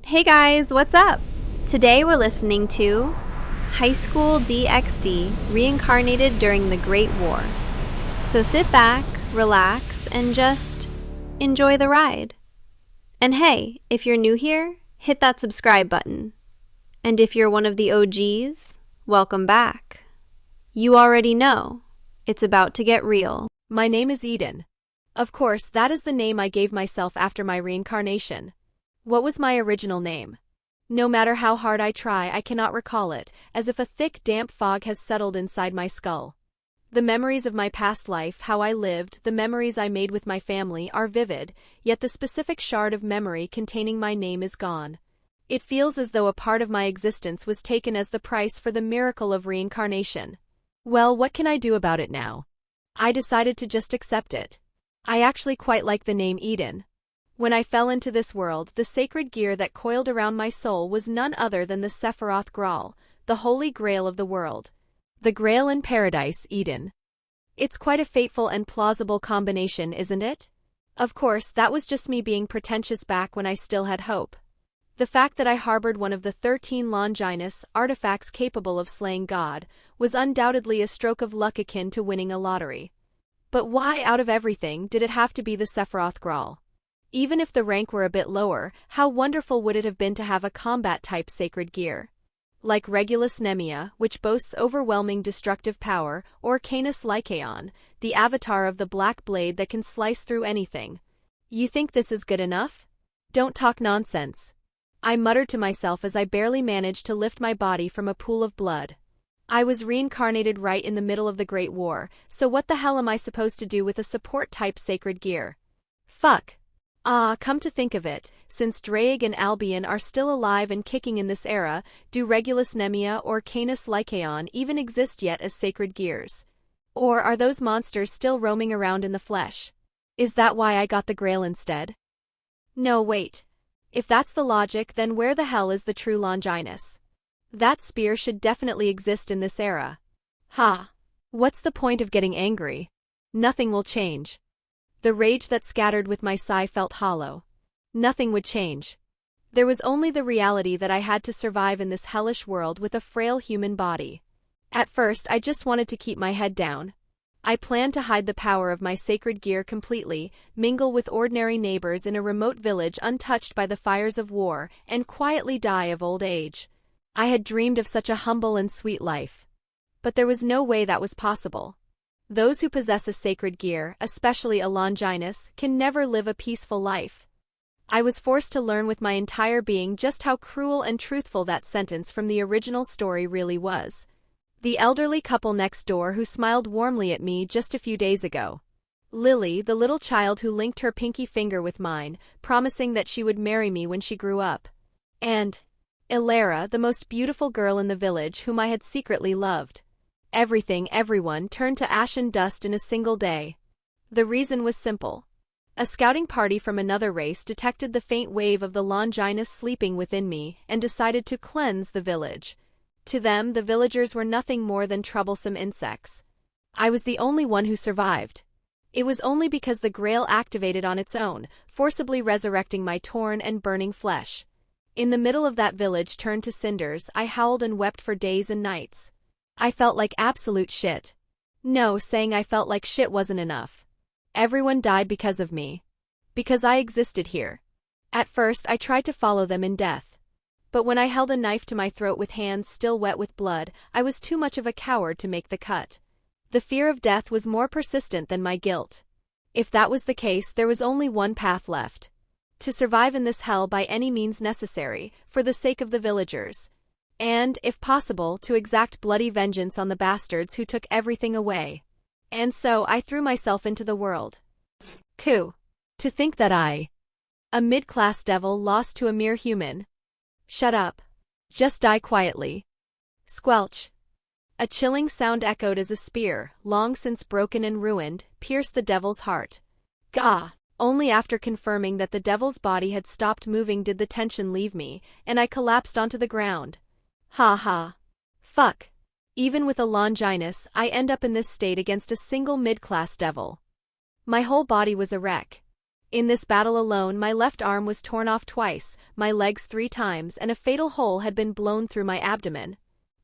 Hey guys, what's up? Today we're listening to High School DxD Reincarnated during the Great War. So sit back, relax, and just enjoy the ride. And hey, if you're new here, hit that subscribe button. And if you're one of the OGs, welcome back. You already know, it's about to get real. My name is Eden. Of course, that is the name I gave myself after my reincarnation. What was my original name? No matter how hard I try, I cannot recall it, as if a thick, damp fog has settled inside my skull. The memories of my past life, how I lived, the memories I made with my family, are vivid, yet the specific shard of memory containing my name is gone. It feels as though a part of my existence was taken as the price for the miracle of reincarnation. Well, what can I do about it now? I decided to just accept it. I actually quite like the name Eden. When I fell into this world, the sacred gear that coiled around my soul was none other than the Sephiroth Graal, the holy grail of the world. The grail in paradise, Eden. It's quite a fateful and plausible combination, isn't it? Of course, that was just me being pretentious back when I still had hope. The fact that I harbored one of the 13 Longinus artifacts capable of slaying God was undoubtedly a stroke of luck akin to winning a lottery. But why, out of everything, did it have to be the Sephiroth Graal? Even if the rank were a bit lower, how wonderful would it have been to have a combat-type sacred gear? Like Regulus Nemia, which boasts overwhelming destructive power, or Canis Lycaon, the avatar of the black blade that can slice through anything. You think this is good enough? Don't talk nonsense. I muttered to myself as I barely managed to lift my body from a pool of blood. I was reincarnated right in the middle of the Great War, so what the hell am I supposed to do with a support-type sacred gear? Fuck. Come to think of it, since Draig and Albion are still alive and kicking in this era, do Regulus Nemia or Canis Lycaon even exist yet as sacred gears? Or are those monsters still roaming around in the flesh? Is that why I got the Grail instead? No, wait. If that's the logic, then where the hell is the true Longinus? That spear should definitely exist in this era. Ha! What's the point of getting angry? Nothing will change. The rage that scattered with my sigh felt hollow. Nothing would change. There was only the reality that I had to survive in this hellish world with a frail human body. At first, I just wanted to keep my head down. I planned to hide the power of my sacred gear completely, mingle with ordinary neighbors in a remote village untouched by the fires of war, and quietly die of old age. I had dreamed of such a humble and sweet life. But there was no way that was possible. Those who possess a sacred gear, especially a Longinus, can never live a peaceful life. I was forced to learn with my entire being just how cruel and truthful that sentence from the original story really was. The elderly couple next door who smiled warmly at me just a few days ago. Lily, the little child who linked her pinky finger with mine, promising that she would marry me when she grew up. And Ilara, the most beautiful girl in the village whom I had secretly loved. Everything, everyone, turned to ash and dust in a single day. The reason was simple. A scouting party from another race detected the faint wave of the Longinus sleeping within me and decided to cleanse the village. To them, the villagers were nothing more than troublesome insects. I was the only one who survived. It was only because the Grail activated on its own, forcibly resurrecting my torn and burning flesh. In the middle of that village turned to cinders, I howled and wept for days and nights. I felt like absolute shit. No, saying I felt like shit wasn't enough. Everyone died because of me. Because I existed here. At first, I tried to follow them in death. But when I held a knife to my throat with hands still wet with blood, I was too much of a coward to make the cut. The fear of death was more persistent than my guilt. If that was the case, there was only one path left. To survive in this hell by any means necessary, for the sake of the villagers. And, if possible, to exact bloody vengeance on the bastards who took everything away. And so I threw myself into the world. To think that I, a mid-class devil lost to a mere human. Shut up. Just die quietly. Squelch. A chilling sound echoed as a spear, long since broken and ruined, pierced the devil's heart. Gah! Only after confirming that the devil's body had stopped moving did the tension leave me, and I collapsed onto the ground. Ha ha. Fuck. Even with a Longinus, I end up in this state against a single mid-class devil. My whole body was a wreck. In this battle alone, my left arm was torn off twice, my legs 3 times, and a fatal hole had been blown through my abdomen.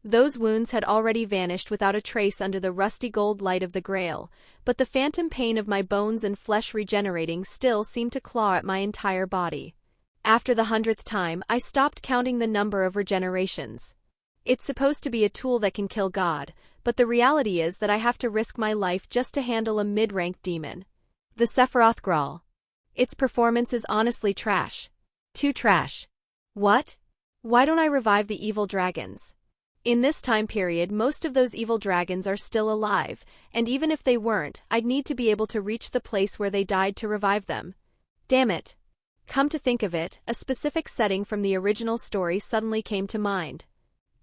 Those wounds had already vanished without a trace under the rusty gold light of the Grail, but the phantom pain of my bones and flesh regenerating still seemed to claw at my entire body. After the 100th time, I stopped counting the number of regenerations. It's supposed to be a tool that can kill God, but the reality is that I have to risk my life just to handle a mid-rank demon. The Sephiroth Grawl. Its performance is honestly trash. Too trash. What? Why don't I revive the evil dragons? In this time period, most of those evil dragons are still alive, and even if they weren't, I'd need to be able to reach the place where they died to revive them. Damn it. Come to think of it, a specific setting from the original story suddenly came to mind.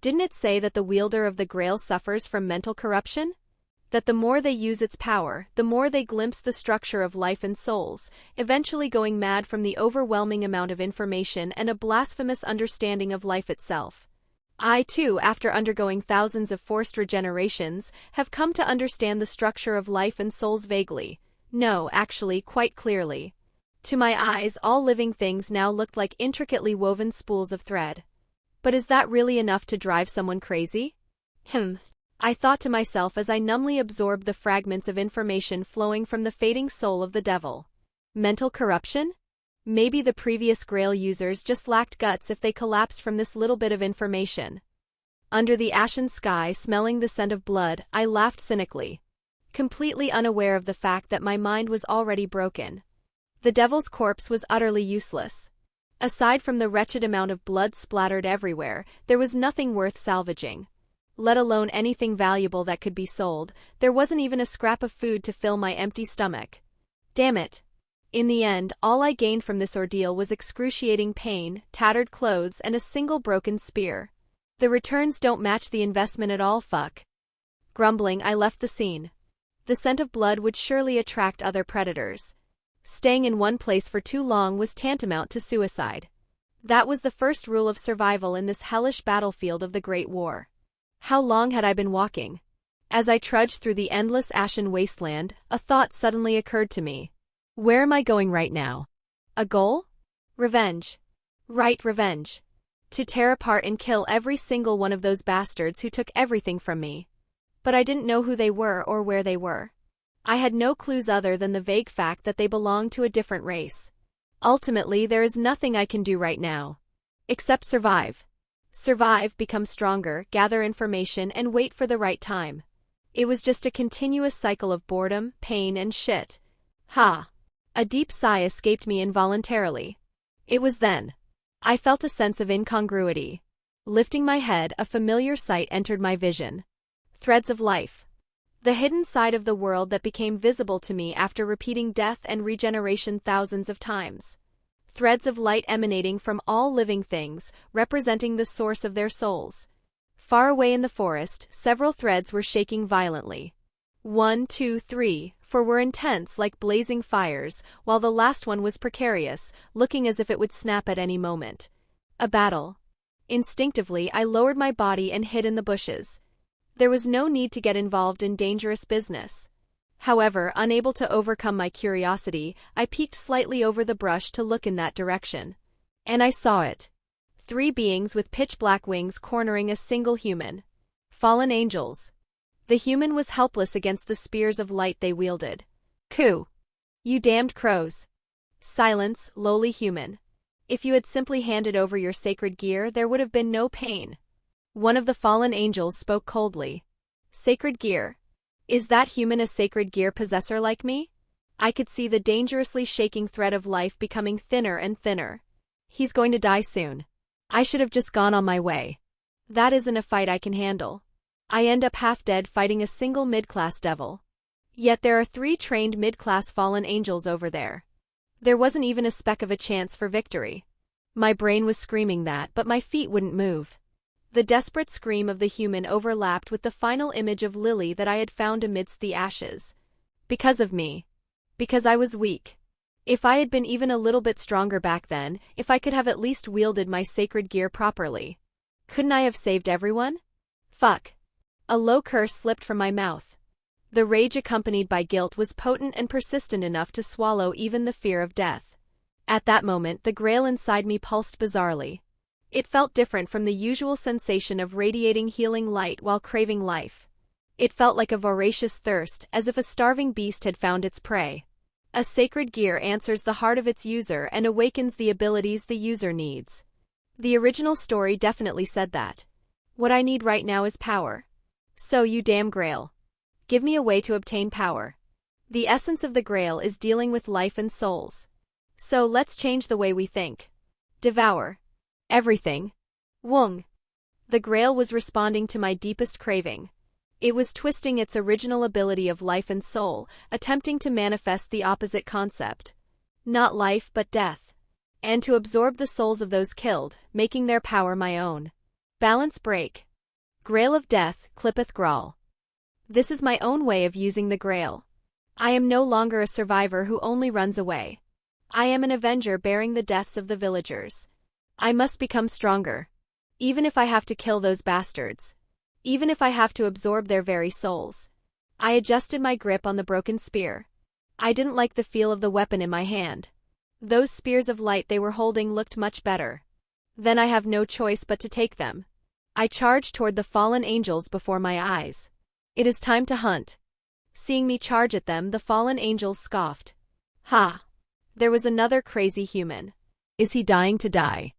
Didn't it say that the wielder of the Grail suffers from mental corruption? That the more they use its power, the more they glimpse the structure of life and souls, eventually going mad from the overwhelming amount of information and a blasphemous understanding of life itself. I, too, after undergoing thousands of forced regenerations, have come to understand the structure of life and souls vaguely. No, actually, quite clearly. To my eyes, all living things now looked like intricately woven spools of thread. But is that really enough to drive someone crazy? I thought to myself as I numbly absorbed the fragments of information flowing from the fading soul of the devil. Mental corruption? Maybe the previous Grail users just lacked guts if they collapsed from this little bit of information. Under the ashen sky, smelling the scent of blood, I laughed cynically, completely unaware of the fact that my mind was already broken. The devil's corpse was utterly useless. Aside from the wretched amount of blood splattered everywhere, there was nothing worth salvaging. Let alone anything valuable that could be sold, there wasn't even a scrap of food to fill my empty stomach. Damn it. In the end, all I gained from this ordeal was excruciating pain, tattered clothes, and a single broken spear. The returns don't match the investment at all, fuck. Grumbling, I left the scene. The scent of blood would surely attract other predators. Staying in one place for too long was tantamount to suicide. That was the first rule of survival in this hellish battlefield of the Great War. How long had I been walking? As I trudged through the endless ashen wasteland, a thought suddenly occurred to me. Where am I going right now? A goal? Revenge. Right, revenge. To tear apart and kill every single one of those bastards who took everything from me. But I didn't know who they were or where they were. I had no clues other than the vague fact that they belonged to a different race. Ultimately, there is nothing I can do right now. Except survive. Survive, become stronger, gather information, and wait for the right time. It was just a continuous cycle of boredom, pain, and shit. Ha! A deep sigh escaped me involuntarily. It was then. I felt a sense of incongruity. Lifting my head, a familiar sight entered my vision. Threads of life. The hidden side of the world that became visible to me after repeating death and regeneration thousands of times. Threads of light emanating from all living things, representing the source of their souls. Far away in the forest, several threads were shaking violently. 1, 2, 3, 4 were intense like blazing fires, while the last one was precarious, looking as if it would snap at any moment. A battle. Instinctively, I lowered my body and hid in the bushes. There was no need to get involved in dangerous business. However, unable to overcome my curiosity, I peeked slightly over the brush to look in that direction. And I saw it. 3 beings with pitch-black wings cornering a single human. Fallen angels. The human was helpless against the spears of light they wielded. Coo! You damned crows. Silence, lowly human. If you had simply handed over your sacred gear, there would have been no pain. One of the fallen angels spoke coldly. Sacred gear. Is that human a sacred gear possessor like me? I could see the dangerously shaking thread of life becoming thinner and thinner. He's going to die soon. I should have just gone on my way. That isn't a fight I can handle. I end up half dead fighting a single mid-class devil. Yet there are 3 trained mid-class fallen angels over there. There wasn't even a speck of a chance for victory. My brain was screaming that, but my feet wouldn't move. The desperate scream of the human overlapped with the final image of Lily that I had found amidst the ashes. Because of me. Because I was weak. If I had been even a little bit stronger back then, if I could have at least wielded my sacred gear properly. Couldn't I have saved everyone? Fuck. A low curse slipped from my mouth. The rage accompanied by guilt was potent and persistent enough to swallow even the fear of death. At that moment, the grail inside me pulsed bizarrely. It felt different from the usual sensation of radiating healing light while craving life. It felt like a voracious thirst, as if a starving beast had found its prey. A sacred gear answers the heart of its user and awakens the abilities the user needs. The original story definitely said that. What I need right now is power. So you damn grail. Give me a way to obtain power. The essence of the grail is dealing with life and souls. So let's change the way we think. Devour. Everything. Wung. The grail was responding to my deepest craving. It was twisting its original ability of life and soul, attempting to manifest the opposite concept. Not life but death. And to absorb the souls of those killed, making their power my own. Balance break. Grail of death, clippeth Graal. This is my own way of using the grail. I am no longer a survivor who only runs away. I am an avenger bearing the deaths of the villagers. I must become stronger. Even if I have to kill those bastards. Even if I have to absorb their very souls. I adjusted my grip on the broken spear. I didn't like the feel of the weapon in my hand. Those spears of light they were holding looked much better. Then I have no choice but to take them. I charged toward the fallen angels before my eyes. It is time to hunt. Seeing me charge at them, the fallen angels scoffed. Ha! There was another crazy human. Is he dying to die?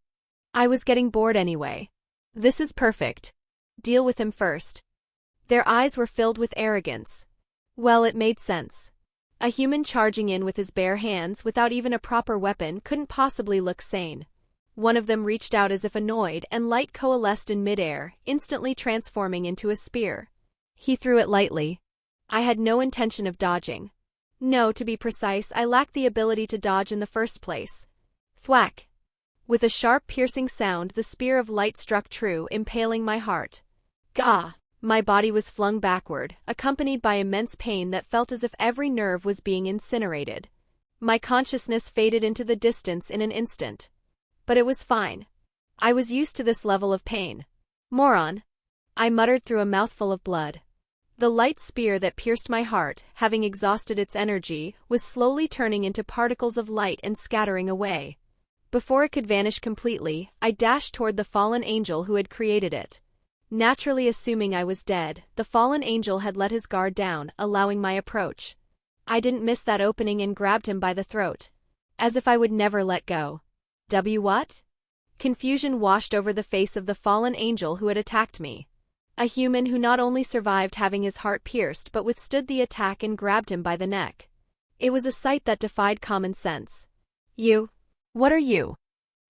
I was getting bored anyway. This is perfect. Deal with him first. Their eyes were filled with arrogance. Well, it made sense. A human charging in with his bare hands without even a proper weapon couldn't possibly look sane. One of them reached out as if annoyed, and light coalesced in midair, instantly transforming into a spear. He threw it lightly. I had no intention of dodging. No, to be precise, I lacked the ability to dodge in the first place. Thwack! With a sharp, piercing sound, the spear of light struck true, impaling my heart. Gah! My body was flung backward, accompanied by immense pain that felt as if every nerve was being incinerated. My consciousness faded into the distance in an instant. But it was fine. I was used to this level of pain. Moron! I muttered through a mouthful of blood. The light spear that pierced my heart, having exhausted its energy, was slowly turning into particles of light and scattering away. Before it could vanish completely, I dashed toward the fallen angel who had created it. Naturally assuming I was dead, the fallen angel had let his guard down, allowing my approach. I didn't miss that opening and grabbed him by the throat. As if I would never let go. What? Confusion washed over the face of the fallen angel who had attacked me. A human who not only survived having his heart pierced but withstood the attack and grabbed him by the neck. It was a sight that defied common sense. You? What are you?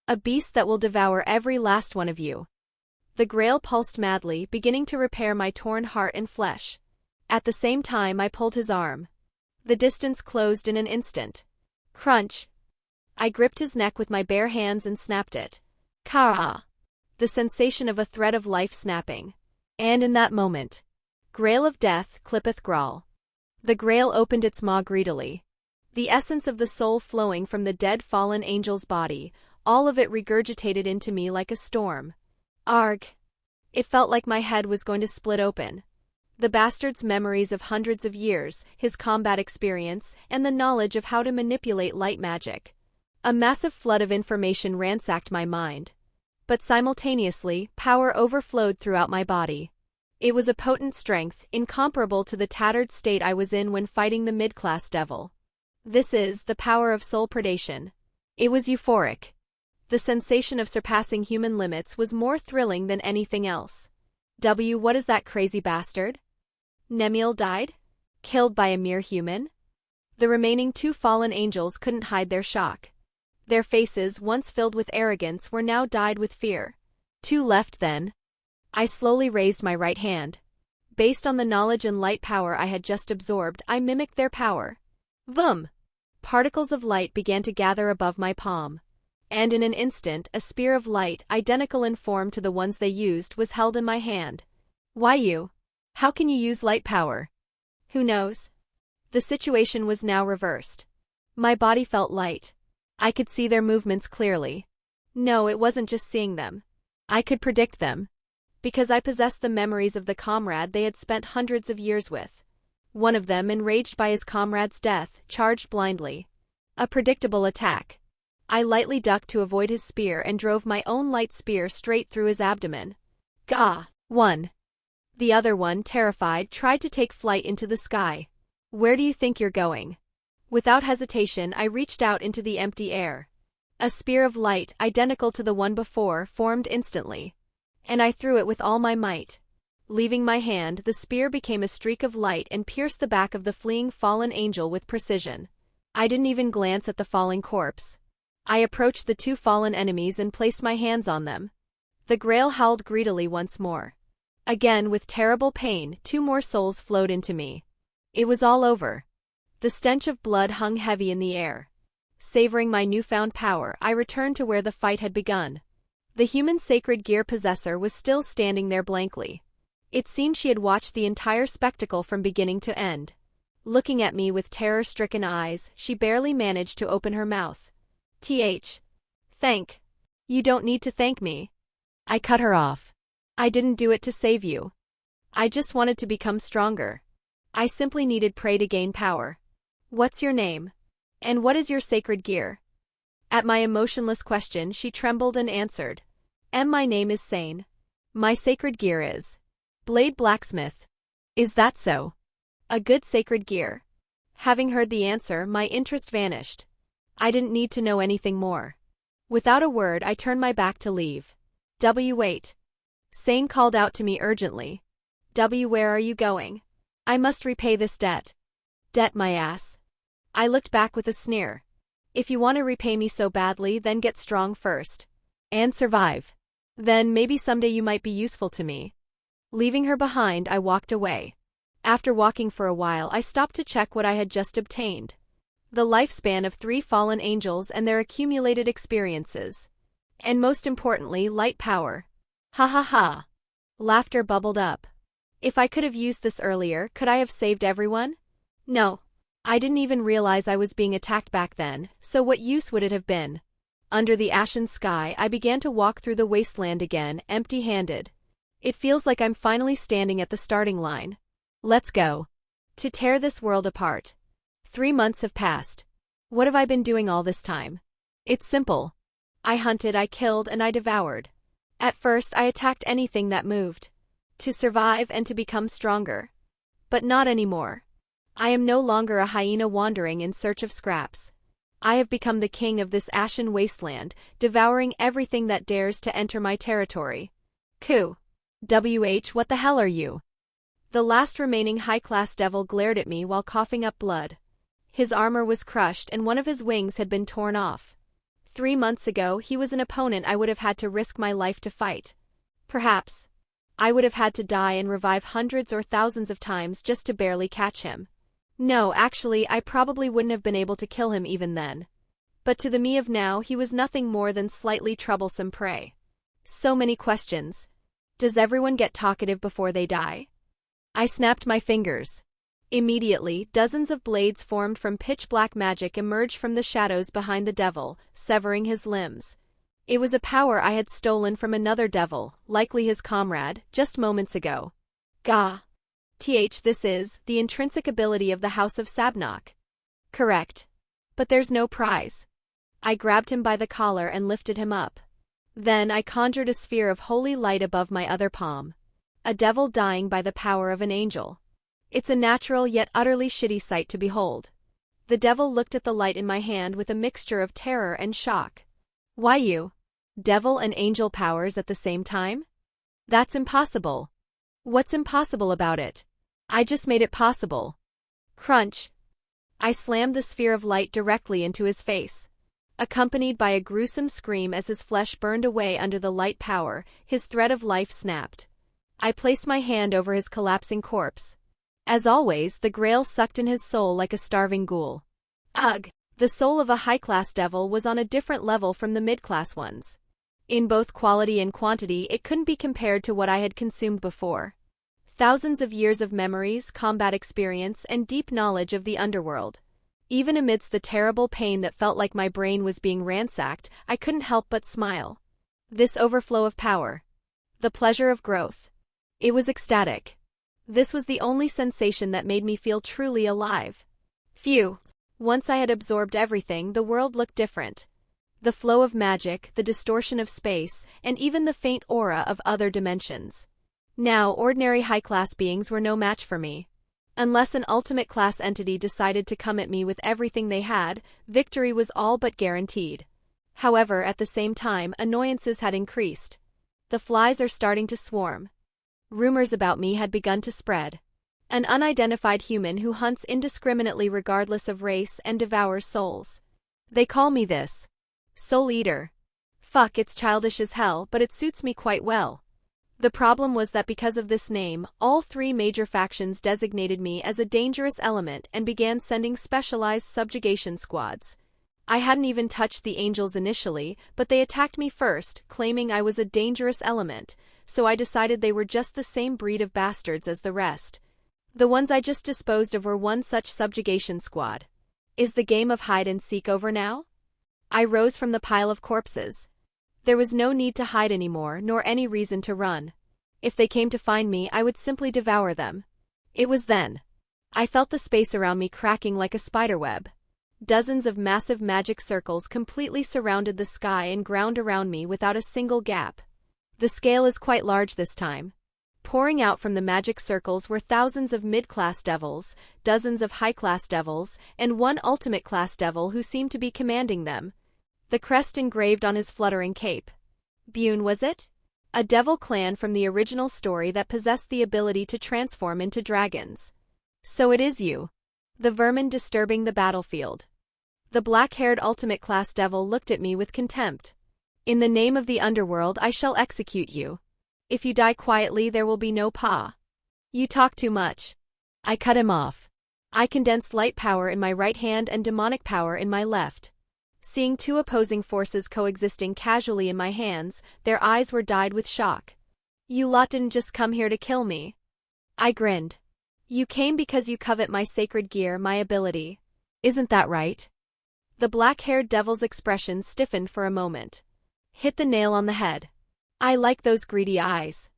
A beast that will devour every last one of you. The grail pulsed madly, beginning to repair my torn heart and flesh. At the same time I pulled his arm. The distance closed in an instant. Crunch! I gripped his neck with my bare hands and snapped it. Ka! The sensation of a thread of life snapping. And in that moment, Grail of Death, clippeth Graal. The grail opened its maw greedily. The essence of the soul flowing from the dead fallen angel's body, all of it regurgitated into me like a storm. Arg! It felt like my head was going to split open. The bastard's memories of hundreds of years, his combat experience, and the knowledge of how to manipulate light magic. A massive flood of information ransacked my mind. But simultaneously, power overflowed throughout my body. It was a potent strength, incomparable to the tattered state I was in when fighting the mid-class devil. This is the power of soul predation. It was euphoric. The sensation of surpassing human limits was more thrilling than anything else. What is that crazy bastard? Nemiel died? Killed by a mere human? The remaining two fallen angels couldn't hide their shock. Their faces, once filled with arrogance, were now dyed with fear. Two left then. I slowly raised my right hand. Based on the knowledge and light power I had just absorbed, I mimicked their power. Vum! Particles of light began to gather above my palm. And in an instant, a spear of light, identical in form to the ones they used, was held in my hand. Why you? How can you use light power? Who knows? The situation was now reversed. My body felt light. I could see their movements clearly. No, it wasn't just seeing them. I could predict them. Because I possessed the memories of the comrade they had spent hundreds of years with. One of them, enraged by his comrade's death, charged blindly. A predictable attack. I lightly ducked to avoid his spear and drove my own light spear straight through his abdomen. Gah! One. The other one, terrified, tried to take flight into the sky. Where do you think you're going? Without hesitation, I reached out into the empty air. A spear of light, identical to the one before, formed instantly. And I threw it with all my might. Leaving my hand, the spear became a streak of light and pierced the back of the fleeing fallen angel with precision. I didn't even glance at the falling corpse. I approached the two fallen enemies and placed my hands on them. The Grail howled greedily once more. Again, with terrible pain, two more souls flowed into me. It was all over. The stench of blood hung heavy in the air. Savoring my newfound power, I returned to where the fight had begun. The human sacred gear possessor was still standing there blankly. It seemed she had watched the entire spectacle from beginning to end. Looking at me with terror-stricken eyes, she barely managed to open her mouth. Thank. You don't need to thank me. I cut her off. I didn't do it to save you. I just wanted to become stronger. I simply needed prey to gain power. What's your name? And what is your sacred gear? At my emotionless question, she trembled and answered. My name is Sane. My sacred gear is Blade Blacksmith. Is that so? A good sacred gear. Having heard the answer, my interest vanished. I didn't need to know anything more. Without a word, I turned my back to leave. Wait. Sane called out to me urgently. Where are you going? I must repay this debt. Debt, my ass. I looked back with a sneer. If you want to repay me so badly, then get strong first. And survive. Then maybe someday you might be useful to me. Leaving her behind, I walked away. After walking for a while, I stopped to check what I had just obtained. The lifespan of 3 fallen angels and their accumulated experiences. And most importantly, light power. Ha ha ha. Laughter bubbled up. If I could have used this earlier, could I have saved everyone? No. I didn't even realize I was being attacked back then, so what use would it have been? Under the ashen sky, I began to walk through the wasteland again, empty-handed. It feels like I'm finally standing at the starting line. Let's go. To tear this world apart. 3 months have passed. What have I been doing all this time? It's simple. I hunted, I killed, and I devoured. At first, I attacked anything that moved. To survive and to become stronger. But not anymore. I am no longer a hyena wandering in search of scraps. I have become the king of this ashen wasteland, devouring everything that dares to enter my territory. What the hell are you? The last remaining high-class devil glared at me while coughing up blood. His armor was crushed and one of his wings had been torn off. 3 months ago, he was an opponent I would have had to risk my life to fight. Perhaps. I would have had to die and revive hundreds or thousands of times just to barely catch him. No, actually, I probably wouldn't have been able to kill him even then. But to the me of now, he was nothing more than slightly troublesome prey. So many questions. Does everyone get talkative before they die? I snapped my fingers. Immediately, dozens of blades formed from pitch-black magic emerged from the shadows behind the devil, severing his limbs. It was a power I had stolen from another devil, likely his comrade, just moments ago. This is the intrinsic ability of the House of Sabnok. Correct. But there's no prize. I grabbed him by the collar and lifted him up. Then I conjured a sphere of holy light above my other palm. A devil dying by the power of an angel. It's a natural yet utterly shitty sight to behold. The devil looked at the light in my hand with a mixture of terror and shock. Why you? Devil and angel powers at the same time? That's impossible. What's impossible about it? I just made it possible. Crunch. I slammed the sphere of light directly into his face. Accompanied by a gruesome scream as his flesh burned away under the light power, his thread of life snapped. I placed my hand over his collapsing corpse. As always, the Grail sucked in his soul like a starving ghoul. Ugh! The soul of a high-class devil was on a different level from the mid-class ones. In both quality and quantity, it couldn't be compared to what I had consumed before. Thousands of years of memories, combat experience, and deep knowledge of the underworld. Even amidst the terrible pain that felt like my brain was being ransacked, I couldn't help but smile. This overflow of power. The pleasure of growth. It was ecstatic. This was the only sensation that made me feel truly alive. Phew. Once I had absorbed everything, the world looked different. The flow of magic, the distortion of space, and even the faint aura of other dimensions. Now, ordinary high-class beings were no match for me. Unless an ultimate class entity decided to come at me with everything they had, victory was all but guaranteed. However, at the same time, annoyances had increased. The flies are starting to swarm. Rumors about me had begun to spread. An unidentified human who hunts indiscriminately regardless of race and devours souls. They call me this. Soul Eater. Fuck, it's childish as hell, but it suits me quite well. The problem was that because of this name, all three major factions designated me as a dangerous element and began sending specialized subjugation squads. I hadn't even touched the angels initially, but they attacked me first, claiming I was a dangerous element, so I decided they were just the same breed of bastards as the rest. The ones I just disposed of were one such subjugation squad. Is the game of hide and seek over now? I rose from the pile of corpses. There was no need to hide anymore, nor any reason to run. If they came to find me, I would simply devour them. It was then. I felt the space around me cracking like a spiderweb. Dozens of massive magic circles completely surrounded the sky and ground around me without a single gap. The scale is quite large this time. Pouring out from the magic circles were thousands of mid-class devils, dozens of high-class devils, and one ultimate-class devil who seemed to be commanding them. The crest engraved on his fluttering cape. Bune, was it? A devil clan from the original story that possessed the ability to transform into dragons. So it is you. The vermin disturbing the battlefield. The black-haired ultimate-class devil looked at me with contempt. In the name of the underworld, I shall execute you. If you die quietly, there will be no pa. You talk too much. I cut him off. I condensed light power in my right hand and demonic power in my left. Seeing two opposing forces coexisting casually in my hands, their eyes were dyed with shock. You lot didn't just come here to kill me. I grinned. You came because you covet my sacred gear, my ability. Isn't that right? The black-haired devil's expression stiffened for a moment. Hit the nail on the head. I like those greedy eyes.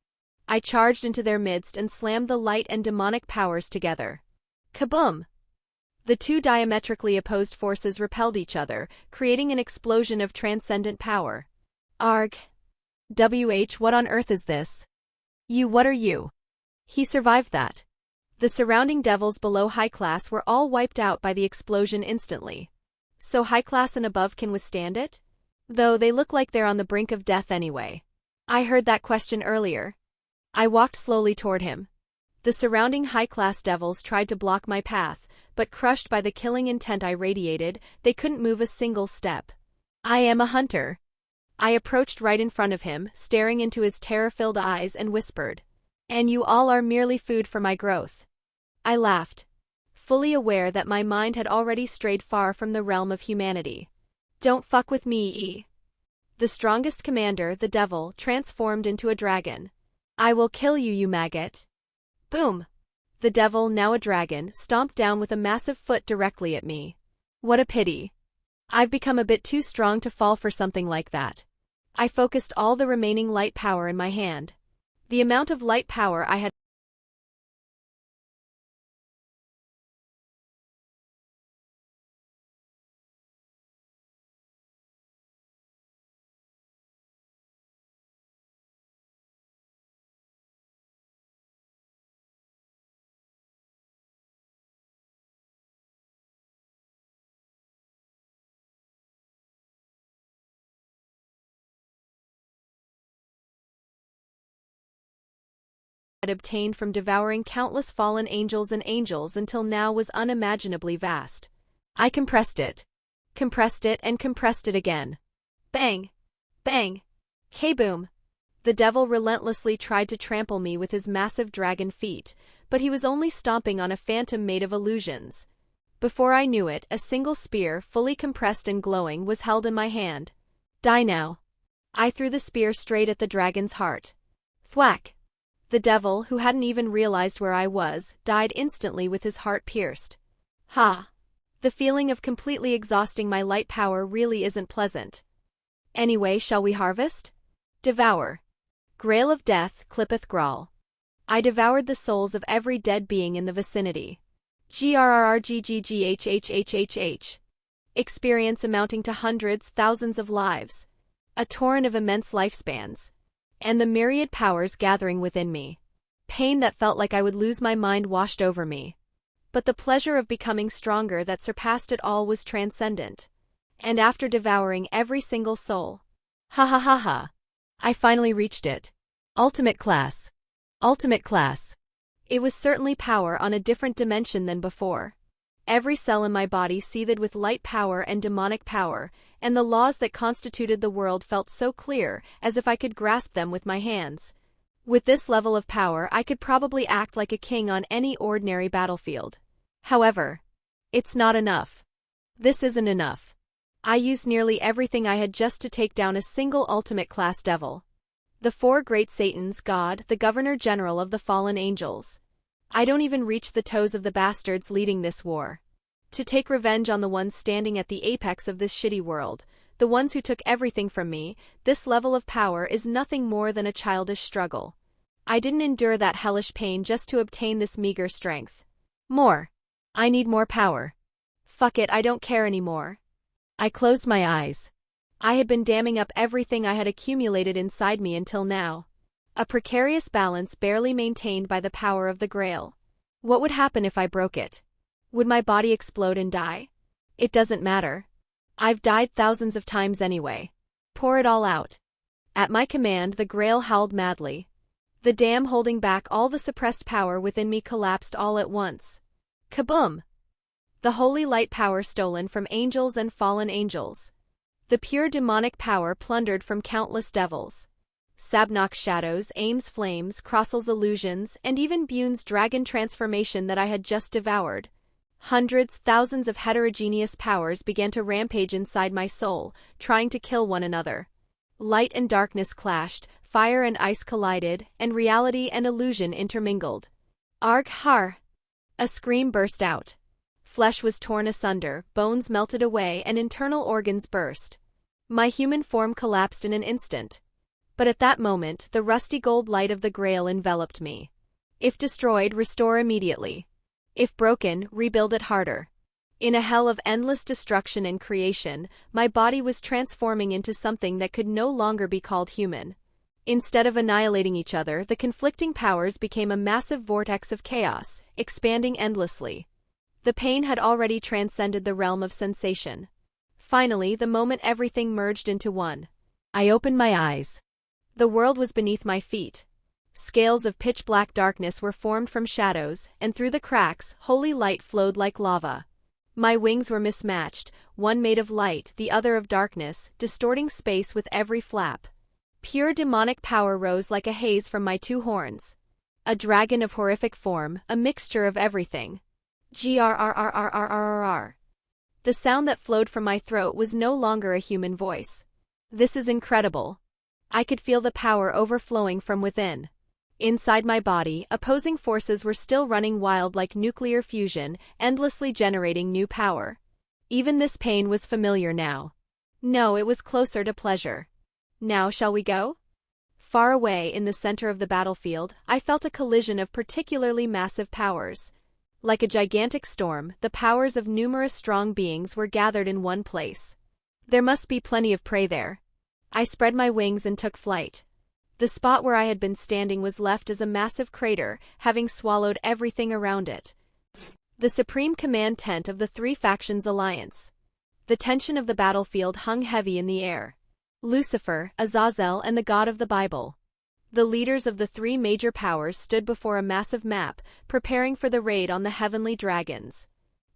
I charged into their midst and slammed the light and demonic powers together. Kaboom! The two diametrically opposed forces repelled each other, creating an explosion of transcendent power. Arg. What on earth is this? What are you? He survived that. The surrounding devils below high class were all wiped out by the explosion instantly. So high class and above can withstand it? Though they look like they're on the brink of death anyway. I heard that question earlier. I walked slowly toward him. The surrounding high-class devils tried to block my path, but crushed by the killing intent I radiated, they couldn't move a single step. I am a hunter. I approached right in front of him, staring into his terror-filled eyes and whispered. And you all are merely food for my growth. I laughed, fully aware that my mind had already strayed far from the realm of humanity. Don't fuck with me, E. The strongest commander, the devil, transformed into a dragon. I will kill you, you maggot. Boom! The devil, now a dragon, stomped down with a massive foot directly at me. What a pity. I've become a bit too strong to fall for something like that. I focused all the remaining light power in my hand. The amount of light power I had obtained from devouring countless fallen angels and angels until now was unimaginably vast. I compressed it and compressed it again. Bang! Bang! K-boom! The devil relentlessly tried to trample me with his massive dragon feet, but he was only stomping on a phantom made of illusions. Before I knew it, a single spear, fully compressed and glowing, was held in my hand. Die now. I threw the spear straight at the dragon's heart. Thwack! The devil, who hadn't even realized where I was, died instantly with his heart pierced. Ha! The feeling of completely exhausting my light power really isn't pleasant. Anyway, shall we harvest? Devour. Grail of death, clippeth Grawl. I devoured the souls of every dead being in the vicinity. GRRRGGGHHHHH. experience amounting to hundreds, thousands of lives, a torrent of immense lifespans, and the myriad powers gathering within me. Pain that felt like I would lose my mind washed over me. But the pleasure of becoming stronger that surpassed it all was transcendent. And after devouring every single soul, ha ha ha ha, I finally reached it. Ultimate class. Ultimate class. It was certainly power on a different dimension than before. Every cell in my body seethed with light power and demonic power, and the laws that constituted the world felt so clear, as if I could grasp them with my hands. With this level of power, I could probably act like a king on any ordinary battlefield. However, it's not enough. This isn't enough. I used nearly everything I had just to take down a single ultimate-class devil. The four great Satans, God, the Governor-General of the fallen angels. I don't even reach the toes of the bastards leading this war. To take revenge on the ones standing at the apex of this shitty world, the ones who took everything from me, this level of power is nothing more than a childish struggle. I didn't endure that hellish pain just to obtain this meager strength. More. I need more power. Fuck it, I don't care anymore. I closed my eyes. I had been damming up everything I had accumulated inside me until now. A precarious balance barely maintained by the power of the Grail. What would happen if I broke it? Would my body explode and die? It doesn't matter. I've died thousands of times anyway. Pour it all out. At my command, the Grail howled madly. The dam holding back all the suppressed power within me collapsed all at once. Kaboom! The holy light power stolen from angels and fallen angels. The pure demonic power plundered from countless devils. Sabnok's shadows, Aim's flames, Crossel's illusions, and even Bune's dragon transformation that I had just devoured. Hundreds, thousands of heterogeneous powers began to rampage inside my soul, trying to kill one another. Light and darkness clashed, fire and ice collided, and reality and illusion intermingled. Arg har! A scream burst out. Flesh was torn asunder, bones melted away, and internal organs burst. My human form collapsed in an instant. But at that moment, the rusty gold light of the Grail enveloped me. If destroyed, restore immediately. If broken, rebuild it harder. In a hell of endless destruction and creation, my body was transforming into something that could no longer be called human. Instead of annihilating each other, the conflicting powers became a massive vortex of chaos, expanding endlessly. The pain had already transcended the realm of sensation. Finally, the moment everything merged into one. I opened my eyes. The world was beneath my feet. Scales of pitch-black darkness were formed from shadows, and through the cracks, holy light flowed like lava. My wings were mismatched, one made of light, the other of darkness, distorting space with every flap. Pure demonic power rose like a haze from my two horns. A dragon of horrific form, a mixture of everything. Grrrrrrrrrrr. The sound that flowed from my throat was no longer a human voice. This is incredible. I could feel the power overflowing from within. Inside my body, opposing forces were still running wild like nuclear fusion, endlessly generating new power. Even this pain was familiar now. No, it was closer to pleasure. Now shall we go? Far away in the center of the battlefield, I felt a collision of particularly massive powers. Like a gigantic storm, the powers of numerous strong beings were gathered in one place. There must be plenty of prey there. I spread my wings and took flight. The spot where I had been standing was left as a massive crater, having swallowed everything around it. The supreme command tent of the three factions' alliance. The tension of the battlefield hung heavy in the air. Lucifer, Azazel, and the God of the Bible. The leaders of the three major powers stood before a massive map, preparing for the raid on the heavenly dragons.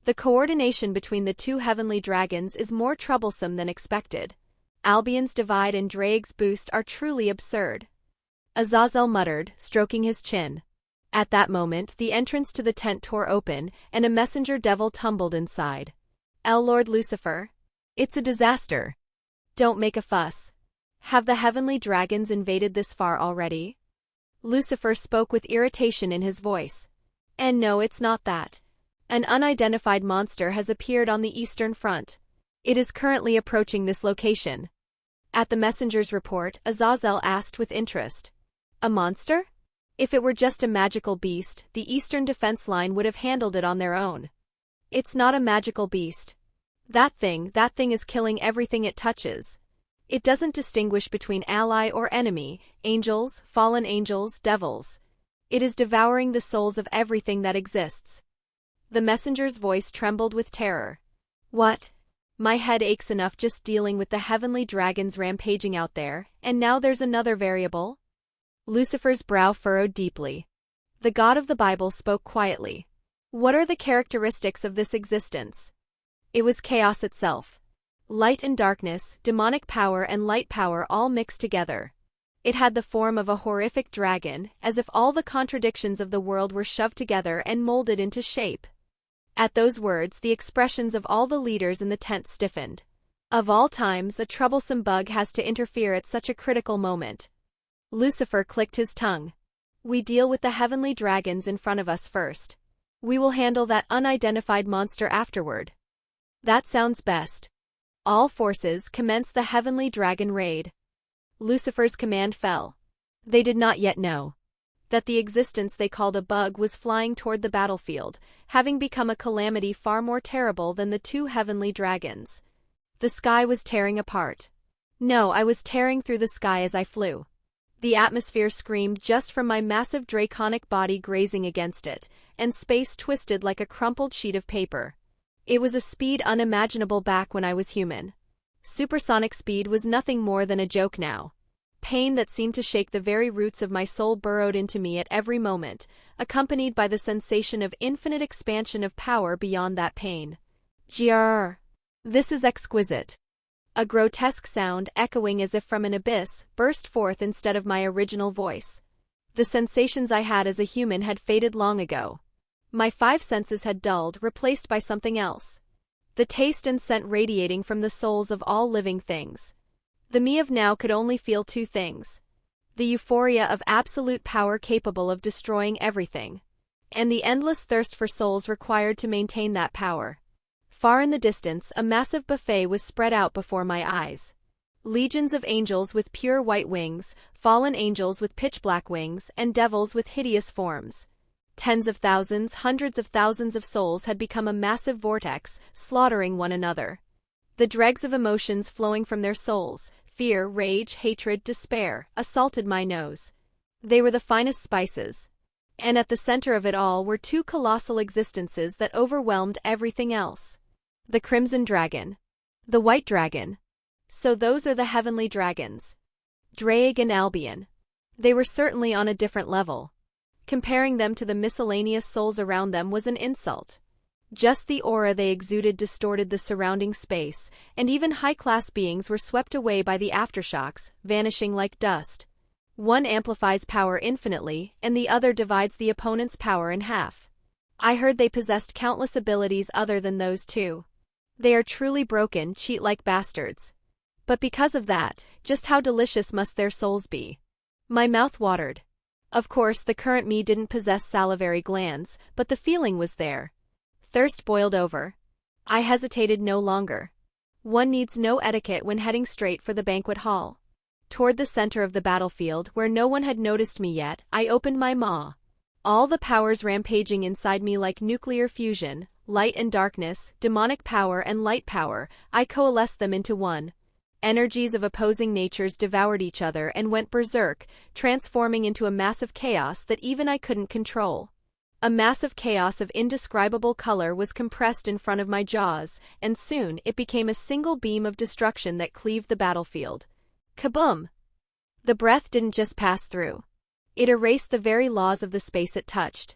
The coordination between the two heavenly dragons is more troublesome than expected. Albion's divide and Draig's boost are truly absurd. Azazel muttered, stroking his chin. At that moment, the entrance to the tent tore open, and a messenger devil tumbled inside. Lord Lucifer. It's a disaster. Don't make a fuss. Have the heavenly dragons invaded this far already? Lucifer spoke with irritation in his voice. And no, it's not that. An unidentified monster has appeared on the eastern front. It is currently approaching this location. At the messenger's report, Azazel asked with interest. A monster? If it were just a magical beast, the eastern defense line would have handled it on their own. It's not a magical beast. That thing is killing everything it touches. It doesn't distinguish between ally or enemy, angels, fallen angels, devils. It is devouring the souls of everything that exists. The messenger's voice trembled with terror. What? My head aches enough just dealing with the heavenly dragons rampaging out there, and now there's another variable? Lucifer's brow furrowed deeply. The God of the Bible spoke quietly. What are the characteristics of this existence? It was chaos itself. Light and darkness, demonic power and light power all mixed together. It had the form of a horrific dragon, as if all the contradictions of the world were shoved together and molded into shape. At those words, the expressions of all the leaders in the tent stiffened. Of all times, a troublesome bug has to interfere at such a critical moment. Lucifer clicked his tongue. We deal with the heavenly dragons in front of us first. We will handle that unidentified monster afterward. That sounds best. All forces commence the heavenly dragon raid. Lucifer's command fell. They did not yet know that the existence they called a bug was flying toward the battlefield, having become a calamity far more terrible than the two heavenly dragons. The sky was tearing apart. No, I was tearing through the sky as I flew. The atmosphere screamed just from my massive draconic body grazing against it, and space twisted like a crumpled sheet of paper. It was a speed unimaginable back when I was human. Supersonic speed was nothing more than a joke now. Pain that seemed to shake the very roots of my soul burrowed into me at every moment, accompanied by the sensation of infinite expansion of power beyond that pain. Grrr. This is exquisite. A grotesque sound, echoing as if from an abyss, burst forth instead of my original voice. The sensations I had as a human had faded long ago. My five senses had dulled, replaced by something else. The taste and scent radiating from the souls of all living things. The me of now could only feel two things. The euphoria of absolute power capable of destroying everything. And the endless thirst for souls required to maintain that power. Far in the distance, a massive buffet was spread out before my eyes. Legions of angels with pure white wings, fallen angels with pitch-black wings, and devils with hideous forms. Tens of thousands, hundreds of thousands of souls had become a massive vortex, slaughtering one another. The dregs of emotions flowing from their souls, fear, rage, hatred, despair, assaulted my nose. They were the finest spices. And at the center of it all were two colossal existences that overwhelmed everything else. The Crimson Dragon. The White Dragon. So those are the heavenly dragons. Drake and Albion. They were certainly on a different level. Comparing them to the miscellaneous souls around them was an insult. Just the aura they exuded distorted the surrounding space, and even high-class beings were swept away by the aftershocks, vanishing like dust. One amplifies power infinitely, and the other divides the opponent's power in half. I heard they possessed countless abilities other than those two. They are truly broken, cheat-like bastards. But because of that, just how delicious must their souls be? My mouth watered. Of course, the current me didn't possess salivary glands, but the feeling was there. Thirst boiled over. I hesitated no longer. One needs no etiquette when heading straight for the banquet hall. Toward the center of the battlefield, where no one had noticed me yet, I opened my maw. All the powers rampaging inside me like nuclear fusion, light and darkness, demonic power and light power, I coalesced them into one. Energies of opposing natures devoured each other and went berserk, transforming into a massive chaos that even I couldn't control. A massive chaos of indescribable color was compressed in front of my jaws, and soon it became a single beam of destruction that cleaved the battlefield. Kaboom! The breath didn't just pass through. It erased the very laws of the space it touched.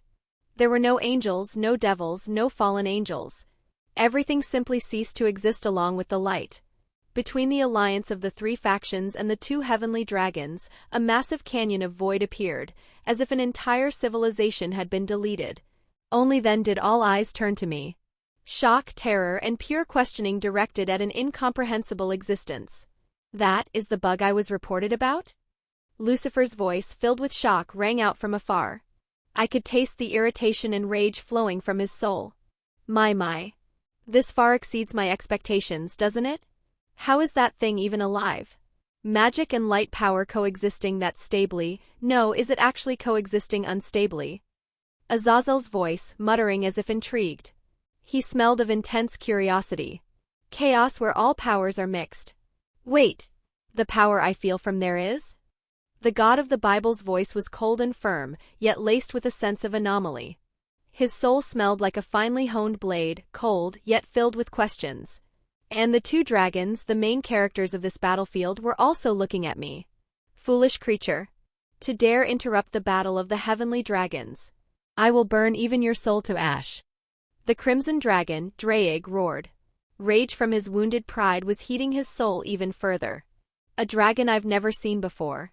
There were no angels, no devils, no fallen angels. Everything simply ceased to exist along with the light. Between the alliance of the three factions and the two heavenly dragons, a massive canyon of void appeared, as if an entire civilization had been deleted. Only then did all eyes turn to me. Shock, terror, and pure questioning directed at an incomprehensible existence. That is the bug I was reported about? Lucifer's voice, filled with shock, rang out from afar. I could taste the irritation and rage flowing from his soul. My. This far exceeds my expectations, doesn't it? How is that thing even alive? Magic and light power coexisting that stably? No, is it actually coexisting unstably? Azazel's voice, muttering as if intrigued. He smelled of intense curiosity. Chaos where all powers are mixed. Wait, the power I feel from there is? The God of the Bible's voice was cold and firm, yet laced with a sense of anomaly. His soul smelled like a finely honed blade, cold, yet filled with questions. And the two dragons, the main characters of this battlefield, were also looking at me. Foolish creature. To dare interrupt the battle of the heavenly dragons. I will burn even your soul to ash. The crimson dragon, Draig, roared. Rage from his wounded pride was heating his soul even further. A dragon I've never seen before.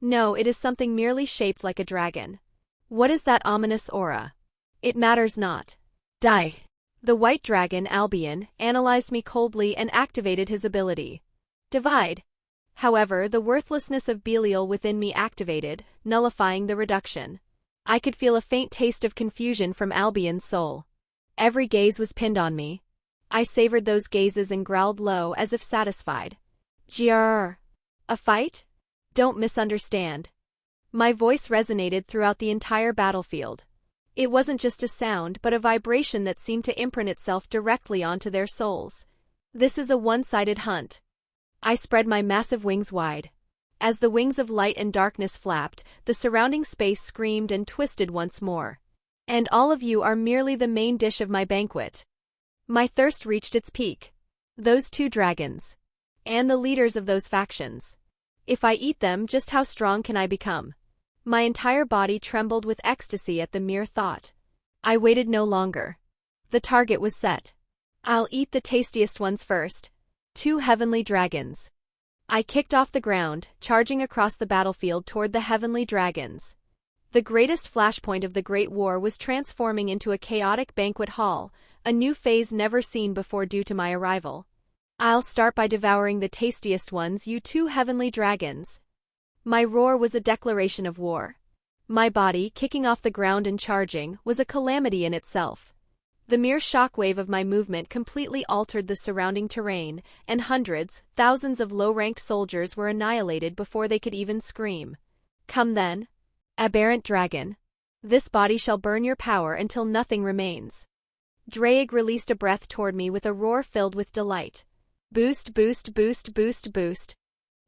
No, it is something merely shaped like a dragon. What is that ominous aura? It matters not. Die. The white dragon, Albion, analyzed me coldly and activated his ability. Divide. However, the worthlessness of Belial within me activated, nullifying the reduction. I could feel a faint taste of confusion from Albion's soul. Every gaze was pinned on me. I savored those gazes and growled low as if satisfied. Grrr. A fight? Don't misunderstand. My voice resonated throughout the entire battlefield. It wasn't just a sound but a vibration that seemed to imprint itself directly onto their souls. This is a one-sided hunt. I spread my massive wings wide. As the wings of light and darkness flapped, the surrounding space screamed and twisted once more. And all of you are merely the main dish of my banquet. My thirst reached its peak. Those two dragons. And the leaders of those factions. If I eat them, just how strong can I become? My entire body trembled with ecstasy at the mere thought. I waited no longer. The target was set. I'll eat the tastiest ones first. Two heavenly dragons. I kicked off the ground, charging across the battlefield toward the heavenly dragons. The greatest flashpoint of the Great War was transforming into a chaotic banquet hall, a new phase never seen before due to my arrival. I'll start by devouring the tastiest ones, you two heavenly dragons. My roar was a declaration of war. My body, kicking off the ground and charging, was a calamity in itself. The mere shockwave of my movement completely altered the surrounding terrain, and hundreds, thousands of low-ranked soldiers were annihilated before they could even scream. Come then. Aberrant dragon. This body shall burn your power until nothing remains. Draig released a breath toward me with a roar filled with delight. Boost, boost, boost, boost, boost.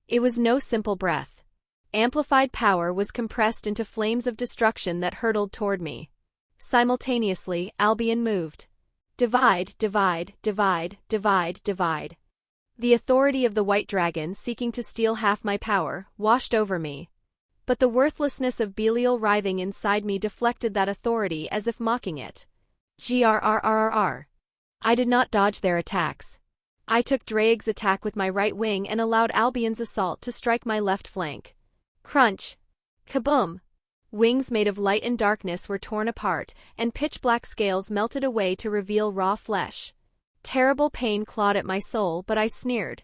It was no simple breath. Amplified power was compressed into flames of destruction that hurtled toward me. Simultaneously, Albion moved. Divide, divide, divide, divide, divide. The authority of the white dragon, seeking to steal half my power, washed over me. But the worthlessness of Belial writhing inside me deflected that authority as if mocking it. Grrrrrrr. I did not dodge their attacks. I took Draig's attack with my right wing and allowed Albion's assault to strike my left flank. Crunch. Kaboom. Wings made of light and darkness were torn apart, and pitch-black scales melted away to reveal raw flesh. Terrible pain clawed at my soul, but I sneered.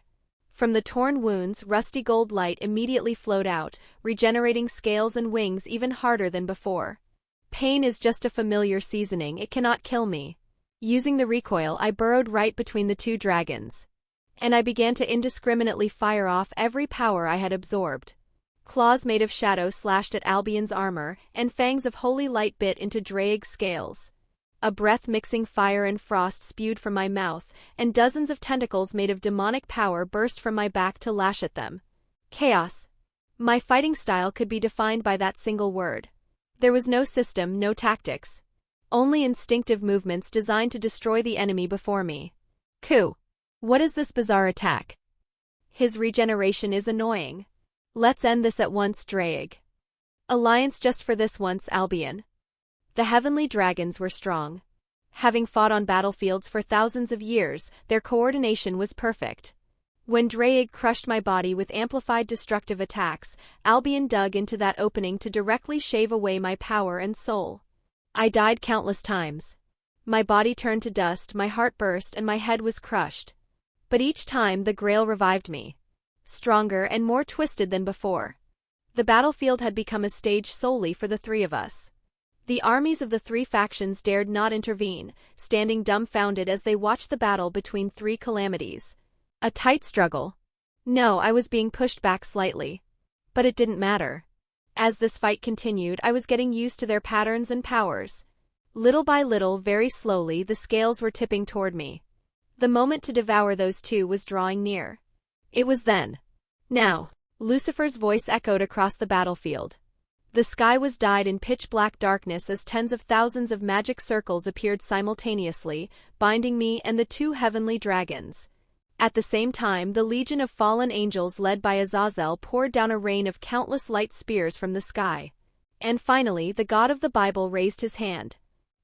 From the torn wounds, rusty gold light immediately flowed out, regenerating scales and wings even harder than before. Pain is just a familiar seasoning, it cannot kill me. Using the recoil, I burrowed right between the two dragons. And I began to indiscriminately fire off every power I had absorbed. Claws made of shadow slashed at Albion's armor, and fangs of holy light bit into Draig's scales. A breath mixing fire and frost spewed from my mouth, and dozens of tentacles made of demonic power burst from my back to lash at them. Chaos. My fighting style could be defined by that single word. There was no system, no tactics. Only instinctive movements designed to destroy the enemy before me. Ku. What is this bizarre attack? His regeneration is annoying. Let's end this at once, Draig. Alliance just for this once, Albion. The heavenly dragons were strong. Having fought on battlefields for thousands of years, their coordination was perfect. When Draig crushed my body with amplified destructive attacks, Albion dug into that opening to directly shave away my power and soul. I died countless times. My body turned to dust, my heart burst, and my head was crushed. But each time the Grail revived me. Stronger and more twisted than before. The battlefield had become a stage solely for the three of us. The armies of the three factions dared not intervene, standing dumbfounded as they watched the battle between three calamities. A tight struggle. No, I was being pushed back slightly. But it didn't matter. As this fight continued, I was getting used to their patterns and powers. Little by little, very slowly, the scales were tipping toward me. The moment to devour those two was drawing near. It was then. Now. Lucifer's voice echoed across the battlefield. The sky was dyed in pitch-black darkness as tens of thousands of magic circles appeared simultaneously, binding me and the two heavenly dragons. At the same time, the legion of fallen angels led by Azazel poured down a rain of countless light spears from the sky. And finally, the god of the Bible raised his hand.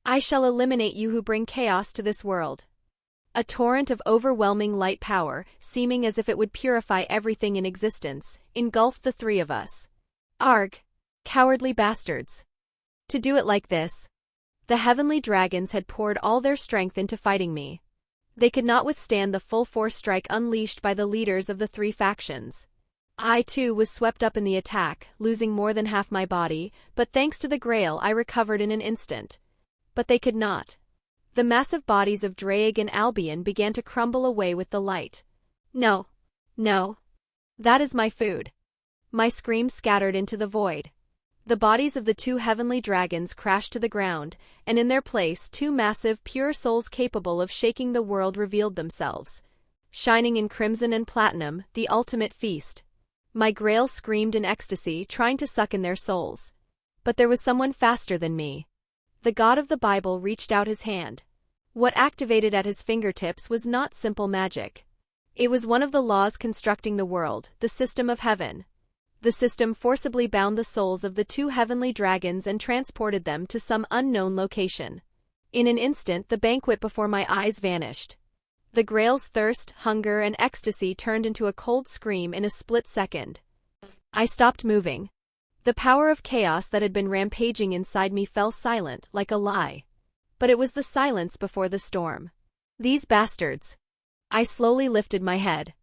I shall eliminate you who bring chaos to this world. A torrent of overwhelming light power, seeming as if it would purify everything in existence, engulfed the three of us. Arg! Cowardly bastards! To do it like this. The heavenly dragons had poured all their strength into fighting me. They could not withstand the full-force strike unleashed by the leaders of the three factions. I too was swept up in the attack, losing more than half my body, but thanks to the Grail I recovered in an instant. But they could not. The massive bodies of Draig and Albion began to crumble away with the light. No. No. That is my food. My scream scattered into the void. The bodies of the two heavenly dragons crashed to the ground, and in their place two massive, pure souls capable of shaking the world revealed themselves. Shining in crimson and platinum, the ultimate feast. My Grail screamed in ecstasy, trying to suck in their souls. But there was someone faster than me. The god of the Bible reached out his hand. What activated at his fingertips was not simple magic. It was one of the laws constructing the world, the system of heaven. The system forcibly bound the souls of the two heavenly dragons and transported them to some unknown location. In an instant, the banquet before my eyes vanished. The Grail's thirst, hunger, and ecstasy turned into a cold scream in a split second. I stopped moving. The power of chaos that had been rampaging inside me fell silent, like a lie. But it was the silence before the storm. These bastards. I slowly lifted my head.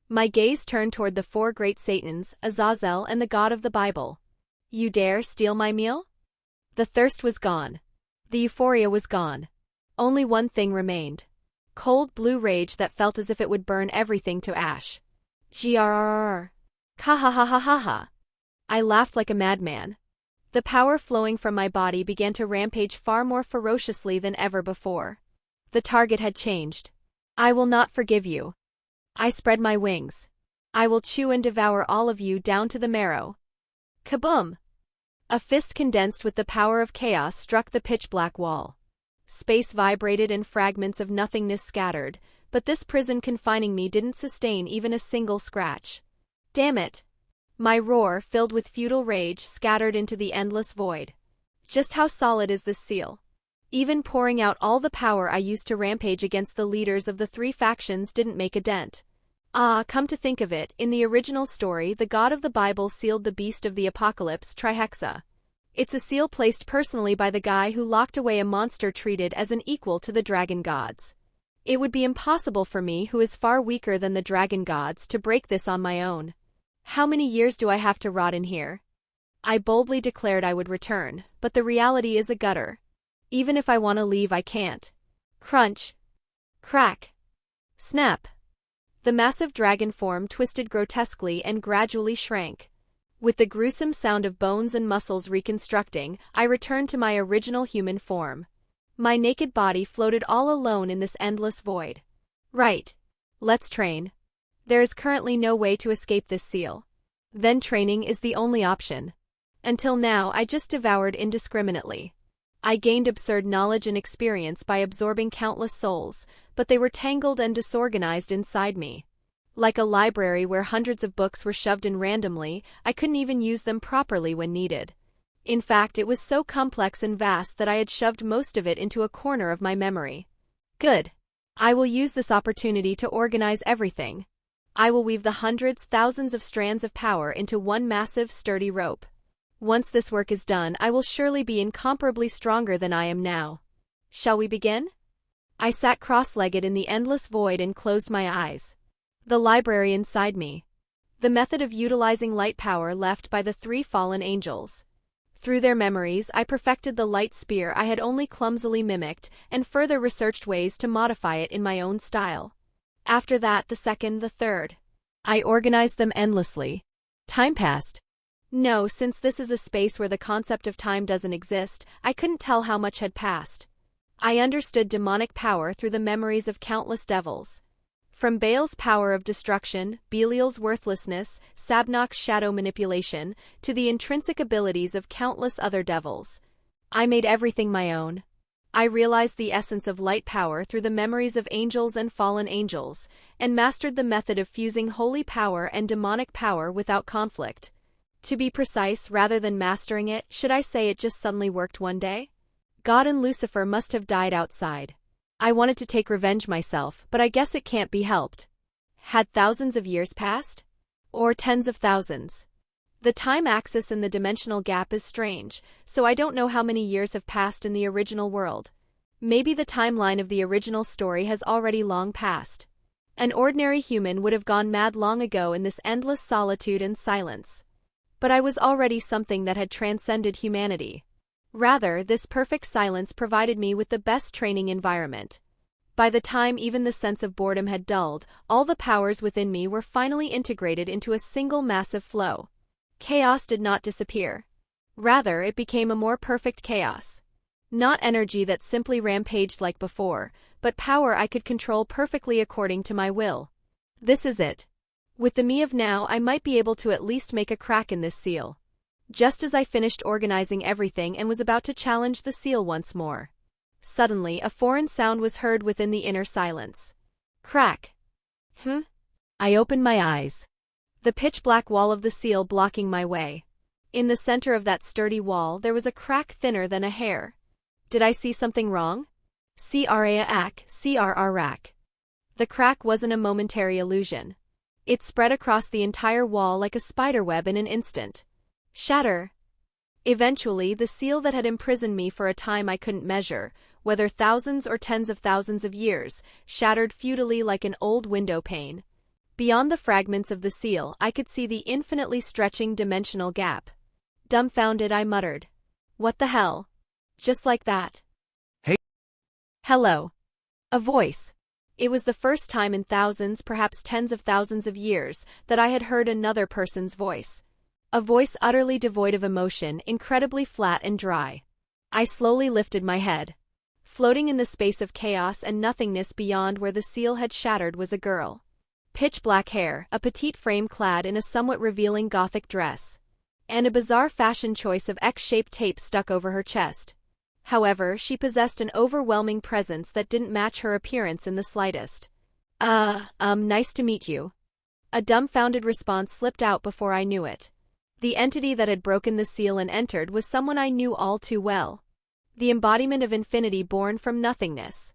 My gaze turned toward the four great Satans, Azazel and the god of the Bible. You dare steal my meal? The thirst was gone. The euphoria was gone. Only one thing remained. Cold blue rage that felt as if it would burn everything to ash. Grrrr. Ka-ha-ha-ha-ha-ha. I laughed like a madman. The power flowing from my body began to rampage far more ferociously than ever before. The target had changed. I will not forgive you. I spread my wings. I will chew and devour all of you down to the marrow. Kaboom! A fist condensed with the power of chaos struck the pitch-black wall. Space vibrated and fragments of nothingness scattered, but this prison confining me didn't sustain even a single scratch. Damn it! My roar, filled with futile rage, scattered into the endless void. Just how solid is this seal? Even pouring out all the power I used to rampage against the leaders of the three factions didn't make a dent. Come to think of it, in the original story, the god of the Bible sealed the beast of the apocalypse, Trihexa. It's a seal placed personally by the guy who locked away a monster treated as an equal to the dragon gods. It would be impossible for me, who is far weaker than the dragon gods, to break this on my own. How many years do I have to rot in here? I boldly declared I would return, but the reality is a gutter. Even if I want to leave, I can't. Crunch. Crack. Snap. The massive dragon form twisted grotesquely and gradually shrank. With the gruesome sound of bones and muscles reconstructing, I returned to my original human form. My naked body floated all alone in this endless void. Right. Let's train. There is currently no way to escape this seal. Then training is the only option. Until now, I just devoured indiscriminately. I gained absurd knowledge and experience by absorbing countless souls, but they were tangled and disorganized inside me. Like a library where hundreds of books were shoved in randomly, I couldn't even use them properly when needed. In fact, it was so complex and vast that I had shoved most of it into a corner of my memory. Good. I will use this opportunity to organize everything. I will weave the hundreds, thousands of strands of power into one massive, sturdy rope. Once this work is done, I will surely be incomparably stronger than I am now. Shall we begin? I sat cross-legged in the endless void and closed my eyes. The library inside me. The method of utilizing light power left by the three fallen angels. Through their memories, I perfected the light spear I had only clumsily mimicked, and further researched ways to modify it in my own style. After that, the second, the third. I organized them endlessly. Time passed. No, since this is a space where the concept of time doesn't exist, I couldn't tell how much had passed. I understood demonic power through the memories of countless devils. From Baal's power of destruction, Belial's worthlessness, Sabnok's shadow manipulation, to the intrinsic abilities of countless other devils. I made everything my own. I realized the essence of light power through the memories of angels and fallen angels, and mastered the method of fusing holy power and demonic power without conflict. To be precise, rather than mastering it, should I say it just suddenly worked one day? God and Lucifer must have died outside. I wanted to take revenge myself, but I guess it can't be helped. Had thousands of years passed? Or tens of thousands? The time axis in the dimensional gap is strange, so I don't know how many years have passed in the original world. Maybe the timeline of the original story has already long passed. An ordinary human would have gone mad long ago in this endless solitude and silence. But I was already something that had transcended humanity. Rather, this perfect silence provided me with the best training environment. By the time even the sense of boredom had dulled, all the powers within me were finally integrated into a single massive flow. Chaos did not disappear. Rather, it became a more perfect chaos. Not energy that simply rampaged like before, but power I could control perfectly according to my will. This is it. With the me of now, I might be able to at least make a crack in this seal. Just as I finished organizing everything and was about to challenge the seal once more. Suddenly, a foreign sound was heard within the inner silence. Crack. I opened my eyes. The pitch-black wall of the seal blocking my way. In the center of that sturdy wall, there was a crack thinner than a hair. Did I see something wrong? Rack. The crack wasn't a momentary illusion. It spread across the entire wall like a spiderweb in an instant. Shatter. Eventually, the seal that had imprisoned me for a time I couldn't measure, whether thousands or tens of thousands of years, shattered futilely like an old window pane. Beyond the fragments of the seal, I could see the infinitely stretching dimensional gap. Dumbfounded, I muttered. What the hell? Just like that. Hey. Hello. A voice. It was the first time in thousands, perhaps tens of thousands of years, that I had heard another person's voice. A voice utterly devoid of emotion, incredibly flat and dry. I slowly lifted my head. Floating in the space of chaos and nothingness beyond where the seal had shattered was a girl. Pitch-black hair, a petite frame clad in a somewhat revealing gothic dress, and a bizarre fashion choice of X-shaped tape stuck over her chest. However, she possessed an overwhelming presence that didn't match her appearance in the slightest. Nice to meet you. A dumbfounded response slipped out before I knew it. The entity that had broken the seal and entered was someone I knew all too well. The embodiment of infinity born from nothingness.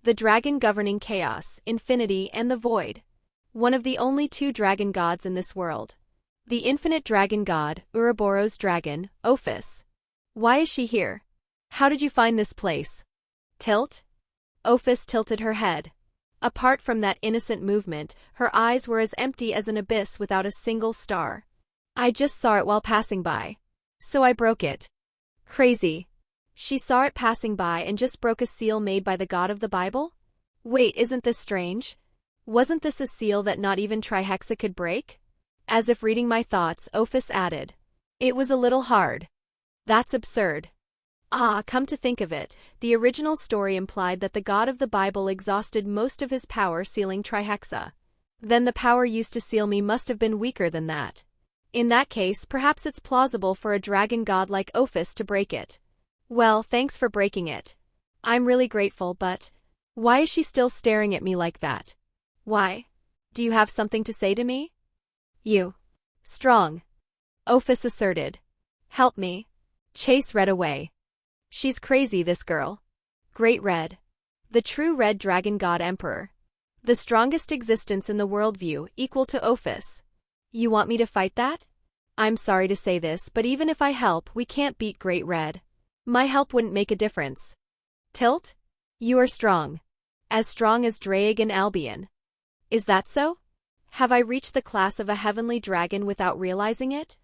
The dragon governing chaos, infinity, and the void. One of the only two dragon gods in this world. The infinite dragon god, Ouroboros dragon, Ophis. Why is she here? How did you find this place? Tilt? Ophis tilted her head. Apart from that innocent movement, her eyes were as empty as an abyss without a single star. I just saw it while passing by. So I broke it. Crazy. She saw it passing by and just broke a seal made by the god of the Bible? Wait, isn't this strange? Wasn't this a seal that not even Trihexa could break? As if reading my thoughts, Ophis added. It was a little hard. That's absurd. Come to think of it, the original story implied that the god of the Bible exhausted most of his power sealing Trihexa. Then the power used to seal me must have been weaker than that. In that case, perhaps it's plausible for a dragon god like Ophis to break it. Well, thanks for breaking it. I'm really grateful, but why is she still staring at me like that? Why? Do you have something to say to me? You. Strong. Ophis asserted. Help me. Chase Red away. She's crazy, this girl. Great Red. The true Red Dragon God Emperor. The strongest existence in the worldview, equal to Ophis. You want me to fight that? I'm sorry to say this, but even if I help, we can't beat Great Red. My help wouldn't make a difference. Tilt? You are strong. As strong as Draig and Albion. Is that so? Have I reached the class of a heavenly dragon without realizing it?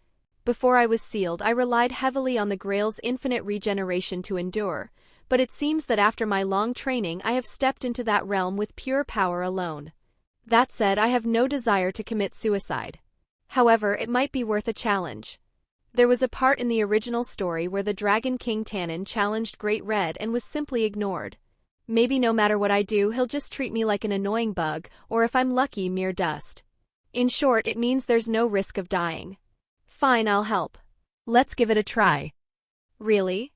Before I was sealed, I relied heavily on the Grail's infinite regeneration to endure, but it seems that after my long training I have stepped into that realm with pure power alone. That said, I have no desire to commit suicide. However, it might be worth a challenge. There was a part in the original story where the Dragon King Tannen challenged Great Red and was simply ignored. Maybe no matter what I do, he'll just treat me like an annoying bug, or if I'm lucky, mere dust. In short, it means there's no risk of dying. Fine, I'll help. Let's give it a try. Really?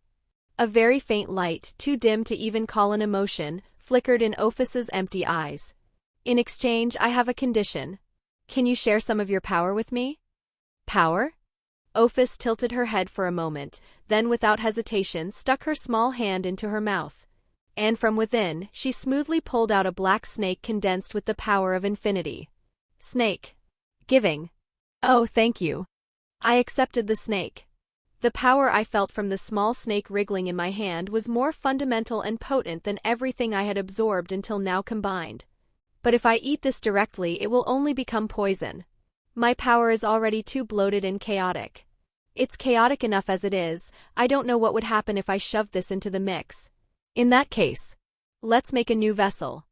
A very faint light, too dim to even call an emotion, flickered in Ophus's empty eyes. In exchange, I have a condition. Can you share some of your power with me? Power? Ophus tilted her head for a moment, then without hesitation stuck her small hand into her mouth. And from within, she smoothly pulled out a black snake condensed with the power of infinity. Snake. Giving. Oh, thank you. I accepted the snake. The power I felt from the small snake wriggling in my hand was more fundamental and potent than everything I had absorbed until now combined. But if I eat this directly, it will only become poison. My power is already too bloated and chaotic. It's chaotic enough as it is. I don't know what would happen if I shoved this into the mix. In that case, let's make a new vessel.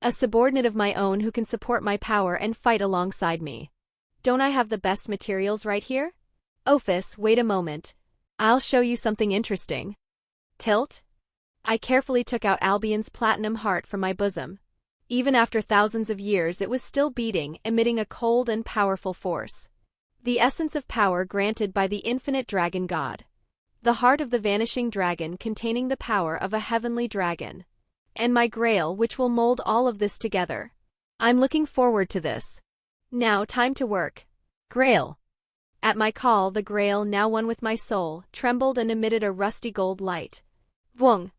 A subordinate of my own who can support my power and fight alongside me. Don't I have the best materials right here? Ophus, wait a moment. I'll show you something interesting. Tilt? I carefully took out Albion's platinum heart from my bosom. Even after thousands of years, it was still beating, emitting a cold and powerful force. The essence of power granted by the infinite dragon god. The heart of the vanishing dragon containing the power of a heavenly dragon. And my grail, which will mold all of this together. I'm looking forward to this. Now, time to work. Grail. At my call, the grail, now one with my soul, trembled and emitted a rusty gold light. Vwung!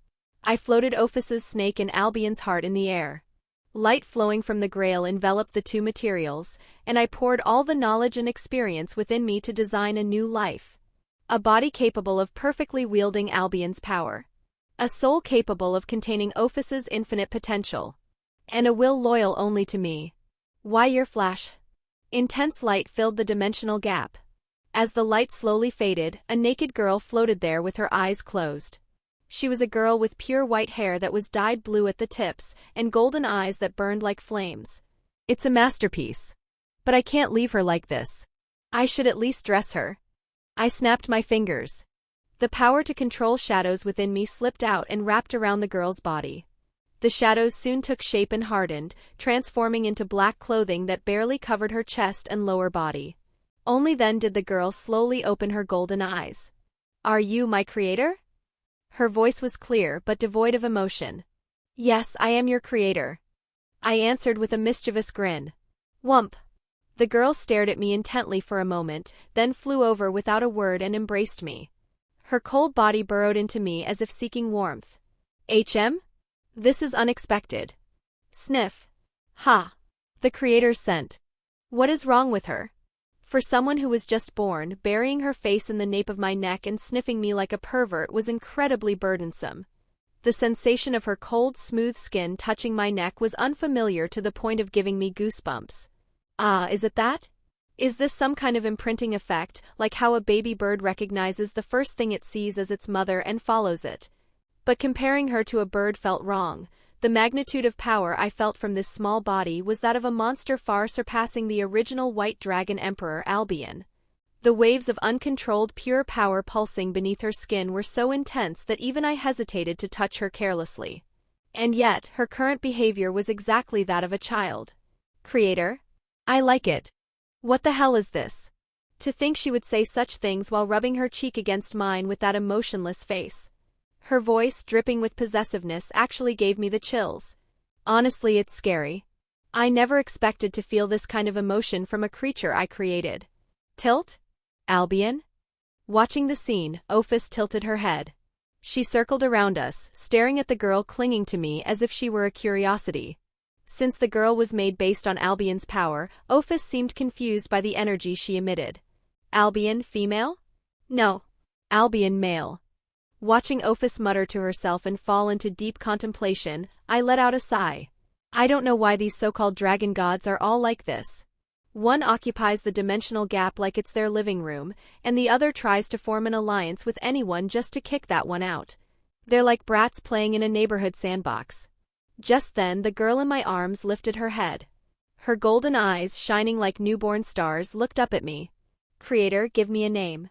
I floated Ophus's snake and Albion's heart in the air. Light flowing from the grail enveloped the two materials, and I poured all the knowledge and experience within me to design a new life. A body capable of perfectly wielding Albion's power. A soul capable of containing Ophus's infinite potential. And a will loyal only to me. Why your flash? Intense light filled the dimensional gap. As the light slowly faded, a naked girl floated there with her eyes closed. She was a girl with pure white hair that was dyed blue at the tips, and golden eyes that burned like flames. It's a masterpiece. But I can't leave her like this. I should at least dress her. I snapped my fingers. The power to control shadows within me slipped out and wrapped around the girl's body. The shadows soon took shape and hardened, transforming into black clothing that barely covered her chest and lower body. Only then did the girl slowly open her golden eyes. Are you my creator? Her voice was clear but devoid of emotion. Yes, I am your creator. I answered with a mischievous grin. Whump! The girl stared at me intently for a moment, then flew over without a word and embraced me. Her cold body burrowed into me as if seeking warmth. This is unexpected. Sniff. Ha! The creator's scent. What is wrong with her? For someone who was just born, burying her face in the nape of my neck and sniffing me like a pervert was incredibly burdensome. The sensation of her cold, smooth skin touching my neck was unfamiliar to the point of giving me goosebumps. Ah, is it that? Is this some kind of imprinting effect, like how a baby bird recognizes the first thing it sees as its mother and follows it? But comparing her to a bird felt wrong. The magnitude of power I felt from this small body was that of a monster far surpassing the original White Dragon Emperor Albion. The waves of uncontrolled pure power pulsing beneath her skin were so intense that even I hesitated to touch her carelessly. And yet, her current behavior was exactly that of a child. Creator? I like it. What the hell is this? To think she would say such things while rubbing her cheek against mine with that emotionless face. Her voice, dripping with possessiveness, actually gave me the chills. Honestly, it's scary. I never expected to feel this kind of emotion from a creature I created. Tilt? Albion? Watching the scene, Ophus tilted her head. She circled around us, staring at the girl clinging to me as if she were a curiosity. Since the girl was made based on Albion's power, Ophus seemed confused by the energy she emitted. Albion female? No. Albion male. Watching Ophus mutter to herself and fall into deep contemplation, I let out a sigh. I don't know why these so-called dragon gods are all like this. One occupies the dimensional gap like it's their living room, and the other tries to form an alliance with anyone just to kick that one out. They're like brats playing in a neighborhood sandbox. Just then, the girl in my arms lifted her head. Her golden eyes, shining like newborn stars, looked up at me. Creator, give me a name.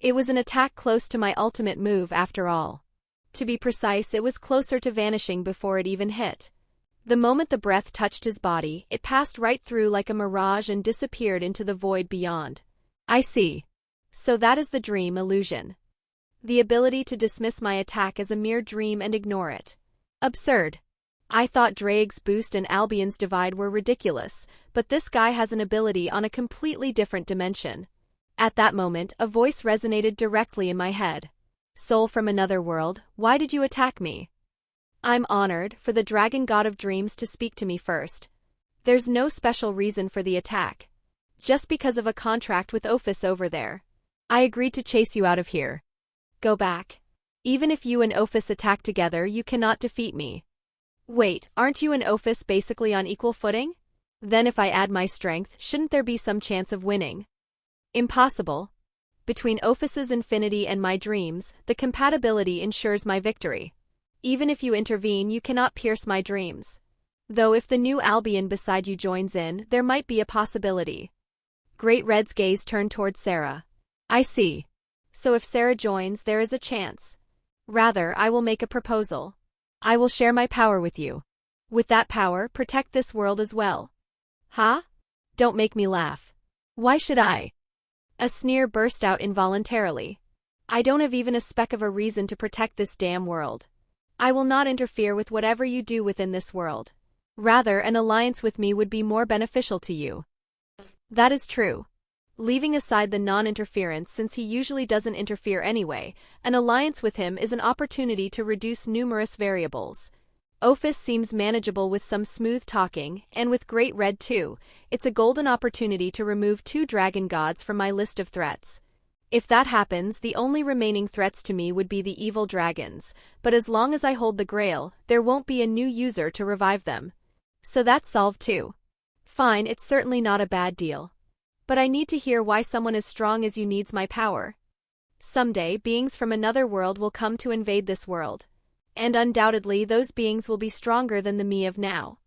It was an attack close to my ultimate move after all. To be precise, it was closer to vanishing before it even hit. The moment the breath touched his body, it passed right through like a mirage and disappeared into the void beyond. I see. So that is the dream illusion. The ability to dismiss my attack as a mere dream and ignore it. Absurd. I thought Drake's boost and Albion's divide were ridiculous, but this guy has an ability on a completely different dimension. At that moment, a voice resonated directly in my head. Soul from another world, why did you attack me? I'm honored for the dragon god of dreams to speak to me first. There's no special reason for the attack. Just because of a contract with Ophis over there. I agreed to chase you out of here. Go back. Even if you and Ophis attack together, you cannot defeat me. Wait, aren't you and Ophis basically on equal footing? Then if I add my strength, shouldn't there be some chance of winning? Impossible. Between Ophis's infinity and my dreams, the compatibility ensures my victory. Even if you intervene, you cannot pierce my dreams. Though if the new Albion beside you joins in, there might be a possibility. Great Red's gaze turned toward Sarah. I see. So if Sarah joins, there is a chance. Rather, I will make a proposal. I will share my power with you. With that power, protect this world as well. Huh? Don't make me laugh. Why should I? A sneer burst out involuntarily. I don't have even a speck of a reason to protect this damn world. I will not interfere with whatever you do within this world. Rather, an alliance with me would be more beneficial to you. That is true. Leaving aside the non-interference, since he usually doesn't interfere anyway, an alliance with him is an opportunity to reduce numerous variables. Ophis seems manageable with some smooth talking, and with Great Red too, it's a golden opportunity to remove 2 dragon gods from my list of threats. If that happens, the only remaining threats to me would be the evil dragons, but as long as I hold the Grail, there won't be a new user to revive them. So that's solved too. Fine, it's certainly not a bad deal. But I need to hear why someone as strong as you needs my power. Someday, beings from another world will come to invade this world. And undoubtedly those beings will be stronger than the me of now.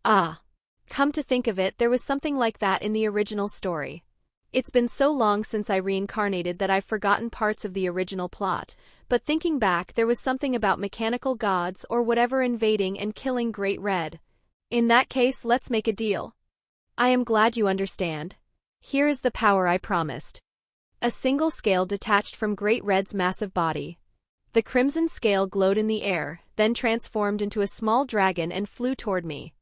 Ah. Come to think of it, there was something like that in the original story. It's been so long since I reincarnated that I've forgotten parts of the original plot, but thinking back there was something about mechanical gods or whatever invading and killing Great Red. In that case, let's make a deal. I am glad you understand. Here is the power I promised. A single scale detached from Great Red's massive body. The crimson scale glowed in the air, then transformed into a small dragon and flew toward me.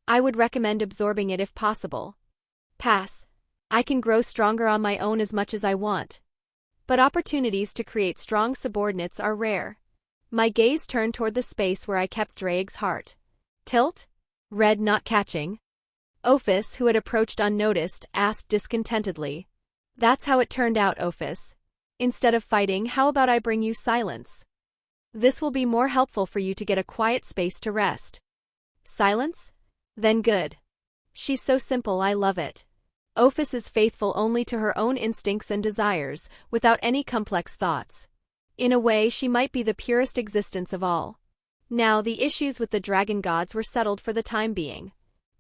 I would recommend absorbing it if possible. Pass. I can grow stronger on my own as much as I want. But opportunities to create strong subordinates are rare. My gaze turned toward the space where I kept Drake's heart. Tilt? Red not catching? Ophis, who had approached unnoticed, asked discontentedly. That's how it turned out, Ophis. Instead of fighting, how about I bring you silence? This will be more helpful for you to get a quiet space to rest. Silence? Then good. She's so simple, I love it. Ophis is faithful only to her own instincts and desires, without any complex thoughts. In a way, she might be the purest existence of all. Now, the issues with the dragon gods were settled for the time being.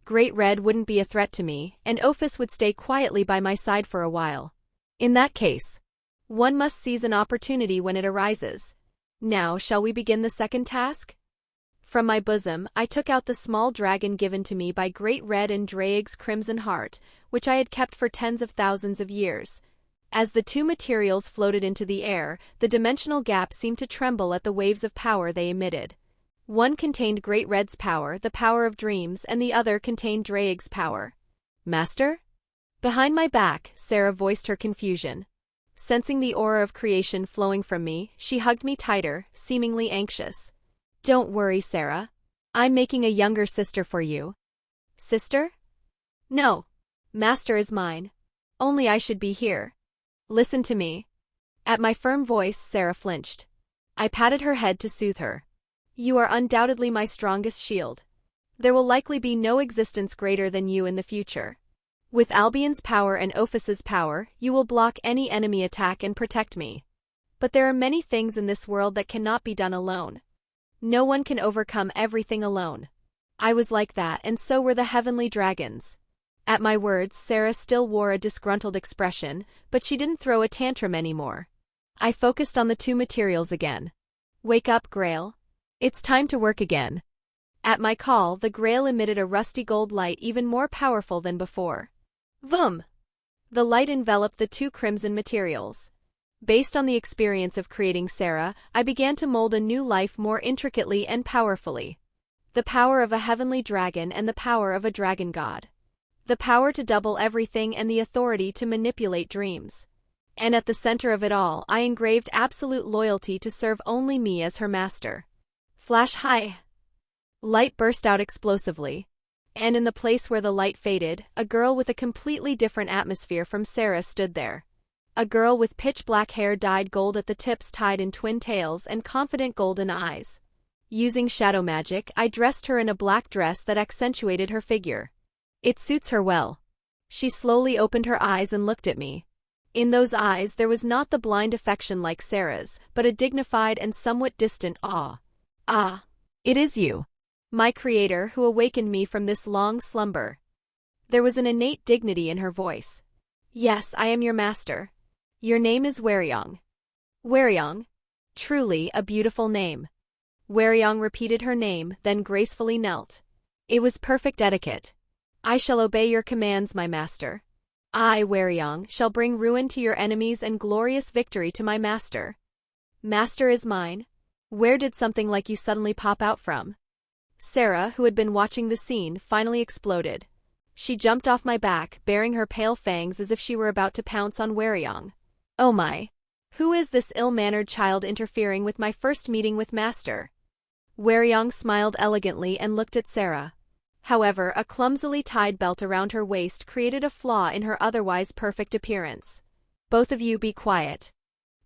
Great Red wouldn't be a threat to me, and Ophis would stay quietly by my side for a while. In that case, one must seize an opportunity when it arises. Now, shall we begin the second task? From my bosom, I took out the small dragon given to me by Great Red and Drake's crimson heart, which I had kept for tens of thousands of years. As the 2 materials floated into the air, the dimensional gap seemed to tremble at the waves of power they emitted. One contained Great Red's power, the power of dreams, and the other contained Drake's power. Master? Behind my back, Sarah voiced her confusion. Sensing the aura of creation flowing from me, she hugged me tighter, seemingly anxious. Don't worry, Sarah. I'm making a younger sister for you. Sister? No. Master is mine. Only I should be here. Listen to me. At my firm voice, Sarah flinched. I patted her head to soothe her. You are undoubtedly my strongest shield. There will likely be no existence greater than you in the future. With Albion's power and Ophis's power, you will block any enemy attack and protect me. But there are many things in this world that cannot be done alone. No one can overcome everything alone. I was like that, and so were the heavenly dragons. At my words, Sarah still wore a disgruntled expression, but she didn't throw a tantrum anymore. I focused on the two materials again. Wake up, Grail. It's time to work again. At my call, the Grail emitted a rusty gold light even more powerful than before. Vroom! The light enveloped the two crimson materials. Based on the experience of creating Sarah, I began to mold a new life more intricately and powerfully. The power of a heavenly dragon and the power of a dragon god. The power to double everything and the authority to manipulate dreams. And at the center of it all, I engraved absolute loyalty to serve only me as her master. Flash high! Light burst out explosively. And in the place where the light faded, a girl with a completely different atmosphere from Sarah stood there. A girl with pitch-black hair dyed gold at the tips tied in twin tails and confident golden eyes. Using shadow magic, I dressed her in a black dress that accentuated her figure. It suits her well. She slowly opened her eyes and looked at me. In those eyes there was not the blind affection like Sarah's, but a dignified and somewhat distant awe. Ah, it is you, my creator, who awakened me from this long slumber. There was an innate dignity in her voice. Yes, I am your master. Your name is Hwoarang. Hwoarang? Truly a beautiful name. Hwoarang repeated her name, then gracefully knelt. It was perfect etiquette. I shall obey your commands, my master. I, Hwoarang, shall bring ruin to your enemies and glorious victory to my master. Master is mine? Where did something like you suddenly pop out from? Sarah, who had been watching the scene, finally exploded. She jumped off my back, baring her pale fangs as if she were about to pounce on Hwoarang. Oh my! Who is this ill-mannered child interfering with my first meeting with Master? Hwoarang smiled elegantly and looked at Sarah. However, a clumsily tied belt around her waist created a flaw in her otherwise perfect appearance. Both of you be quiet.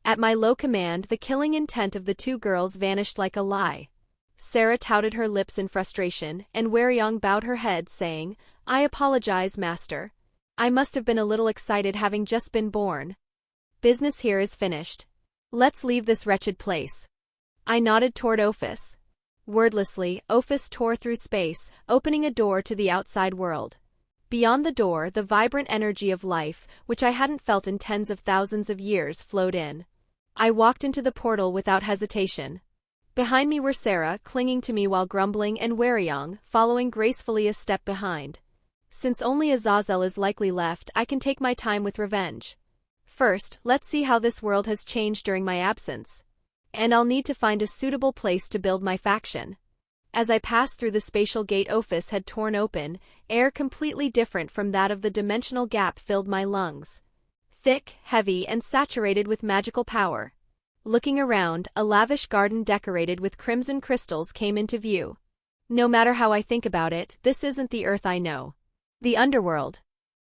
At my low command, the killing intent of the two girls vanished like a lie. Sarah touted her lips in frustration, and Hwoarang bowed her head, saying, I apologize, Master. I must have been a little excited having just been born. Business here is finished. Let's leave this wretched place. I nodded toward Ophis. Wordlessly, Ophis tore through space, opening a door to the outside world. Beyond the door, the vibrant energy of life, which I hadn't felt in tens of thousands of years, flowed in. I walked into the portal without hesitation. Behind me were Sarah, clinging to me while grumbling, and Hwoarang, following gracefully a step behind. Since only Azazel is likely left, I can take my time with revenge. First, let's see how this world has changed during my absence. And I'll need to find a suitable place to build my faction. As I passed through the spatial gate Ophis had torn open, air completely different from that of the dimensional gap filled my lungs. Thick, heavy, and saturated with magical power. Looking around, a lavish garden decorated with crimson crystals came into view. No matter how I think about it, this isn't the Earth I know. The underworld.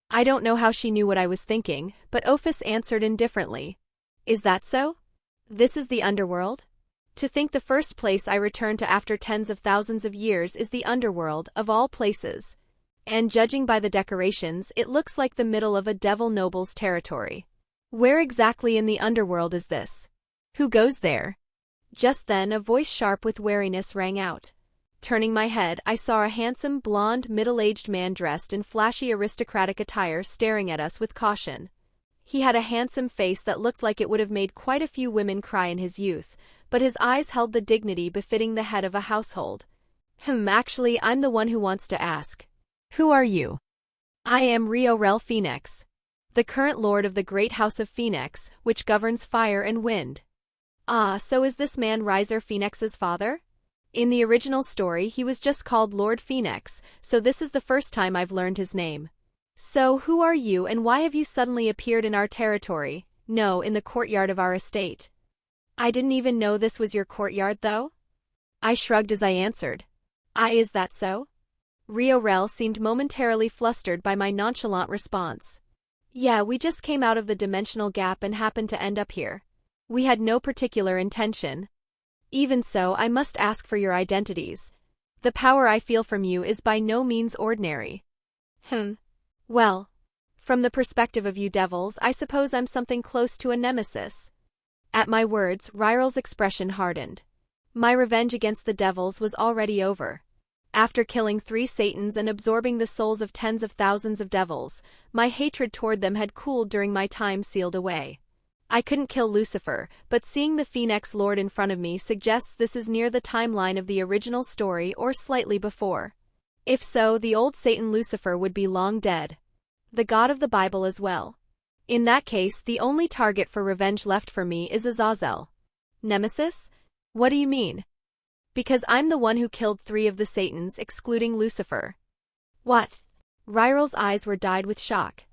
I don't know how she knew what I was thinking, but Ophis answered indifferently. Is that so? This is the underworld? To think the first place I returned to after tens of thousands of years is the underworld, of all places. And judging by the decorations, it looks like the middle of a devil noble's territory. Where exactly in the underworld is this? Who goes there? Just then a voice sharp with wariness rang out. Turning my head, I saw a handsome, blonde, middle-aged man dressed in flashy aristocratic attire staring at us with caution. He had a handsome face that looked like it would have made quite a few women cry in his youth, but his eyes held the dignity befitting the head of a household. Actually, I'm the one who wants to ask. Who are you? I am Rio'Rel Phoenix, the current lord of the great house of Phoenix, which governs fire and wind. Ah, so is this man Riser Phoenix's father? In the original story, he was just called Lord Phoenix, so this is the first time I've learned his name. So who are you and why have you suddenly appeared in our territory? No, in the courtyard of our estate. I didn't even know this was your courtyard, though? I shrugged as I answered. Is that so? Rio'Rel seemed momentarily flustered by my nonchalant response. Yeah, we just came out of the dimensional gap and happened to end up here. We had no particular intention. Even so, I must ask for your identities. The power I feel from you is by no means ordinary. Well, from the perspective of you devils, I suppose I'm something close to a nemesis. At my words, Rio'Rel's expression hardened. My revenge against the devils was already over. After killing 3 Satans and absorbing the souls of tens of thousands of devils, my hatred toward them had cooled during my time sealed away. I couldn't kill Lucifer, but seeing the Phoenix Lord in front of me suggests this is near the timeline of the original story or slightly before. If so, the old Satan Lucifer would be long dead. The god of the Bible as well. In that case, the only target for revenge left for me is Azazel. Nemesis? What do you mean? Because I'm the one who killed 3 of the Satans, excluding Lucifer. What? Ryral's eyes were dyed with shock.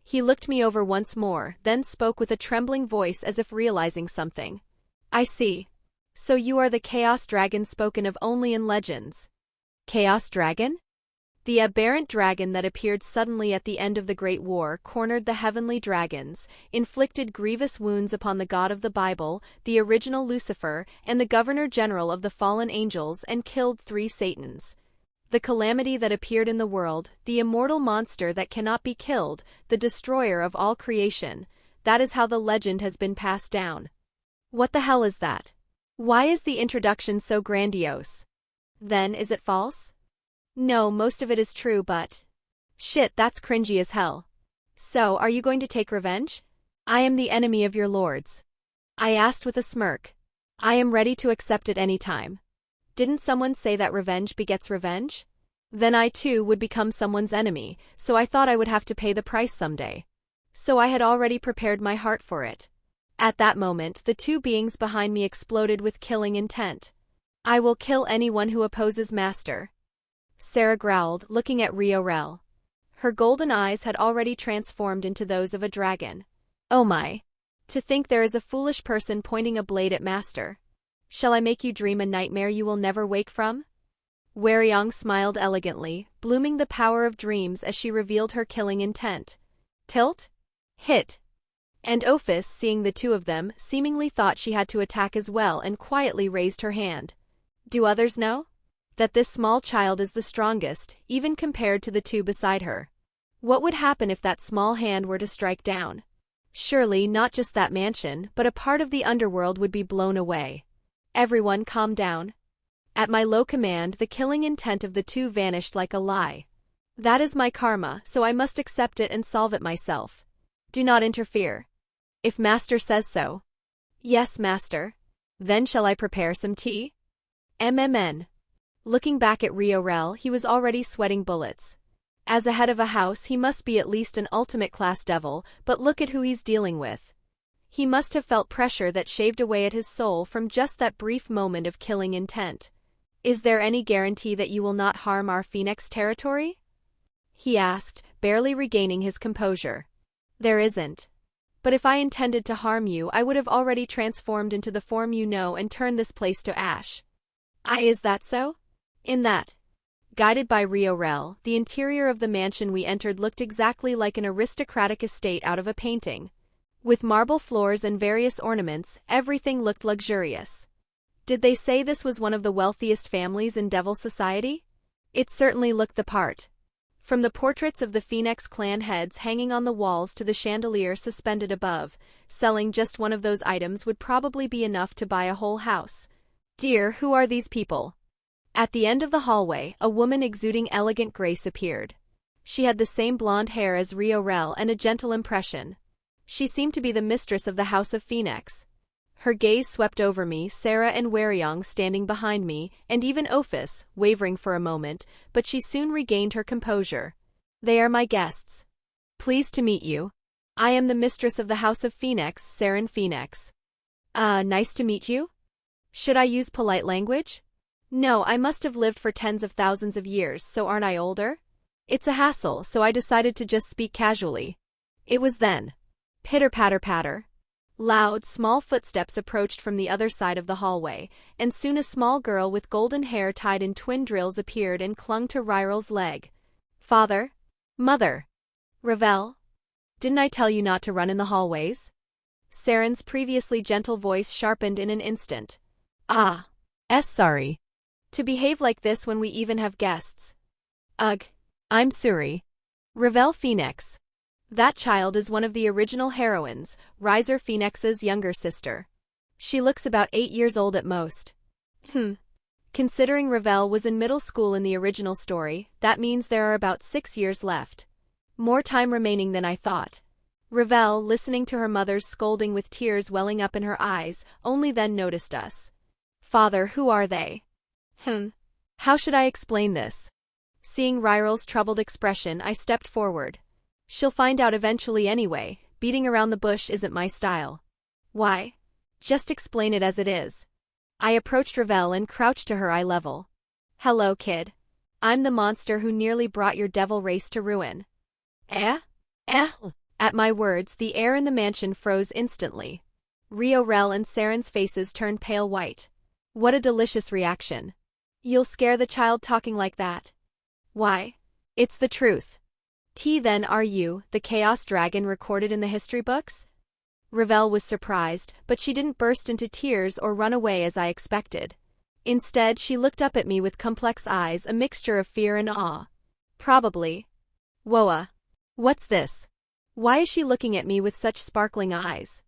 He looked me over once more, then spoke with a trembling voice as if realizing something. I see. So you are the Chaos Dragon spoken of only in legends. Chaos Dragon? The aberrant dragon that appeared suddenly at the end of the Great War cornered the heavenly dragons, inflicted grievous wounds upon the God of the Bible, the original Lucifer, and the Governor-General of the fallen angels, and killed 3 Satans. The calamity that appeared in the world, the immortal monster that cannot be killed, the destroyer of all creation, that is how the legend has been passed down. What the hell is that? Why is the introduction so grandiose? Then, is it false? No, most of it is true, but... Shit, that's cringy as hell. So, are you going to take revenge? I am the enemy of your lords. I asked with a smirk. I am ready to accept it any time. Didn't someone say that revenge begets revenge? Then I too would become someone's enemy, so I thought I would have to pay the price someday. So I had already prepared my heart for it. At that moment, the 2 beings behind me exploded with killing intent. I will kill anyone who opposes Master. Sarah growled, looking at Hwoarang. Her golden eyes had already transformed into those of a dragon. Oh my. To think there is a foolish person pointing a blade at Master. Shall I make you dream a nightmare you will never wake from? Hwoarang smiled elegantly, blooming the power of dreams as she revealed her killing intent. Tilt? Hit. And Ophis, seeing the 2 of them, seemingly thought she had to attack as well and quietly raised her hand. Do others know? That this small child is the strongest, even compared to the 2 beside her. What would happen if that small hand were to strike down? Surely not just that mansion, but a part of the underworld would be blown away. Everyone calm down. At my low command, the killing intent of the 2 vanished like a lie. That is my karma, so I must accept it and solve it myself. Do not interfere. If Master says so. Yes, Master. Then shall I prepare some tea? MMN. Looking back at Hwoarang, he was already sweating bullets. As a head of a house, he must be at least an ultimate-class devil, but look at who he's dealing with. He must have felt pressure that shaved away at his soul from just that brief moment of killing intent. Is there any guarantee that you will not harm our Phoenix territory? He asked, barely regaining his composure. There isn't. But if I intended to harm you, I would have already transformed into the form you know and turned this place to ash. Is that so? In that. Guided by Hwoarang, the interior of the mansion we entered looked exactly like an aristocratic estate out of a painting. With marble floors and various ornaments, everything looked luxurious. Did they say this was one of the wealthiest families in Devil Society? It certainly looked the part. From the portraits of the Phoenix clan heads hanging on the walls to the chandelier suspended above, selling just one of those items would probably be enough to buy a whole house. Dear, who are these people? At the end of the hallway, a woman exuding elegant grace appeared. She had the same blonde hair as Hwoarang and a gentle impression. She seemed to be the mistress of the House of Phoenix. Her gaze swept over me, Sarah and Hwoarang standing behind me, and even Ophis, wavering for a moment, but she soon regained her composure. They are my guests. Pleased to meet you. I am the mistress of the House of Phoenix, Seren Phoenix. Nice to meet you? Should I use polite language? No, I must have lived for tens of thousands of years, so aren't I older? It's a hassle, so I decided to just speak casually. It was then. Pitter-patter-patter. Loud, small footsteps approached from the other side of the hallway, and soon a small girl with golden hair tied in twin drills appeared and clung to Ryral's leg. Father? Mother? Revel? Didn't I tell you not to run in the hallways? Seren's previously gentle voice sharpened in an instant. Sorry. To behave like this when we even have guests. Ugh. I'm sorry. Revel Phoenix. That child is one of the original heroines, Riser Phoenix's younger sister. She looks about 8 years old at most. Considering Revel was in middle school in the original story, that means there are about 6 years left. More time remaining than I thought. Revel, listening to her mother's scolding with tears welling up in her eyes, only then noticed us. Father, who are they? How should I explain this? Seeing Ryral's troubled expression, I stepped forward. She'll find out eventually anyway, beating around the bush isn't my style. Why? Just explain it as it is. I approached Revel and crouched to her eye level. Hello, kid. I'm the monster who nearly brought your devil race to ruin. Eh? At my words, the air in the mansion froze instantly. Rel and Saren's faces turned pale white. What a delicious reaction. You'll scare the child talking like that. Why? It's the truth. Then are you, the Chaos Dragon recorded in the history books? Revel was surprised, but she didn't burst into tears or run away as I expected. Instead, she looked up at me with complex eyes, a mixture of fear and awe. Probably. Whoa. What's this? Why is she looking at me with such sparkling eyes?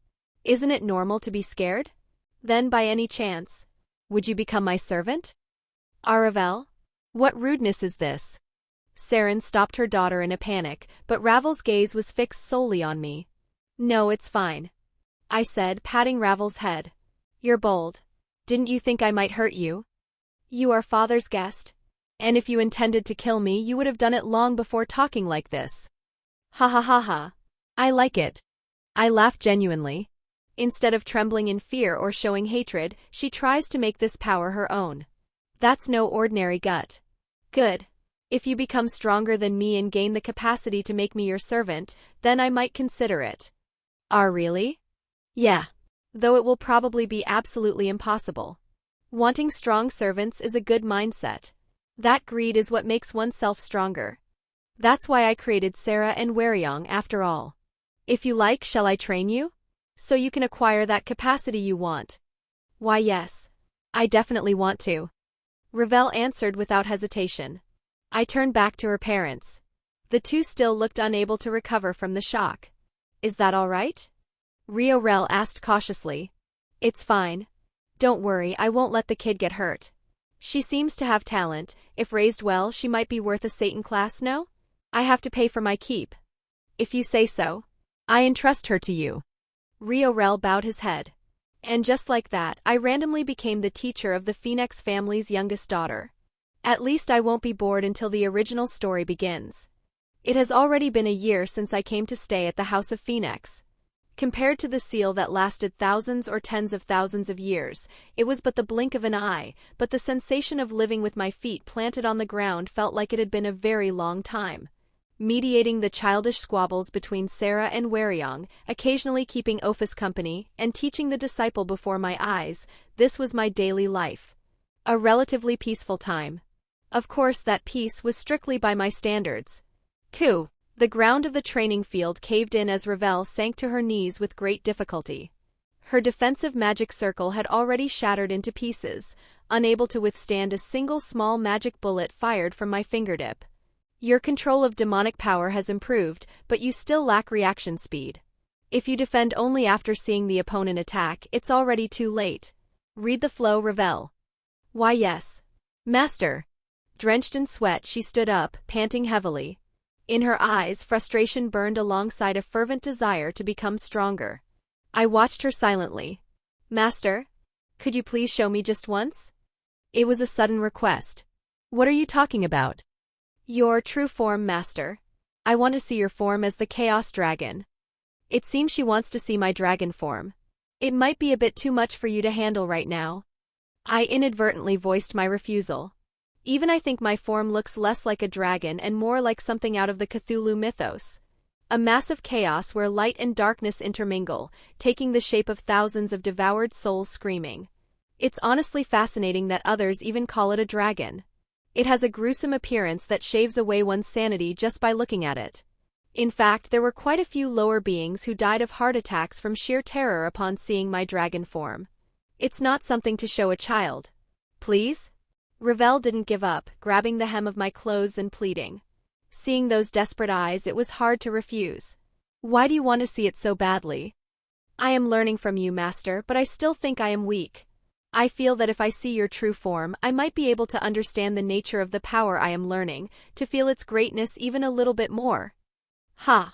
Isn't it normal to be scared? Then, by any chance, would you become my servant? Revel? What rudeness is this? Saren stopped her daughter in a panic, but Ravel's gaze was fixed solely on me. No, it's fine, I said, patting Ravel's head. You're bold. Didn't you think I might hurt you? You are father's guest. And if you intended to kill me, you would have done it long before talking like this. Ha. I like it. I laughed genuinely. Instead of trembling in fear or showing hatred, she tries to make this power her own. That's no ordinary gut. Good. If you become stronger than me and gain the capacity to make me your servant, then I might consider it. Really? Yeah. Though it will probably be absolutely impossible. Wanting strong servants is a good mindset. That greed is what makes oneself stronger. That's why I created Sera and Hwoarang after all. If you like, shall I train you? So you can acquire that capacity you want. Why yes. I definitely want to. Revel answered without hesitation. I turned back to her parents. The two still looked unable to recover from the shock. Is that all right? Rel asked cautiously. It's fine. Don't worry, I won't let the kid get hurt. She seems to have talent. If raised well, she might be worth a Satan class, no? I have to pay for my keep. If you say so. I entrust her to you. Rel bowed his head. And just like that, I randomly became the teacher of the Phoenix family's youngest daughter. At least I won't be bored until the original story begins. It has already been a year since I came to stay at the House of Phoenix. Compared to the seal that lasted thousands or tens of thousands of years, it was but the blink of an eye, but the sensation of living with my feet planted on the ground felt like it had been a very long time. Mediating the childish squabbles between Sera and Hwoarang, occasionally keeping Ophis company, and teaching the disciple before my eyes, this was my daily life. A relatively peaceful time. Of course, that peace was strictly by my standards. The ground of the training field caved in as Revel sank to her knees with great difficulty. Her defensive magic circle had already shattered into pieces, unable to withstand a single small magic bullet fired from my fingertip. Your control of demonic power has improved, but you still lack reaction speed. If you defend only after seeing the opponent attack, it's already too late. Read the flow, Revel. Why yes. Master. Drenched in sweat, she stood up, panting heavily. In her eyes, frustration burned alongside a fervent desire to become stronger. I watched her silently. Master? Could you please show me just once? It was a sudden request. What are you talking about? Your true form, Master. I want to see your form as the Chaos Dragon. It seems she wants to see my dragon form. It might be a bit too much for you to handle right now. I inadvertently voiced my refusal. Even I think my form looks less like a dragon and more like something out of the Cthulhu mythos. A massive chaos where light and darkness intermingle, taking the shape of thousands of devoured souls screaming. It's honestly fascinating that others even call it a dragon. It has a gruesome appearance that shaves away one's sanity just by looking at it. In fact, there were quite a few lower beings who died of heart attacks from sheer terror upon seeing my dragon form. It's not something to show a child. Please? Revel didn't give up, grabbing the hem of my clothes and pleading. Seeing those desperate eyes, it was hard to refuse. Why do you want to see it so badly? I am learning from you, Master, but I still think I am weak. I feel that if I see your true form, I might be able to understand the nature of the power I am learning, to feel its greatness even a little bit more. Ha!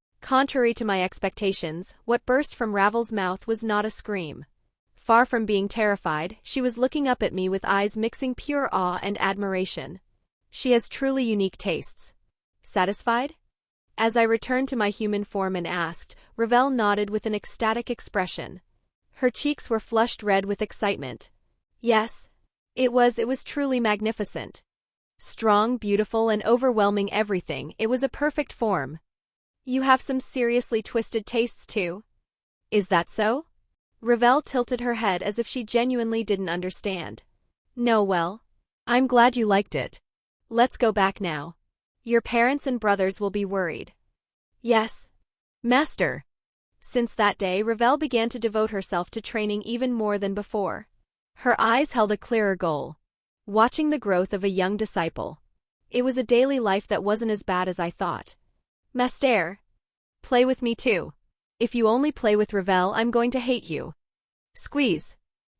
Contrary to my expectations, what burst from Ravel's mouth was not a scream. Far from being terrified, she was looking up at me with eyes mixing pure awe and admiration. She has truly unique tastes. Satisfied? As I returned to my human form and asked, Ravel nodded with an ecstatic expression. Her cheeks were flushed red with excitement. Yes. It was truly magnificent. Strong, beautiful, and overwhelming everything, it was a perfect form. You have some seriously twisted tastes too. Is that so? Ravel tilted her head as if she genuinely didn't understand. No, well, I'm glad you liked it. Let's go back now. Your parents and brothers will be worried. Yes, Master. Since that day, Ravel began to devote herself to training even more than before. Her eyes held a clearer goal. Watching the growth of a young disciple. It was a daily life that wasn't as bad as I thought. Master, play with me too. If you only play with Ravel, I'm going to hate you. Squeeze.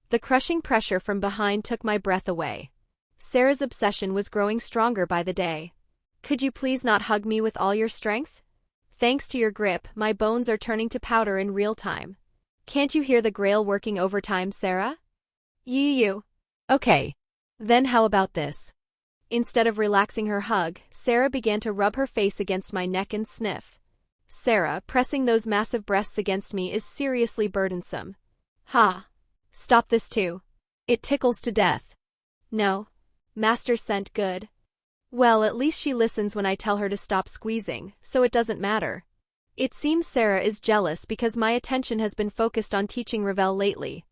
The crushing pressure from behind took my breath away. Sarah's obsession was growing stronger by the day. Could you please not hug me with all your strength? Thanks to your grip, my bones are turning to powder in real time. Can't you hear the Grail working overtime, Sarah? You. Okay. Then how about this? Instead of relaxing her hug, Sarah began to rub her face against my neck and sniff. Sarah, pressing those massive breasts against me is seriously burdensome. Ha! Stop this too. It tickles to death. No. Master sent good. Well, at least she listens when I tell her to stop squeezing, so it doesn't matter. It seems Sarah is jealous because my attention has been focused on teaching Ravel lately.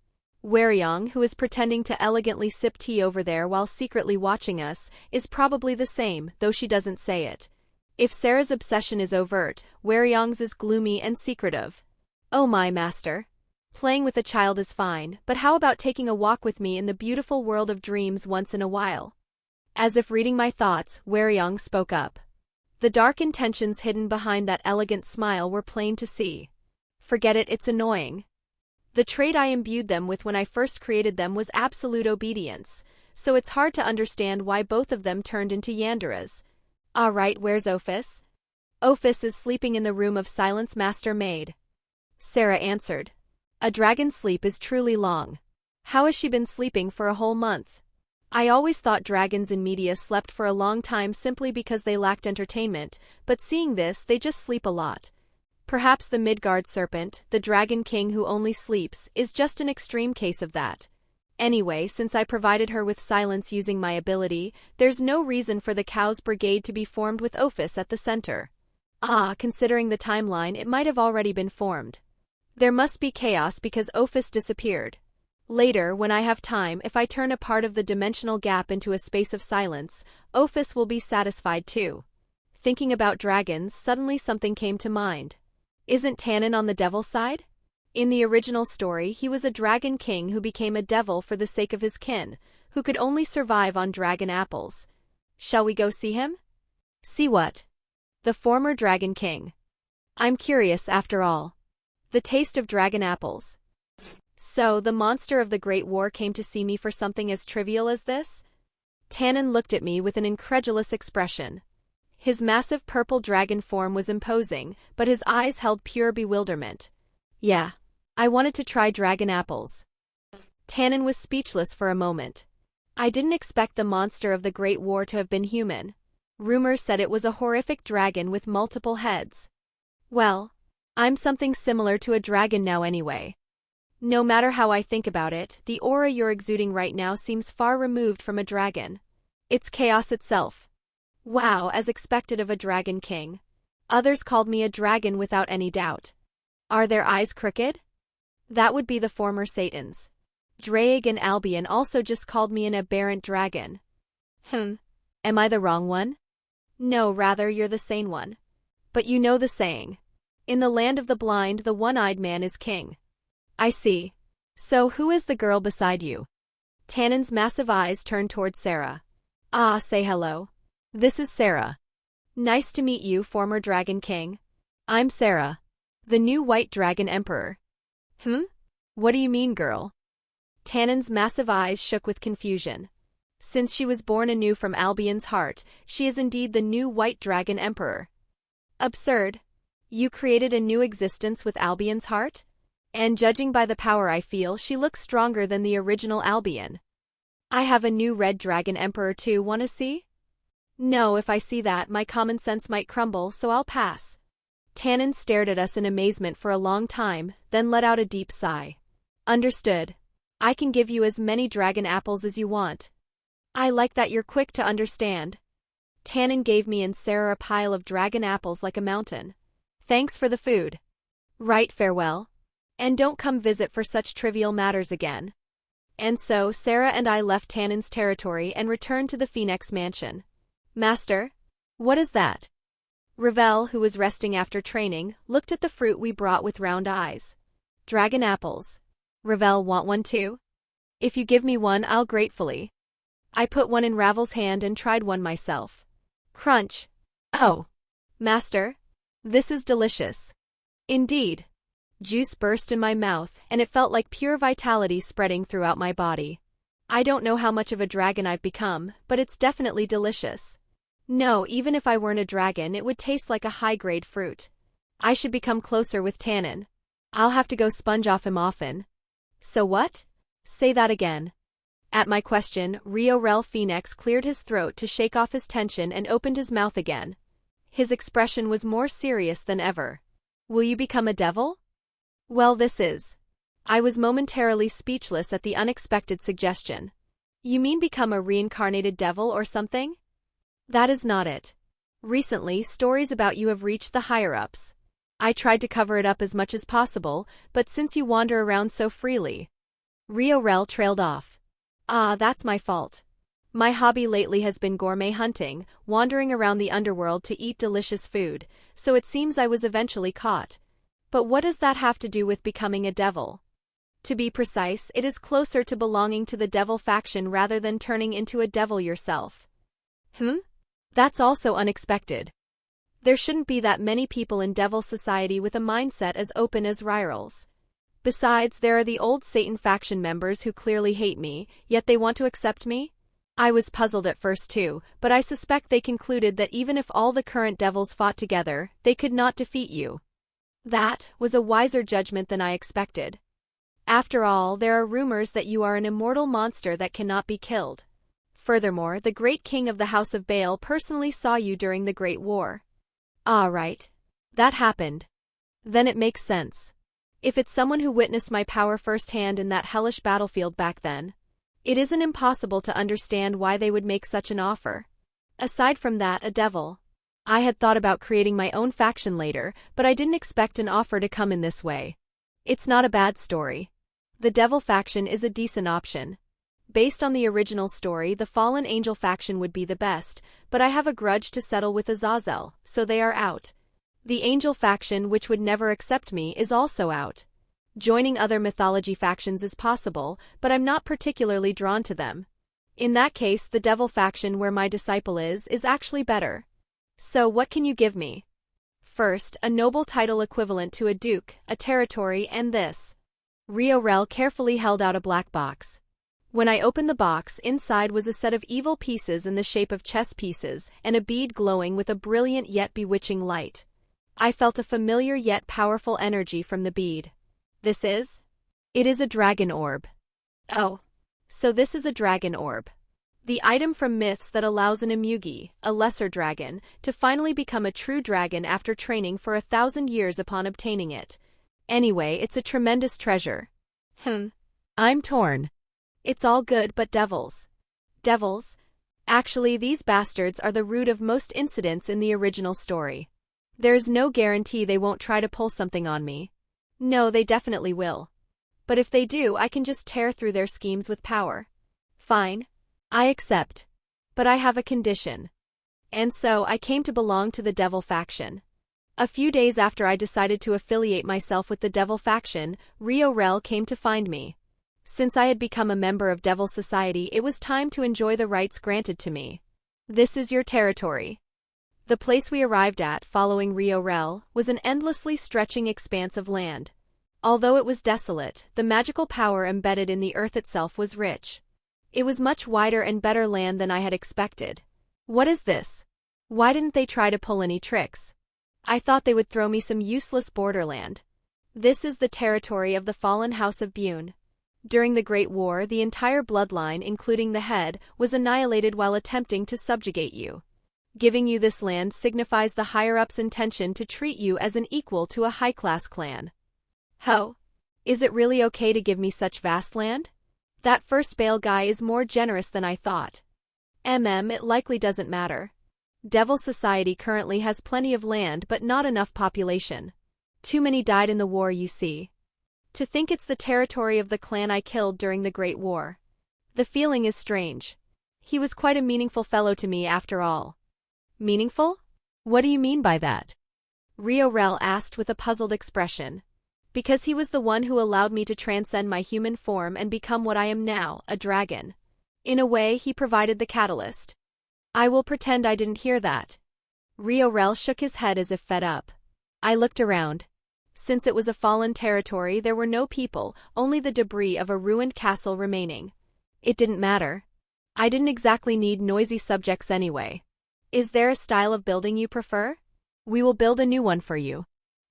Hwoarang, who is pretending to elegantly sip tea over there while secretly watching us, is probably the same, though she doesn't say it. If Sarah's obsession is overt, Hwoarang's is gloomy and secretive. Oh my, Master. Playing with a child is fine, but how about taking a walk with me in the beautiful world of dreams once in a while? As if reading my thoughts, Hwoarang spoke up. The dark intentions hidden behind that elegant smile were plain to see. Forget it, it's annoying. The trait I imbued them with when I first created them was absolute obedience, so it's hard to understand why both of them turned into yanderas. All right, where's Ophis? Ophis is sleeping in the room of Silence, Master Maid. Sarah answered. A dragon's sleep is truly long. How has she been sleeping for a whole month? I always thought dragons in media slept for a long time simply because they lacked entertainment, but seeing this, they just sleep a lot. Perhaps the Midgard serpent, the dragon king who only sleeps, is just an extreme case of that. Anyway, since I provided her with silence using my ability, there's no reason for the Cow's Brigade to be formed with Ophis at the center. Considering the timeline, it might have already been formed. There must be chaos because Ophis disappeared. Later, when I have time, if I turn a part of the dimensional gap into a space of silence, Ophis will be satisfied too. Thinking about dragons, suddenly something came to mind. Isn't Tannen on the devil's side? In the original story, he was a dragon king who became a devil for the sake of his kin, who could only survive on dragon apples. Shall we go see him? See what? The former dragon king. I'm curious after all. The taste of dragon apples. So, the monster of the Great War came to see me for something as trivial as this? Tannen looked at me with an incredulous expression. His massive purple dragon form was imposing, but his eyes held pure bewilderment. Yeah, I wanted to try dragon apples. Tannen was speechless for a moment. I didn't expect the monster of the Great War to have been human. Rumors said it was a horrific dragon with multiple heads. Well, I'm something similar to a dragon now anyway. No matter how I think about it, the aura you're exuding right now seems far removed from a dragon. It's chaos itself. Wow, as expected of a dragon king. Others called me a dragon without any doubt. Are their eyes crooked? That would be the former Satans. Draig and Albion also just called me an aberrant dragon. Am I the wrong one? No, rather you're the sane one. But you know the saying. In the land of the blind, the one-eyed man is king. I see. So who is the girl beside you? Tannen's massive eyes turned toward Sarah. Ah, say hello. This is Sarah. Nice to meet you, former Dragon King. I'm Sarah, the new White Dragon Emperor. What do you mean, girl? Tannen's massive eyes shook with confusion. Since she was born anew from Albion's heart, she is indeed the new White Dragon Emperor. Absurd. You created a new existence with Albion's heart? And judging by the power I feel, she looks stronger than the original Albion. I have a new Red Dragon Emperor too, wanna see? No, if I see that, my common sense might crumble, so I'll pass. Tannen stared at us in amazement for a long time, then let out a deep sigh. Understood. I can give you as many dragon apples as you want. I like that you're quick to understand. Tannen gave me and Sarah a pile of dragon apples like a mountain. Thanks for the food. Right, farewell. And don't come visit for such trivial matters again. And so, Sarah and I left Tannen's territory and returned to the Phoenix mansion. Master? What is that? Ravel, who was resting after training, looked at the fruit we brought with round eyes. Dragon apples. Ravel, want one too? If you give me one, I'll gratefully. I put one in Ravel's hand and tried one myself. Crunch. Oh. Master? This is delicious. Indeed. Juice burst in my mouth, and it felt like pure vitality spreading throughout my body. I don't know how much of a dragon I've become, but it's definitely delicious. No, even if I weren't a dragon, it would taste like a high-grade fruit. I should become closer with Tannen. I'll have to go sponge off him often. So what? Say that again. At my question, Rel Phoenix cleared his throat to shake off his tension and opened his mouth again. His expression was more serious than ever. Will you become a devil? Well, this is. I was momentarily speechless at the unexpected suggestion. You mean become a reincarnated devil or something? That is not it. Recently, stories about you have reached the higher-ups. I tried to cover it up as much as possible, but since you wander around so freely. Rel trailed off. Ah, that's my fault. My hobby lately has been gourmet hunting, wandering around the underworld to eat delicious food, so it seems I was eventually caught. But what does that have to do with becoming a devil? To be precise, it is closer to belonging to the devil faction rather than turning into a devil yourself. That's also unexpected. There shouldn't be that many people in devil society with a mindset as open as Ryrel's. Besides, there are the old Satan faction members who clearly hate me, yet they want to accept me? I was puzzled at first too, but I suspect they concluded that even if all the current devils fought together, they could not defeat you. That was a wiser judgment than I expected. After all, there are rumors that you are an immortal monster that cannot be killed. Furthermore, the great king of the House of Baal personally saw you during the Great War. Ah, right. That happened. Then it makes sense. If it's someone who witnessed my power firsthand in that hellish battlefield back then, it isn't impossible to understand why they would make such an offer. Aside from that, a devil. I had thought about creating my own faction later, but I didn't expect an offer to come in this way. It's not a bad story. The Devil faction is a decent option. Based on the original story, the Fallen Angel faction would be the best, but I have a grudge to settle with Azazel, so they are out. The Angel faction, which would never accept me, is also out. Joining other mythology factions is possible, but I'm not particularly drawn to them. In that case, the Devil faction, where my disciple is actually better. So what can you give me? First, a noble title equivalent to a duke, a territory, and this. Hwoarang carefully held out a black box. When I opened the box, inside was a set of evil pieces in the shape of chess pieces, and a bead glowing with a brilliant yet bewitching light. I felt a familiar yet powerful energy from the bead. This is? It is a dragon orb. Oh. So this is a dragon orb. The item from myths that allows an emugi, a lesser dragon, to finally become a true dragon after training for 1,000 years upon obtaining it. Anyway, it's a tremendous treasure. I'm torn. It's all good, but devils. Devils? Actually, these bastards are the root of most incidents in the original story. There is no guarantee they won't try to pull something on me. No, they definitely will. But if they do, I can just tear through their schemes with power. Fine. I accept. But I have a condition. And so, I came to belong to the Devil faction. A few days after I decided to affiliate myself with the Devil faction, Hwoarang came to find me. Since I had become a member of Devil Society, it was time to enjoy the rights granted to me. This is your territory. The place we arrived at, following Hwoarang, was an endlessly stretching expanse of land. Although it was desolate, the magical power embedded in the earth itself was rich. It was much wider and better land than I had expected. What is this? Why didn't they try to pull any tricks? I thought they would throw me some useless borderland. This is the territory of the fallen House of Bune. During the Great War, the entire bloodline, including the head, was annihilated while attempting to subjugate you. Giving you this land signifies the higher-ups' intention to treat you as an equal to a high-class clan. Ho! Is it really okay to give me such vast land? That first Bale guy is more generous than I thought. It likely doesn't matter. Devil Society currently has plenty of land but not enough population. Too many died in the war, you see. To think it's the territory of the clan I killed during the Great War. The feeling is strange. He was quite a meaningful fellow to me after all. Meaningful? What do you mean by that? Hwoarang asked with a puzzled expression. Because he was the one who allowed me to transcend my human form and become what I am now, a dragon. In a way, he provided the catalyst. I will pretend I didn't hear that. Hwoarang shook his head as if fed up. I looked around. Since it was a fallen territory, there were no people, only the debris of a ruined castle remaining. It didn't matter. I didn't exactly need noisy subjects anyway. Is there a style of building you prefer? We will build a new one for you.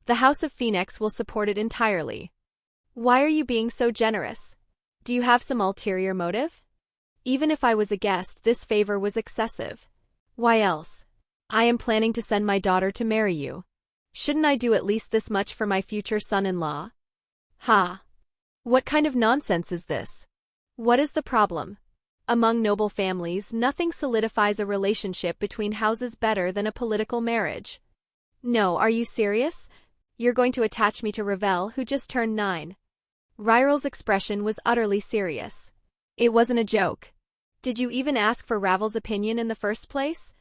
The House of Phoenix will support it entirely. Why are you being so generous? Do you have some ulterior motive? Even if I was a guest, this favor was excessive. Why else? I am planning to send my daughter to marry you. Shouldn't I do at least this much for my future son-in-law? Ha! What kind of nonsense is this? What is the problem? Among noble families, nothing solidifies a relationship between houses better than a political marriage. No, are you serious? You're going to attach me to Ravel, who just turned 9. Hwoarang's expression was utterly serious. It wasn't a joke. Did you even ask for Ravel's opinion in the first place?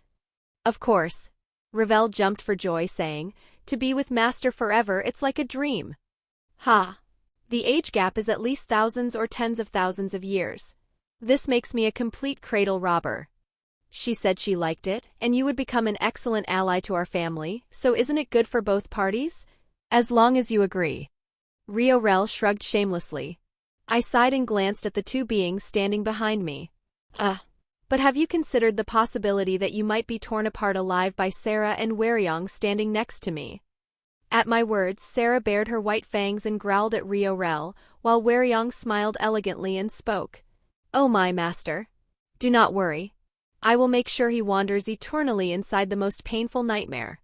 Of course. Ravel jumped for joy, saying, to be with Master forever, it's like a dream. Ha! The age gap is at least thousands or tens of thousands of years. This makes me a complete cradle robber. She said she liked it, and you would become an excellent ally to our family, so isn't it good for both parties? As long as you agree. Hwoarang shrugged shamelessly. I sighed and glanced at the two beings standing behind me. But have you considered the possibility that you might be torn apart alive by Sarah and Hwoarang standing next to me? At my words, Sarah bared her white fangs and growled at Hwoarang, while Hwoarang smiled elegantly and spoke. Oh my master. Do not worry. I will make sure he wanders eternally inside the most painful nightmare.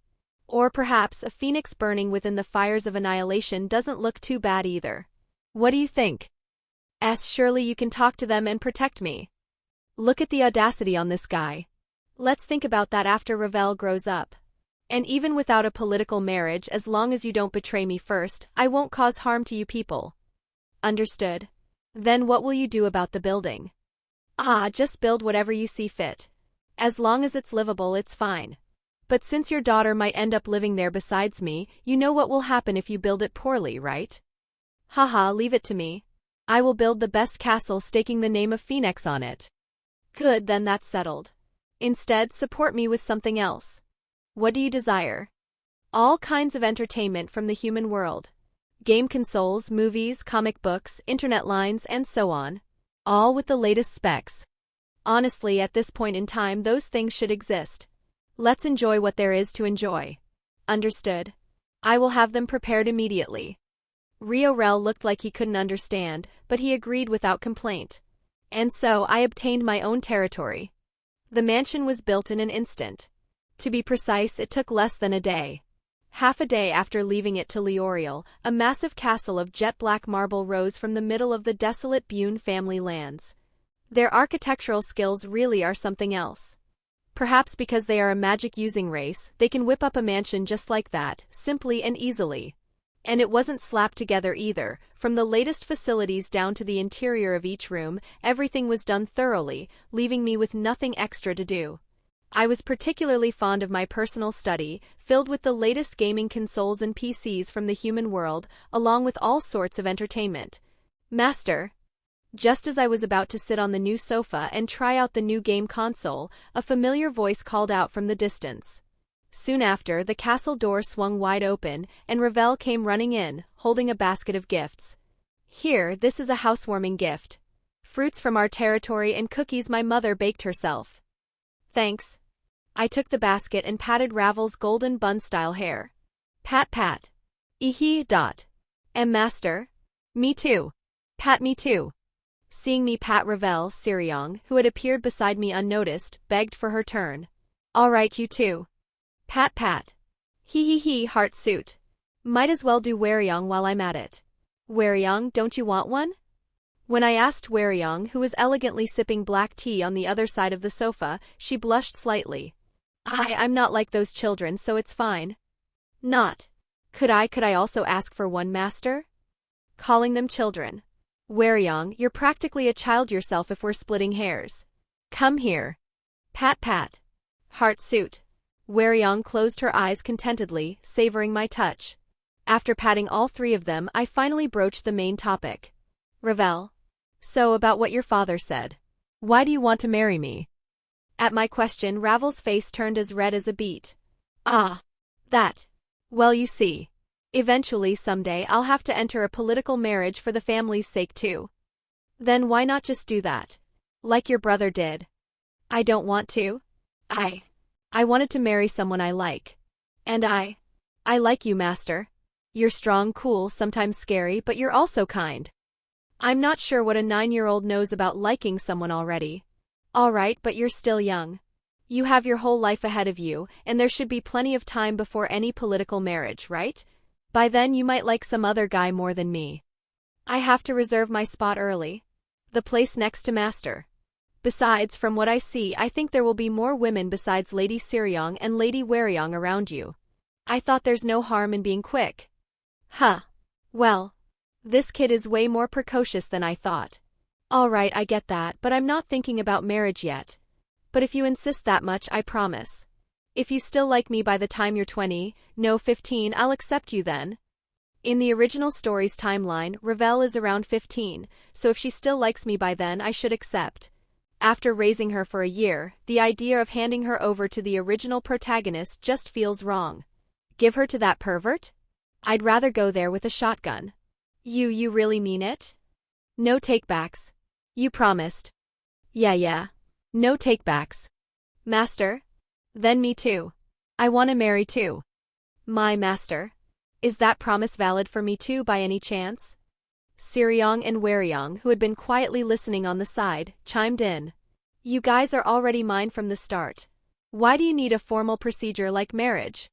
Or perhaps a phoenix burning within the fires of annihilation doesn't look too bad either. What do you think? Surely you can talk to them and protect me. Look at the audacity on this guy. Let's think about that after Ravel grows up. And even without a political marriage, as long as you don't betray me first, I won't cause harm to you people. Understood. Then what will you do about the building? Ah, just build whatever you see fit. As long as it's livable, it's fine. But since your daughter might end up living there besides me, you know what will happen if you build it poorly, right? Haha, leave it to me. I will build the best castle staking the name of Phoenix on it. Good, then that's settled. Instead, support me with something else. What do you desire? All kinds of entertainment from the human world. Game consoles, movies, comic books, internet lines, and so on. All with the latest specs. Honestly, at this point in time, those things should exist. Let's enjoy what there is to enjoy. Understood. I will have them prepared immediately. Hwoarang looked like he couldn't understand, but he agreed without complaint. And so I obtained my own territory. The mansion was built in an instant. To be precise, it took less than a day. Half a day after leaving it to Hwoarang, a massive castle of jet-black marble rose from the middle of the desolate Bune family lands. Their architectural skills really are something else. Perhaps because they are a magic-using race, they can whip up a mansion just like that, simply and easily. And it wasn't slapped together either. From the latest facilities down to the interior of each room, everything was done thoroughly, leaving me with nothing extra to do. I was particularly fond of my personal study, filled with the latest gaming consoles and PCs from the human world, along with all sorts of entertainment. Master. Just as I was about to sit on the new sofa and try out the new game console, a familiar voice called out from the distance. Soon after, the castle door swung wide open, and Hwoarang came running in, holding a basket of gifts. Here, this is a housewarming gift. Fruits from our territory and cookies my mother baked herself. Thanks. I took the basket and patted Ravel's golden bun-style hair. Pat pat. Dot. Master? Me too. Pat me too. Seeing me pat Ravel, Hwoarang, who had appeared beside me unnoticed, begged for her turn. All right, you too. Pat pat. Heart suit. Might as well do Hwoarang while I'm at it. Hwoarang, don't you want one? When I asked Hwoarang, who was elegantly sipping black tea on the other side of the sofa, she blushed slightly. I'm not like those children, so it's fine. Not. Could I also ask for one, master? Calling them children. Hwoarang, you're practically a child yourself if we're splitting hairs. Come here. Pat pat. Heart suit. Hwoarang closed her eyes contentedly, savoring my touch. After patting all three of them, I finally broached the main topic. Ravel. So about what your father said. Why do you want to marry me? At my question, Ravel's face turned as red as a beet. Ah. That. Well, you see. Eventually, someday, I'll have to enter a political marriage for the family's sake too. Then why not just do that? Like your brother did. I don't want to. I wanted to marry someone I like. And I like you, master. You're strong, cool, sometimes scary, but you're also kind. I'm not sure what a 9-year-old knows about liking someone already. All right, but you're still young. You have your whole life ahead of you, and there should be plenty of time before any political marriage, right? By then you might like some other guy more than me. I have to reserve my spot early. The place next to master. Besides, from what I see, I think there will be more women besides Lady Hwoarang and Lady Hwoarang around you. I thought there's no harm in being quick. Huh. Well, this kid is way more precocious than I thought. All right, I get that, but I'm not thinking about marriage yet. But if you insist that much, I promise. If you still like me by the time you're 20, no 15, I'll accept you then. In the original story's timeline, Ravel is around 15, so if she still likes me by then, I should accept. After raising her for a year, the idea of handing her over to the original protagonist just feels wrong. Give her to that pervert? I'd rather go there with a shotgun. You really mean it? No takebacks. You promised. Yeah. No takebacks. Master? Then me too. I want to marry too. My master. Is that promise valid for me too by any chance? Hwoarang and Hwoarang, who had been quietly listening on the side, chimed in. You guys are already mine from the start. Why do you need a formal procedure like marriage?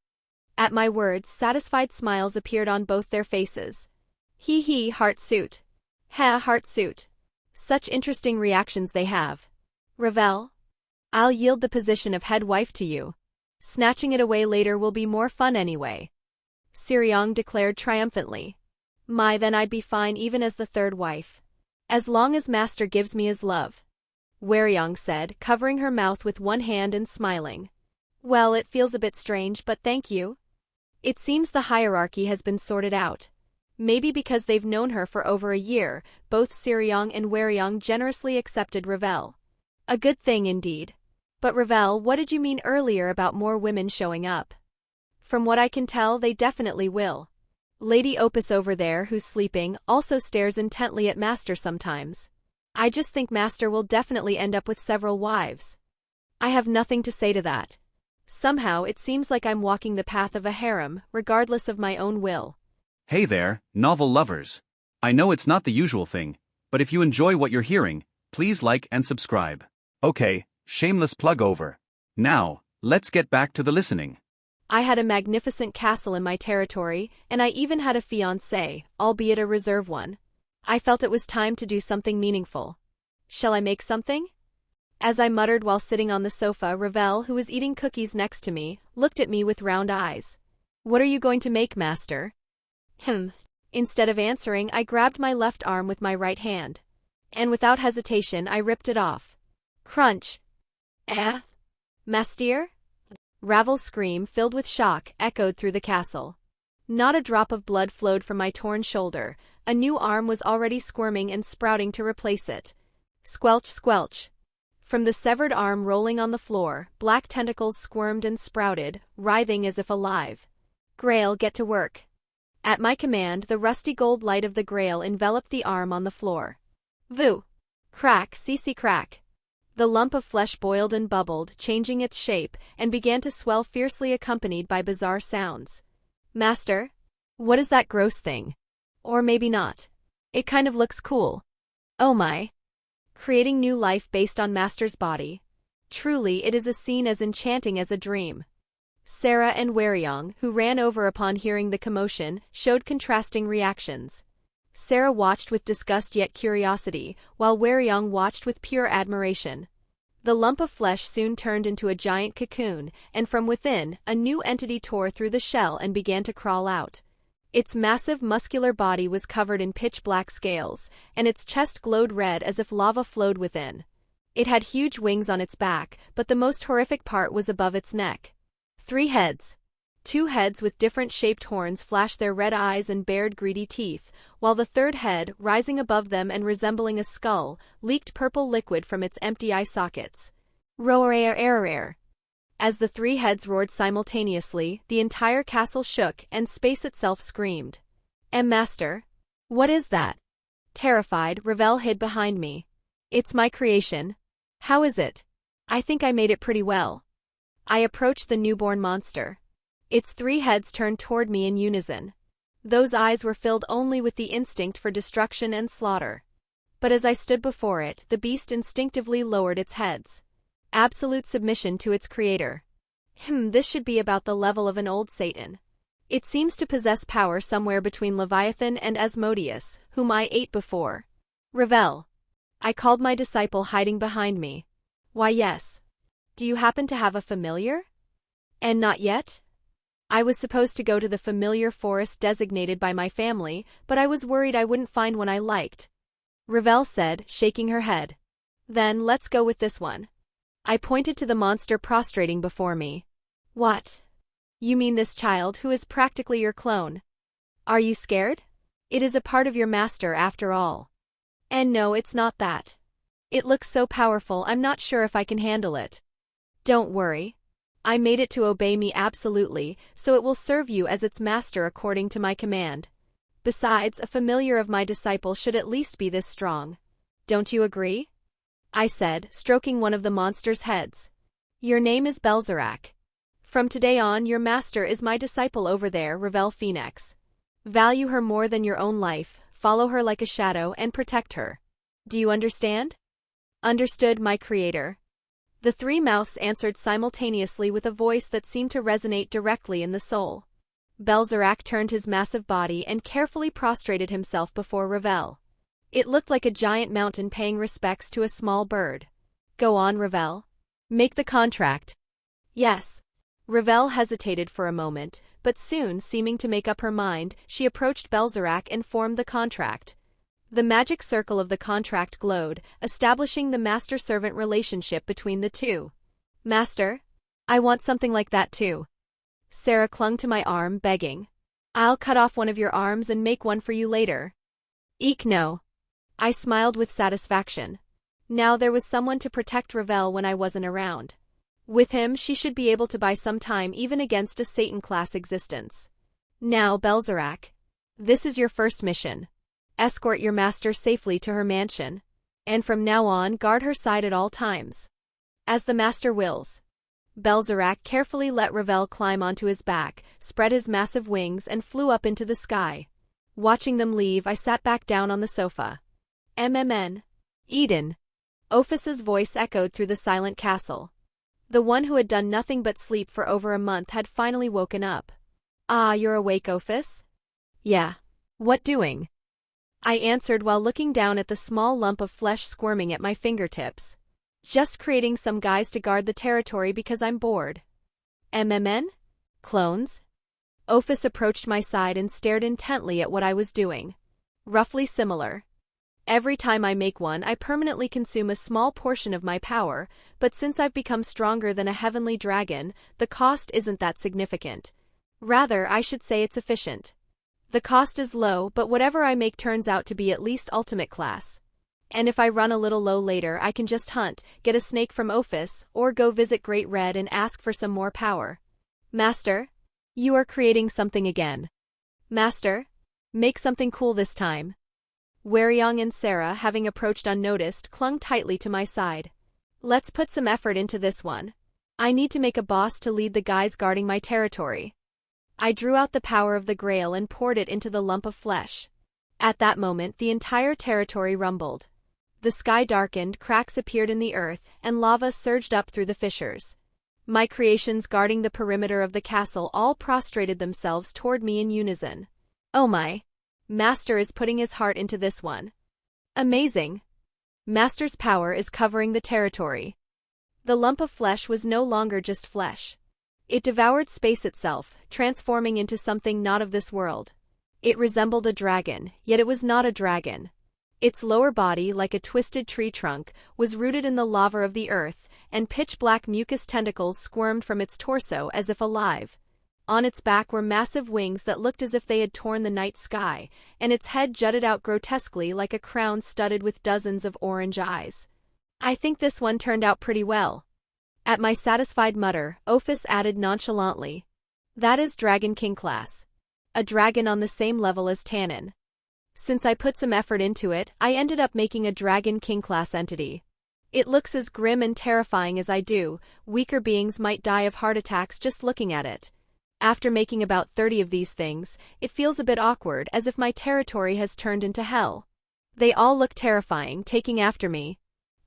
At my words, satisfied smiles appeared on both their faces. Heart suit. Heart suit. Such interesting reactions they have. Ravel? I'll yield the position of head wife to you. Snatching it away later will be more fun anyway. Hwoarang declared triumphantly. Then I'd be fine even as the third wife. As long as Master gives me his love. Hwoarang said, covering her mouth with one hand and smiling. Well, it feels a bit strange, but thank you. It seems the hierarchy has been sorted out. Maybe because they've known her for over a year, both Seraphs and Hwoarang generously accepted Revel. A good thing indeed. But Revel, what did you mean earlier about more women showing up? From what I can tell, they definitely will. Lady Opus over there, who's sleeping, also stares intently at Master sometimes. I just think Master will definitely end up with several wives. I have nothing to say to that. Somehow it seems like I'm walking the path of a harem, regardless of my own will. Hey there, novel lovers. I know it's not the usual thing, but if you enjoy what you're hearing, please like and subscribe. Okay, shameless plug over. Now, let's get back to the listening. I had a magnificent castle in my territory, and I even had a fiancé, albeit a reserve one. I felt it was time to do something meaningful. Shall I make something? As I muttered while sitting on the sofa, Revel, who was eating cookies next to me, looked at me with round eyes. What are you going to make, Master? Instead of answering, I grabbed my left arm with my right hand. And without hesitation, I ripped it off. Crunch. Master? Ravel's scream, filled with shock, echoed through the castle. Not a drop of blood flowed from my torn shoulder. A new arm was already squirming and sprouting to replace it. Squelch, squelch. From the severed arm rolling on the floor, black tentacles squirmed and sprouted, writhing as if alive. Grail, get to work. At my command, the rusty gold light of the Grail enveloped the arm on the floor. Voo! Crack, cc crack. The lump of flesh boiled and bubbled, changing its shape, and began to swell fiercely, accompanied by bizarre sounds. Master? What is that gross thing? Or maybe not. It kind of looks cool. Oh my. Creating new life based on Master's body. Truly, it is a scene as enchanting as a dream. Sarah and Hwoarang, who ran over upon hearing the commotion, showed contrasting reactions. Sarah watched with disgust yet curiosity, while Hwoarang watched with pure admiration. The lump of flesh soon turned into a giant cocoon, and from within, a new entity tore through the shell and began to crawl out. Its massive muscular body was covered in pitch-black scales, and its chest glowed red as if lava flowed within. It had huge wings on its back, but the most horrific part was above its neck. 3 heads. 2 heads with different shaped horns flashed their red eyes and bared greedy teeth, while the third head, rising above them and resembling a skull, leaked purple liquid from its empty eye sockets. Roar. As the 3 heads roared simultaneously, the entire castle shook and space itself screamed. Master? What is that? Terrified, Revel hid behind me. It's my creation. How is it? I think I made it pretty well. I approached the newborn monster. Its 3 heads turned toward me in unison. Those eyes were filled only with the instinct for destruction and slaughter. But as I stood before it, the beast instinctively lowered its heads. Absolute submission to its creator. This should be about the level of an old Satan. It seems to possess power somewhere between Leviathan and Asmodeus, whom I ate before. Revel. I called my disciple hiding behind me. Why yes. Do you happen to have a familiar? And not yet? I was supposed to go to the familiar forest designated by my family, but I was worried I wouldn't find one I liked. Revel said, shaking her head. Then let's go with this one. I pointed to the monster prostrating before me. What? You mean this child who is practically your clone? Are you scared? It is a part of your master after all. And no, it's not that. It looks so powerful, I'm not sure if I can handle it. Don't worry. I made it to obey me absolutely, so it will serve you as its master according to my command. Besides, a familiar of my disciple should at least be this strong. Don't you agree? I said, stroking one of the monster's heads. Your name is Belzerak. From today on, your master is my disciple over there, Revel Phoenix. Value her more than your own life, follow her like a shadow, and protect her. Do you understand? Understood, my creator. The 3 mouths answered simultaneously with a voice that seemed to resonate directly in the soul. Belzerak turned his massive body and carefully prostrated himself before Revel. It looked like a giant mountain paying respects to a small bird. Go on, Revel. Make the contract. Yes. Revel hesitated for a moment, but soon, seeming to make up her mind, she approached Belzerak and formed the contract. The magic circle of the contract glowed, establishing the master-servant relationship between the two. Master? I want something like that too. Sarah clung to my arm, begging. I'll cut off one of your arms and make one for you later. Eek no. I smiled with satisfaction. Now there was someone to protect Ravel when I wasn't around. With him, she should be able to buy some time even against a Satan-class existence. Now, Belzerac. This is your first mission. Escort your master safely to her mansion. And from now on, guard her side at all times. As the master wills. Belzerac carefully let Ravel climb onto his back, spread his massive wings, and flew up into the sky. Watching them leave, I sat back down on the sofa. MMN. Eden. Ophus's voice echoed through the silent castle. The one who had done nothing but sleep for over a month had finally woken up. Ah, you're awake, Ophus? Yeah. What doing? I answered while looking down at the small lump of flesh squirming at my fingertips. Just creating some guys to guard the territory because I'm bored. MMN? Clones? Ophus approached my side and stared intently at what I was doing. Roughly similar. Every time I make one, I permanently consume a small portion of my power, but since I've become stronger than a heavenly dragon, the cost isn't that significant. Rather, I should say it's efficient. The cost is low, but whatever I make turns out to be at least ultimate class. And if I run a little low later, I can just hunt, get a snake from Ophus, or go visit Great Red and ask for some more power. Master? You are creating something again. Master? Make something cool this time. Hwoarang and Sarah, having approached unnoticed, clung tightly to my side. Let's put some effort into this one. I need to make a boss to lead the guys guarding my territory. I drew out the power of the Grail and poured it into the lump of flesh. At that moment, the entire territory rumbled. The sky darkened, cracks appeared in the earth, and lava surged up through the fissures. My creations guarding the perimeter of the castle all prostrated themselves toward me in unison. Oh my! Master is putting his heart into this one. Amazing! Master's power is covering the territory. The lump of flesh was no longer just flesh. It devoured space itself, transforming into something not of this world. It resembled a dragon, yet it was not a dragon. Its lower body, like a twisted tree trunk, was rooted in the lava of the earth, and pitch-black mucus tentacles squirmed from its torso as if alive. On its back were massive wings that looked as if they had torn the night sky, and its head jutted out grotesquely like a crown studded with dozens of orange eyes. I think this one turned out pretty well. At my satisfied mutter, Ophus added nonchalantly. That is Dragon King class. A dragon on the same level as Tannen. Since I put some effort into it, I ended up making a Dragon King class entity. It looks as grim and terrifying as I do, weaker beings might die of heart attacks just looking at it. After making about 30 of these things, it feels a bit awkward, as if my territory has turned into hell. They all look terrifying, taking after me.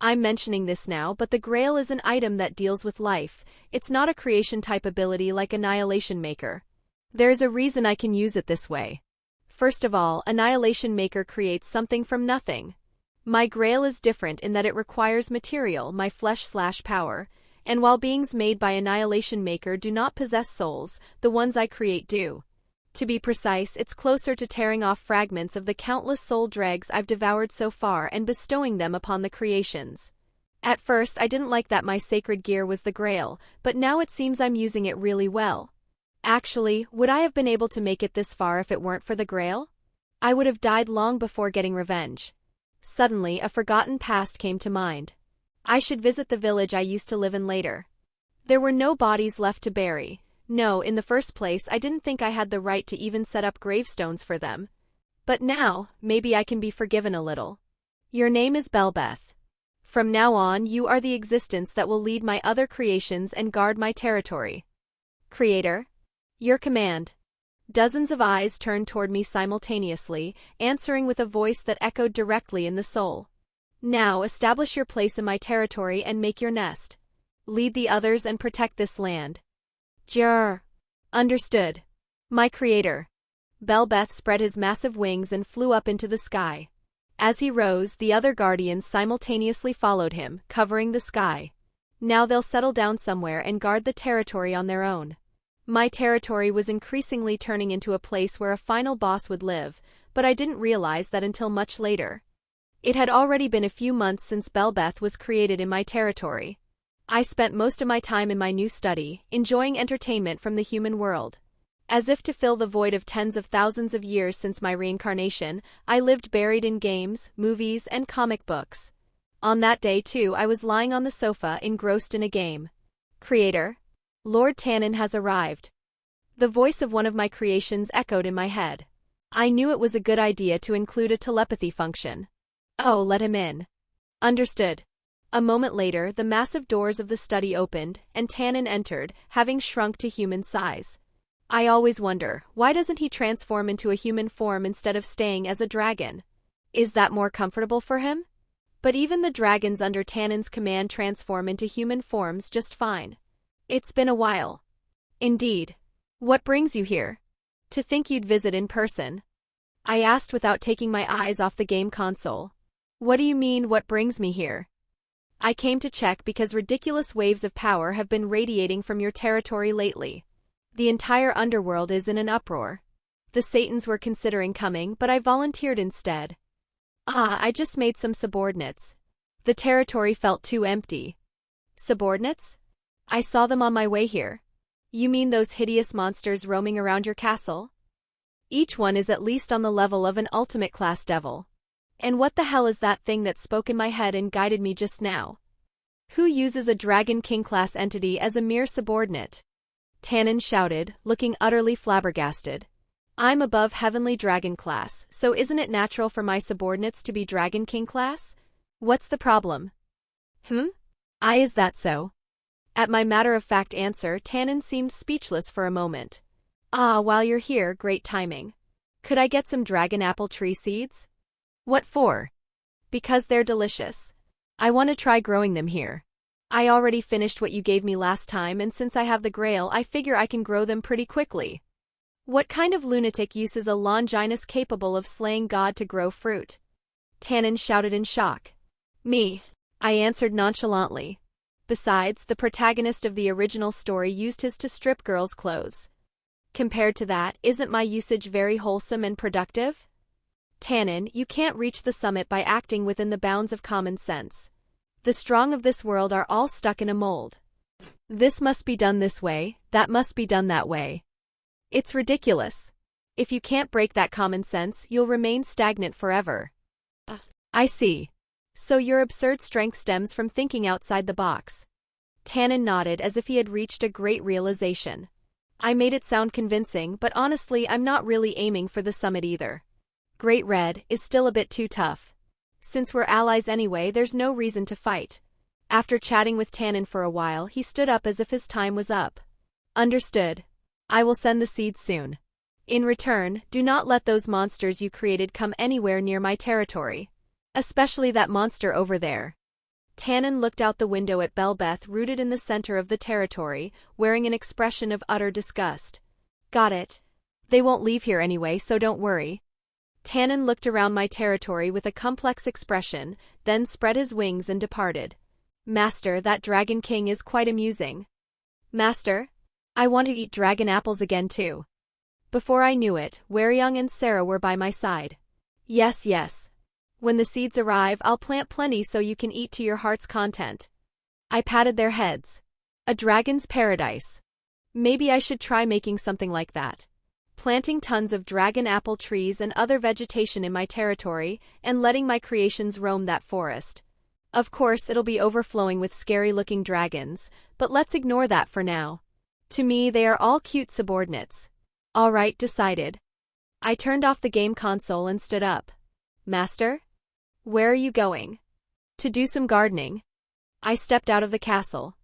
I'm mentioning this now, but the Grail is an item that deals with life. It's not a creation-type ability like Annihilation Maker. There is a reason I can use it this way. First of all, Annihilation Maker creates something from nothing. My Grail is different in that it requires material, my flesh/power, and while beings made by Annihilation Maker do not possess souls, the ones I create do. To be precise, it's closer to tearing off fragments of the countless soul dregs I've devoured so far and bestowing them upon the creations. At first, I didn't like that my sacred gear was the Grail, but now it seems I'm using it really well. Actually, would I have been able to make it this far if it weren't for the Grail? I would have died long before getting revenge. Suddenly, a forgotten past came to mind. I should visit the village I used to live in later. There were no bodies left to bury. No, in the first place, I didn't think I had the right to even set up gravestones for them. But now, maybe I can be forgiven a little. Your name is Belbeth. From now on, you are the existence that will lead my other creations and guard my territory. Creator. Your command. Dozens of eyes turned toward me simultaneously, answering with a voice that echoed directly in the soul. Now, establish your place in my territory and make your nest. Lead the others and protect this land. Jrr. Understood. My creator. Belbeth spread his massive wings and flew up into the sky. As he rose, the other guardians simultaneously followed him, covering the sky. Now they'll settle down somewhere and guard the territory on their own. My territory was increasingly turning into a place where a final boss would live, but I didn't realize that until much later. It had already been a few months since Belbeth was created in my territory. I spent most of my time in my new study, enjoying entertainment from the human world. As if to fill the void of tens of thousands of years since my reincarnation, I lived buried in games, movies, and comic books. On that day too, I was lying on the sofa engrossed in a game. Creator, Lord Tannen has arrived. The voice of one of my creations echoed in my head. I knew it was a good idea to include a telepathy function. Oh, let him in. Understood. A moment later, the massive doors of the study opened, and Tannen entered, having shrunk to human size. I always wonder, why doesn't he transform into a human form instead of staying as a dragon? Is that more comfortable for him? But even the dragons under Tannen's command transform into human forms just fine. It's been a while. Indeed. What brings you here? To think you'd visit in person. I asked without taking my eyes off the game console. What do you mean, what brings me here? I came to check because ridiculous waves of power have been radiating from your territory lately. The entire underworld is in an uproar. The Satans were considering coming, but I volunteered instead. I just made some subordinates. The territory felt too empty. Subordinates? I saw them on my way here. You mean those hideous monsters roaming around your castle? Each one is at least on the level of an ultimate class devil. And what the hell is that thing that spoke in my head and guided me just now? Who uses a Dragon King class entity as a mere subordinate? Tannen shouted, looking utterly flabbergasted. I'm above Heavenly Dragon class, so isn't it natural for my subordinates to be Dragon King class? What's the problem? Is that so? At my matter-of-fact answer, Tannen seemed speechless for a moment. While you're here, great timing. Could I get some dragon apple tree seeds? What for? Because they're delicious. I want to try growing them here. I already finished what you gave me last time, and since I have the Grail, I figure I can grow them pretty quickly. What kind of lunatic uses a Longinus capable of slaying God to grow fruit? Tannen shouted in shock. Me, I answered nonchalantly. Besides, the protagonist of the original story used his to strip girls' clothes. Compared to that, isn't my usage very wholesome and productive? Tannen, you can't reach the summit by acting within the bounds of common sense. The strong of this world are all stuck in a mold. This must be done this way, that must be done that way. It's ridiculous. If you can't break that common sense, you'll remain stagnant forever. I see. So your absurd strength stems from thinking outside the box. Tannen nodded as if he had reached a great realization. I made it sound convincing, but honestly, I'm not really aiming for the summit either. Great Red is still a bit too tough. Since we're allies anyway, there's no reason to fight. After chatting with Tannen for a while, he stood up as if his time was up. Understood. I will send the seeds soon. In return, do not let those monsters you created come anywhere near my territory. Especially that monster over there. Tannen looked out the window at Belbeth rooted in the center of the territory, wearing an expression of utter disgust. Got it. They won't leave here anyway, so don't worry. Tannen looked around my territory with a complex expression, then spread his wings and departed. Master, that Dragon King is quite amusing. Master? I want to eat dragon apples again too. Before I knew it, Hwoarang and Sarah were by my side. Yes, yes. When the seeds arrive, I'll plant plenty so you can eat to your heart's content. I patted their heads. A dragon's paradise. Maybe I should try making something like that. Planting tons of dragon apple trees and other vegetation in my territory, and letting my creations roam that forest. Of course, it'll be overflowing with scary-looking dragons, but let's ignore that for now. To me, they are all cute subordinates. All right, decided. I turned off the game console and stood up. Master? Where are you going? To do some gardening. I stepped out of the castle.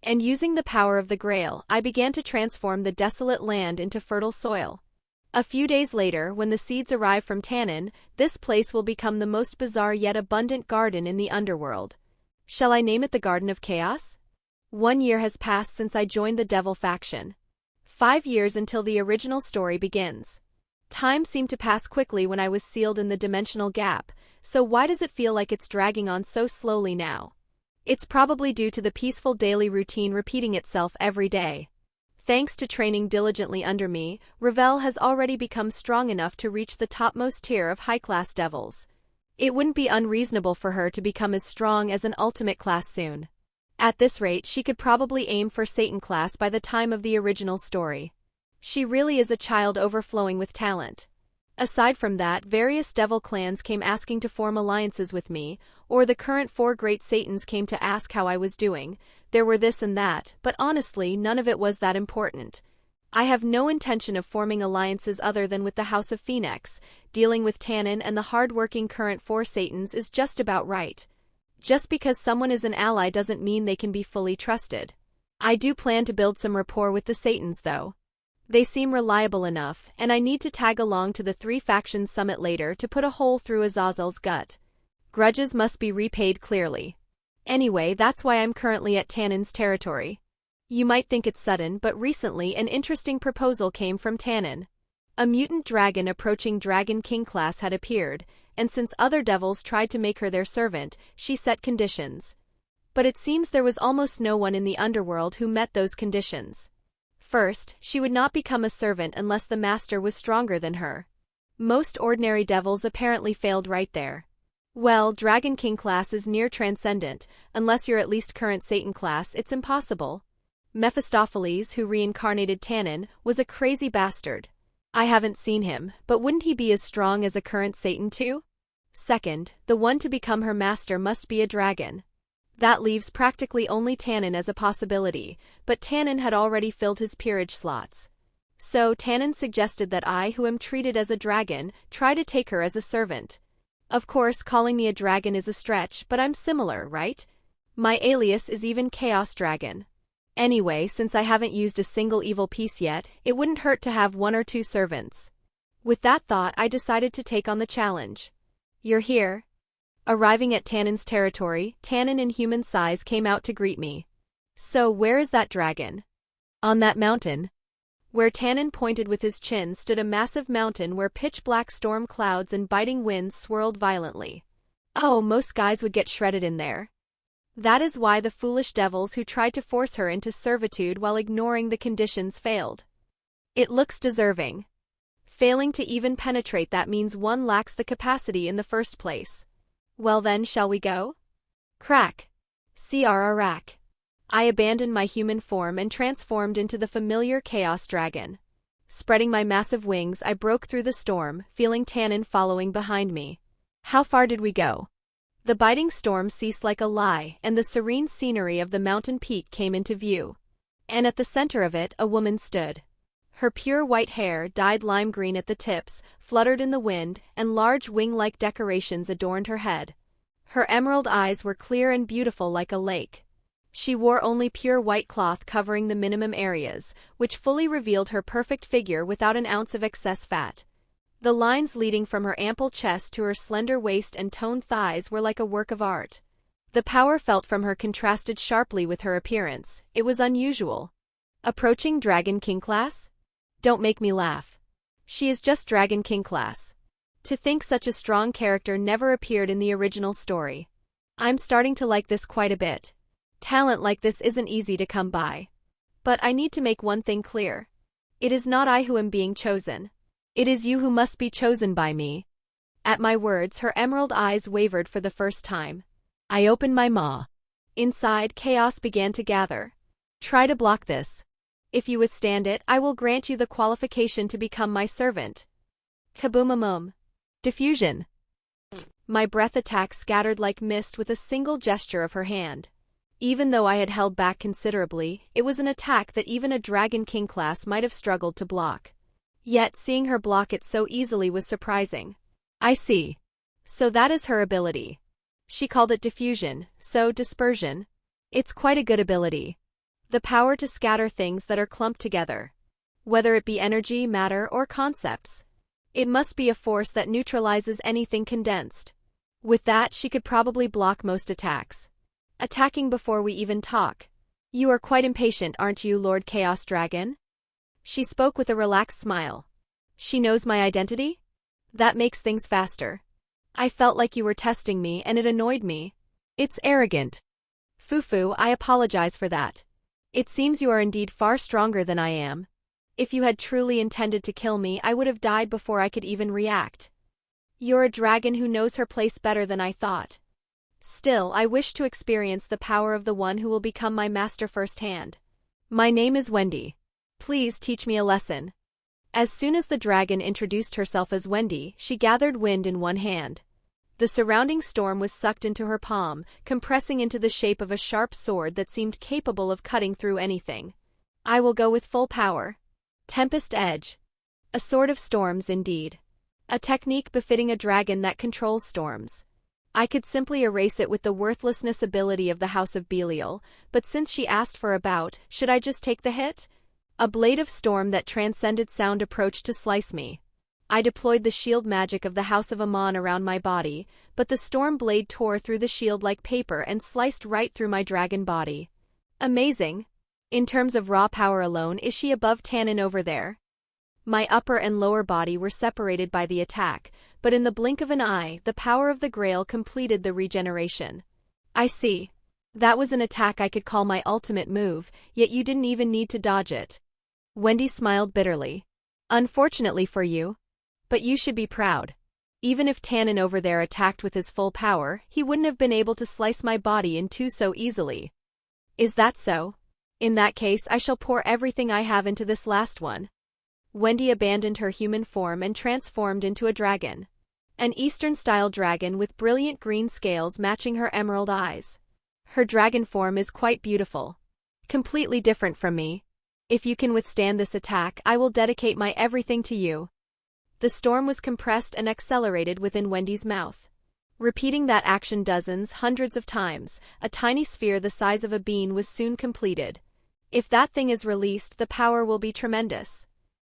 And using the power of the Grail, I began to transform the desolate land into fertile soil. A few days later, when the seeds arrive from Tannen, this place will become the most bizarre yet abundant garden in the underworld. Shall I name it the Garden of Chaos? 1 year has passed since I joined the Devil faction. 5 years until the original story begins. Time seemed to pass quickly when I was sealed in the dimensional gap, so why does it feel like it's dragging on so slowly now? It's probably due to the peaceful daily routine repeating itself every day. Thanks to training diligently under me, Revel has already become strong enough to reach the topmost tier of high-class devils. It wouldn't be unreasonable for her to become as strong as an ultimate class soon. At this rate, she could probably aim for Satan class by the time of the original story. She really is a child overflowing with talent. Aside from that, various devil clans came asking to form alliances with me, or the current 4 great Satans came to ask how I was doing. There were this and that, but honestly, none of it was that important. I have no intention of forming alliances other than with the House of Phoenix. Dealing with Tannen and the hard-working current 4 Satans is just about right. Just because someone is an ally doesn't mean they can be fully trusted. I do plan to build some rapport with the Satans though. They seem reliable enough, and I need to tag along to the 3 factions summit later to put a hole through Azazel's gut. Grudges must be repaid clearly. Anyway, that's why I'm currently at Tannen's territory. You might think it's sudden, but recently an interesting proposal came from Tannen. A mutant dragon approaching Dragon King class had appeared, and since other devils tried to make her their servant, she set conditions. But it seems there was almost no one in the underworld who met those conditions. First, she would not become a servant unless the master was stronger than her. Most ordinary devils apparently failed right there. Well, Dragon King class is near transcendent, unless you're at least current Satan class, it's impossible. Mephistopheles, who reincarnated Tannen, was a crazy bastard. I haven't seen him, but wouldn't he be as strong as a current Satan too? Second, the one to become her master must be a dragon. That leaves practically only Tannen as a possibility, but Tannen had already filled his peerage slots. So Tannen suggested that I, who am treated as a dragon, try to take her as a servant. Of course, calling me a dragon is a stretch, but I'm similar, right? My alias is even Chaos Dragon. Anyway, since I haven't used a single evil piece yet, it wouldn't hurt to have 1 or 2 servants. With that thought, I decided to take on the challenge. You're here. Arriving at Tannen's territory, Tannen in human size came out to greet me. So where is that dragon? On that mountain. Where Tannen pointed with his chin stood a massive mountain where pitch-black storm clouds and biting winds swirled violently. Oh, most guys would get shredded in there. That is why the foolish devils who tried to force her into servitude while ignoring the conditions failed. It looks deserving. Failing to even penetrate that means one lacks the capacity in the first place. Well then, shall we go? Crack. Crack. I abandoned my human form and transformed into the familiar Chaos Dragon. Spreading my massive wings, I broke through the storm, feeling Tannen following behind me. How far did we go? The biting storm ceased like a lie, and the serene scenery of the mountain peak came into view. And at the center of it, a woman stood. Her pure white hair, dyed lime green at the tips, fluttered in the wind, and large wing-like decorations adorned her head. Her emerald eyes were clear and beautiful like a lake. She wore only pure white cloth covering the minimum areas, which fully revealed her perfect figure without an ounce of excess fat. The lines leading from her ample chest to her slender waist and toned thighs were like a work of art. The power felt from her contrasted sharply with her appearance. It was unusual. Approaching Dragon King class? Don't make me laugh. She is just Dragon King class. To think such a strong character never appeared in the original story. I'm starting to like this quite a bit. Talent like this isn't easy to come by. But I need to make one thing clear. It is not I who am being chosen. It is you who must be chosen by me. At my words, her emerald eyes wavered for the first time. I opened my maw. Inside, chaos began to gather. Try to block this. If you withstand it, I will grant you the qualification to become my servant. Kaboom-a-moom. Diffusion. My breath attack scattered like mist with a single gesture of her hand. Even though I had held back considerably, it was an attack that even a Dragon King class might have struggled to block. Yet seeing her block it so easily was surprising. I see. So that is her ability. She called it diffusion, so dispersion. It's quite a good ability. The power to scatter things that are clumped together. Whether it be energy, matter, or concepts. It must be a force that neutralizes anything condensed. With that, she could probably block most attacks. Attacking before we even talk. You are quite impatient, aren't you, Lord Chaos Dragon? She spoke with a relaxed smile. She knows my identity? That makes things faster. I felt like you were testing me and it annoyed me. It's arrogant. Fufu, I apologize for that. It seems you are indeed far stronger than I am. If you had truly intended to kill me, I would have died before I could even react. You're a dragon who knows her place better than I thought. Still, I wish to experience the power of the one who will become my master firsthand. My name is Wendy. Please teach me a lesson. As soon as the dragon introduced herself as Wendy, she gathered wind in one hand. The surrounding storm was sucked into her palm, compressing into the shape of a sharp sword that seemed capable of cutting through anything. I will go with full power. Tempest Edge. A sword of storms indeed. A technique befitting a dragon that controls storms. I could simply erase it with the worthlessness ability of the House of Belial, but since she asked for a bout, should I just take the hit? A blade of storm that transcended sound approached to slice me. I deployed the shield magic of the House of Amon around my body, but the storm blade tore through the shield like paper and sliced right through my dragon body. Amazing. In terms of raw power alone, is she above Tannen over there? My upper and lower body were separated by the attack, but in the blink of an eye, the power of the Grail completed the regeneration. I see. That was an attack I could call my ultimate move, yet you didn't even need to dodge it. Wendy smiled bitterly. Unfortunately for you. But you should be proud. Even if Tannen over there attacked with his full power, he wouldn't have been able to slice my body in two so easily. Is that so? In that case, I shall pour everything I have into this last one. Wendy abandoned her human form and transformed into a dragon. An Eastern-style dragon with brilliant green scales matching her emerald eyes. Her dragon form is quite beautiful. Completely different from me. If you can withstand this attack, I will dedicate my everything to you. The storm was compressed and accelerated within Wendy's mouth. Repeating that action dozens, hundreds of times, a tiny sphere the size of a bean was soon completed. If that thing is released, the power will be tremendous.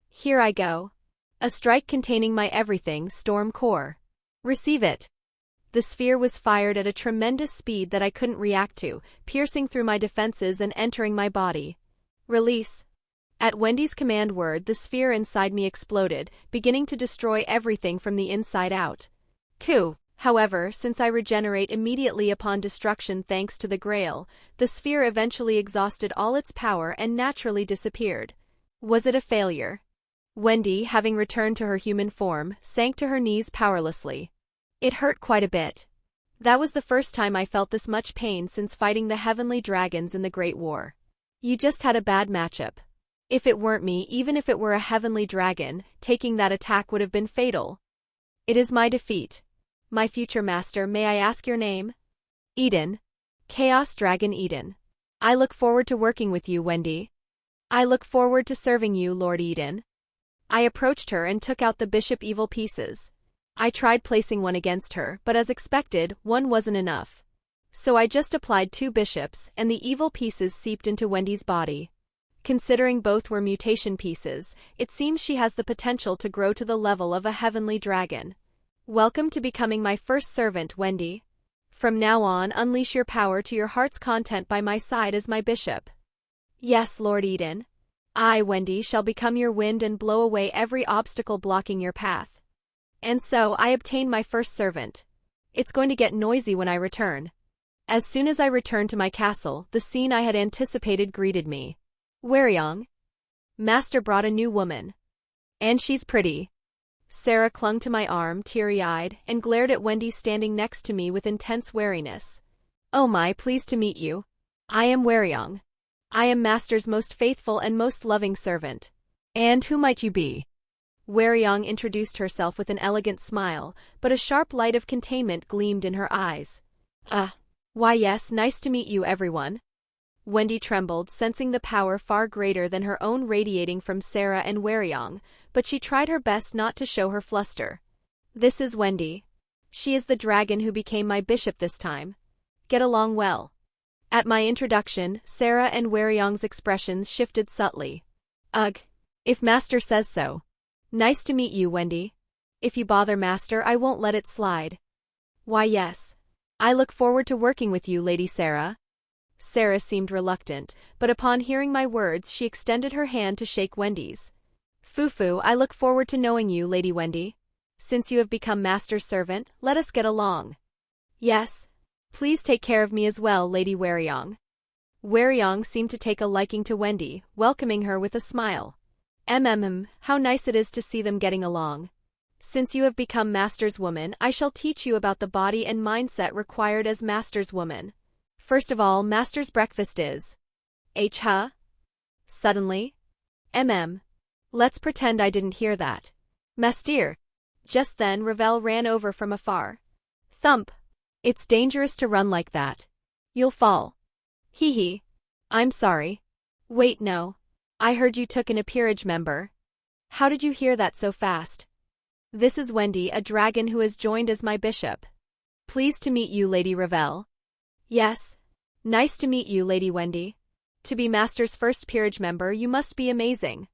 Here I go. A strike containing my everything, Storm Core. Receive it. The sphere was fired at a tremendous speed that I couldn't react to, piercing through my defenses and entering my body. Release. At Wendy's command word, the sphere inside me exploded, beginning to destroy everything from the inside out. However, since I regenerate immediately upon destruction thanks to the Grail, the sphere eventually exhausted all its power and naturally disappeared. Was it a failure? Wendy, having returned to her human form, sank to her knees powerlessly. It hurt quite a bit. That was the first time I felt this much pain since fighting the heavenly dragons in the Great War. You just had a bad matchup. If it weren't me, even if it were a heavenly dragon, taking that attack would have been fatal. It is my defeat. My future master, may I ask your name? Eden. Chaos Dragon Eden. I look forward to working with you, Wendy. I look forward to serving you, Lord Eden. I approached her and took out the bishop evil pieces. I tried placing one against her, but as expected, one wasn't enough. So I just applied 2 bishops, and the evil pieces seeped into Wendy's body. Considering both were mutation pieces, it seems she has the potential to grow to the level of a heavenly dragon. Welcome to becoming my first servant, Wendy. From now on, unleash your power to your heart's content by my side as my bishop. Yes, Lord Eden. I, Wendy, shall become your wind and blow away every obstacle blocking your path. And so, I obtained my first servant. It's going to get noisy when I return. As soon as I returned to my castle, the scene I had anticipated greeted me. Hwoarang. Master brought a new woman. And she's pretty. Sarah clung to my arm, teary-eyed, and glared at Wendy standing next to me with intense wariness. Oh my, pleased to meet you. I am Hwoarang. I am Master's most faithful and most loving servant. And who might you be? Hwoarang introduced herself with an elegant smile, but a sharp light of containment gleamed in her eyes. Why yes, nice to meet you, everyone. Wendy trembled, sensing the power far greater than her own radiating from Sarah and Hwoarang, but she tried her best not to show her fluster. This is Wendy. She is the dragon who became my bishop this time. Get along well. At my introduction, Sarah and Hwoarang's expressions shifted subtly. Ugh. If Master says so. Nice to meet you, Wendy. If you bother Master, I won't let it slide. Why yes. I look forward to working with you, Lady Sarah. Sarah seemed reluctant, but upon hearing my words she extended her hand to shake Wendy's. Fufu, I look forward to knowing you, Lady Wendy. Since you have become Master's servant, let us get along. Yes. Please take care of me as well, Lady Hwoarang. Hwoarang seemed to take a liking to Wendy, welcoming her with a smile. How nice it is to see them getting along. Since you have become Master's Woman, I shall teach you about the body and mindset required as Master's Woman. First of all, Master's breakfast is... Huh? Suddenly? Let's pretend I didn't hear that. Master. Just then Revel ran over from afar. Thump. It's dangerous to run like that. You'll fall. Hee hee. I'm sorry. Wait, no. I heard you took in a peerage member. How did you hear that so fast? This is Wendy, a dragon who has joined as my bishop. Pleased to meet you, Lady Revel. Yes. Nice to meet you, Lady Wendy. To be Master's first peerage member, you must be amazing.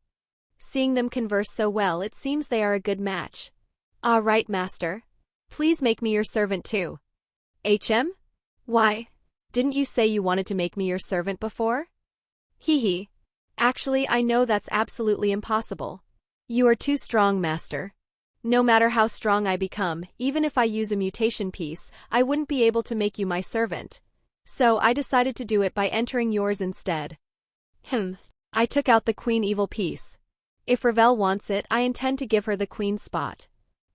Seeing them converse so well, it seems they are a good match. Ah, right, Master. Please make me your servant too. Why? Didn't you say you wanted to make me your servant before? Hee hee. Actually, I know that's absolutely impossible. You are too strong, Master. No matter how strong I become, even if I use a mutation piece, I wouldn't be able to make you my servant. So I decided to do it by entering yours instead. I took out the Queen Evil piece. If Revel wants it, I intend to give her the Queen spot.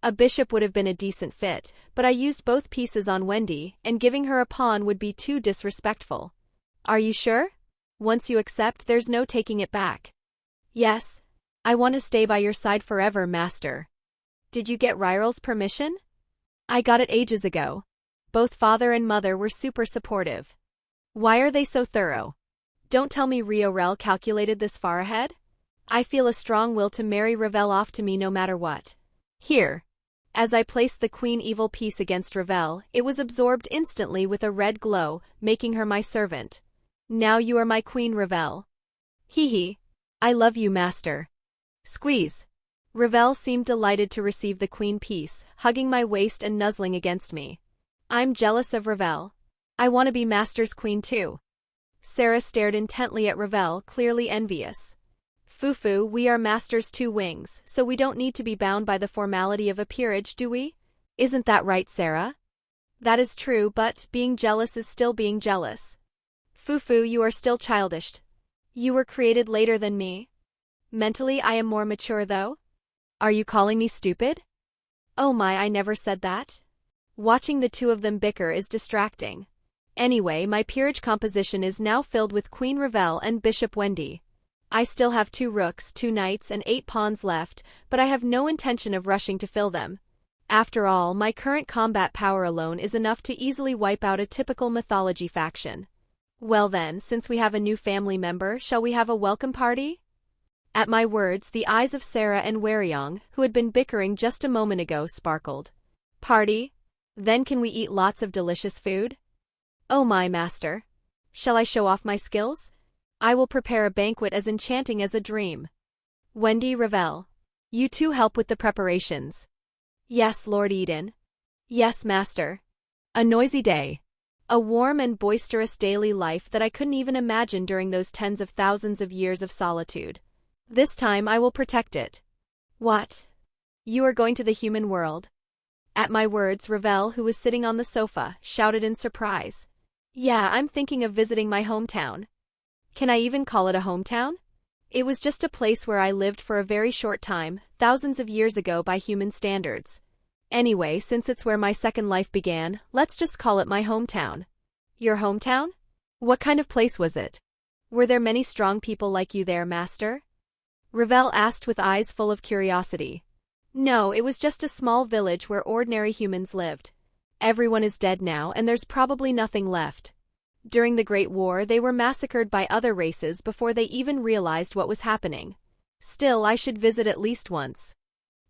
A bishop would have been a decent fit, but I used both pieces on Wendy, and giving her a pawn would be too disrespectful. Are you sure? Once you accept, there's no taking it back. Yes. I want to stay by your side forever, Master. Did you get Ryral's permission? I got it ages ago. Both father and mother were super supportive. Why are they so thorough? Don't tell me Ryorel calculated this far ahead? I feel a strong will to marry Revel off to me no matter what. Here. As I placed the Queen Evil piece against Revel, it was absorbed instantly with a red glow, making her my servant. Now you are my Queen, Revel. Hee hee. I love you, Master. Squeeze. Revel seemed delighted to receive the Queen piece, hugging my waist and nuzzling against me. I'm jealous of Revel. I want to be Master's Queen too. Sarah stared intently at Revel, clearly envious. Fufu, we are Master's two wings, so we don't need to be bound by the formality of a peerage, do we? Isn't that right, Sarah? That is true, but being jealous is still being jealous. Fufu, you are still childish. You were created later than me. Mentally, I am more mature, though. Are you calling me stupid? Oh my, I never said that. Watching the two of them bicker is distracting. Anyway, my peerage composition is now filled with Queen Revel and Bishop Wendy. I still have 2 rooks, 2 knights, and 8 pawns left, but I have no intention of rushing to fill them. After all, my current combat power alone is enough to easily wipe out a typical mythology faction. Well then, since we have a new family member, shall we have a welcome party? At my words, the eyes of Sarah and Hwoarang, who had been bickering just a moment ago, sparkled. Party? Then can we eat lots of delicious food? Oh my, Master. Shall I show off my skills? I will prepare a banquet as enchanting as a dream. Wendy, Revel. You two help with the preparations. Yes, Lord Eden. Yes, Master. A noisy day. A warm and boisterous daily life that I couldn't even imagine during those tens of thousands of years of solitude. This time I will protect it. What? You are going to the human world? At my words, Revel, who was sitting on the sofa, shouted in surprise. Yeah, I'm thinking of visiting my hometown. Can I even call it a hometown? It was just a place where I lived for a very short time, thousands of years ago by human standards. Anyway, since it's where my second life began, let's just call it my hometown. Your hometown? What kind of place was it? Were there many strong people like you there, Master? Revel asked with eyes full of curiosity. No, it was just a small village where ordinary humans lived. Everyone is dead now, and there's probably nothing left. During the Great War, they were massacred by other races before they even realized what was happening. Still, I should visit at least once.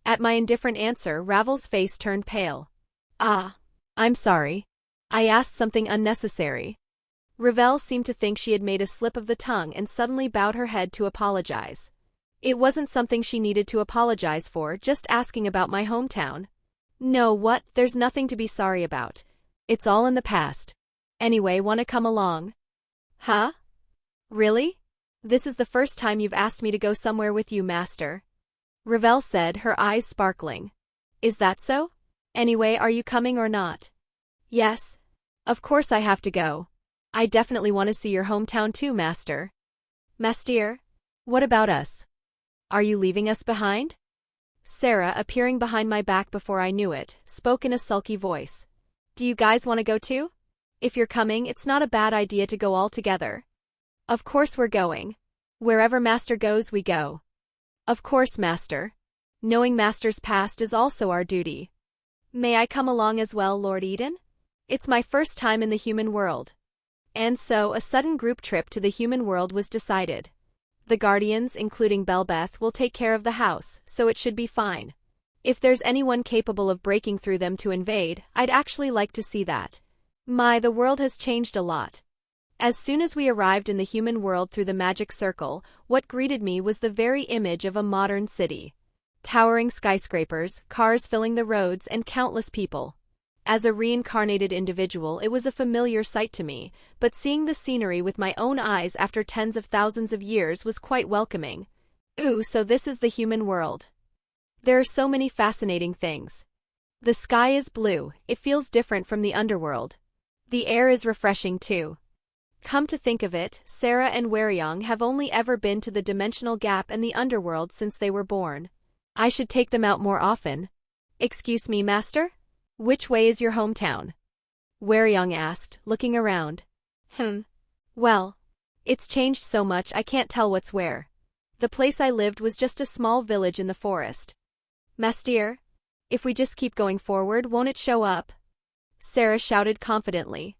At my indifferent answer, Ravel's face turned pale. Ah, I'm sorry. I asked something unnecessary. Revel seemed to think she had made a slip of the tongue and suddenly bowed her head to apologize. It wasn't something she needed to apologize for, just asking about my hometown. No, what? There's nothing to be sorry about. It's all in the past. Anyway, wanna come along? Huh? Really? This is the first time you've asked me to go somewhere with you, Master. Revel said, her eyes sparkling. Is that so? Anyway, are you coming or not? Yes. Of course I have to go. I definitely want to see your hometown too, Master. Master? What about us? Are you leaving us behind? Sarah, appearing behind my back before I knew it, spoke in a sulky voice. Do you guys want to go too? If you're coming, it's not a bad idea to go all together. Of course we're going. Wherever Master goes, we go. Of course, Master. Knowing Master's past is also our duty. May I come along as well, Lord Eden? It's my first time in the human world. And so, a sudden group trip to the human world was decided. The Guardians, including Belbeth, will take care of the house, so it should be fine. If there's anyone capable of breaking through them to invade, I'd actually like to see that. The world has changed a lot. As soon as we arrived in the human world through the magic circle, what greeted me was the very image of a modern city. Towering skyscrapers, cars filling the roads, and countless people. As a reincarnated individual, it was a familiar sight to me, but seeing the scenery with my own eyes after tens of thousands of years was quite welcoming. Ooh, so this is the human world. There are so many fascinating things. The sky is blue, it feels different from the underworld. The air is refreshing too. Come to think of it, Sarah and Hwoarang have only ever been to the dimensional gap and the underworld since they were born. I should take them out more often. Excuse me, Master? Which way is your hometown? Hwoarang asked, looking around. Well, it's changed so much I can't tell what's where. The place I lived was just a small village in the forest. Master, if we just keep going forward, won't it show up? Sarah shouted confidently.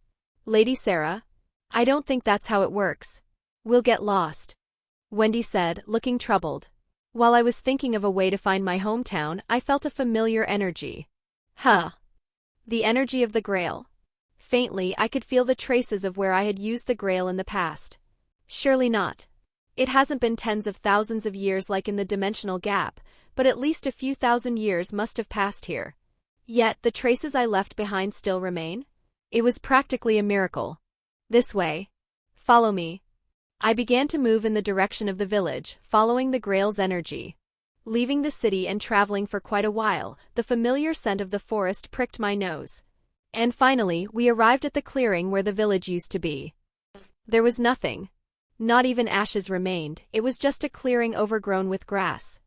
Lady Sarah, I don't think that's how it works. We'll get lost. Wendy said, looking troubled. While I was thinking of a way to find my hometown, I felt a familiar energy. The energy of the Grail. Faintly, I could feel the traces of where I had used the Grail in the past. Surely not. It hasn't been tens of thousands of years like in the dimensional gap, but at least a few thousand years must have passed here. Yet, the traces I left behind still remain? It was practically a miracle. This way. Follow me. I began to move in the direction of the village, following the Grail's energy. Leaving the city and traveling for quite a while, the familiar scent of the forest pricked my nose. And finally, we arrived at the clearing where the village used to be. There was nothing. Not even ashes remained, it was just a clearing overgrown with grass.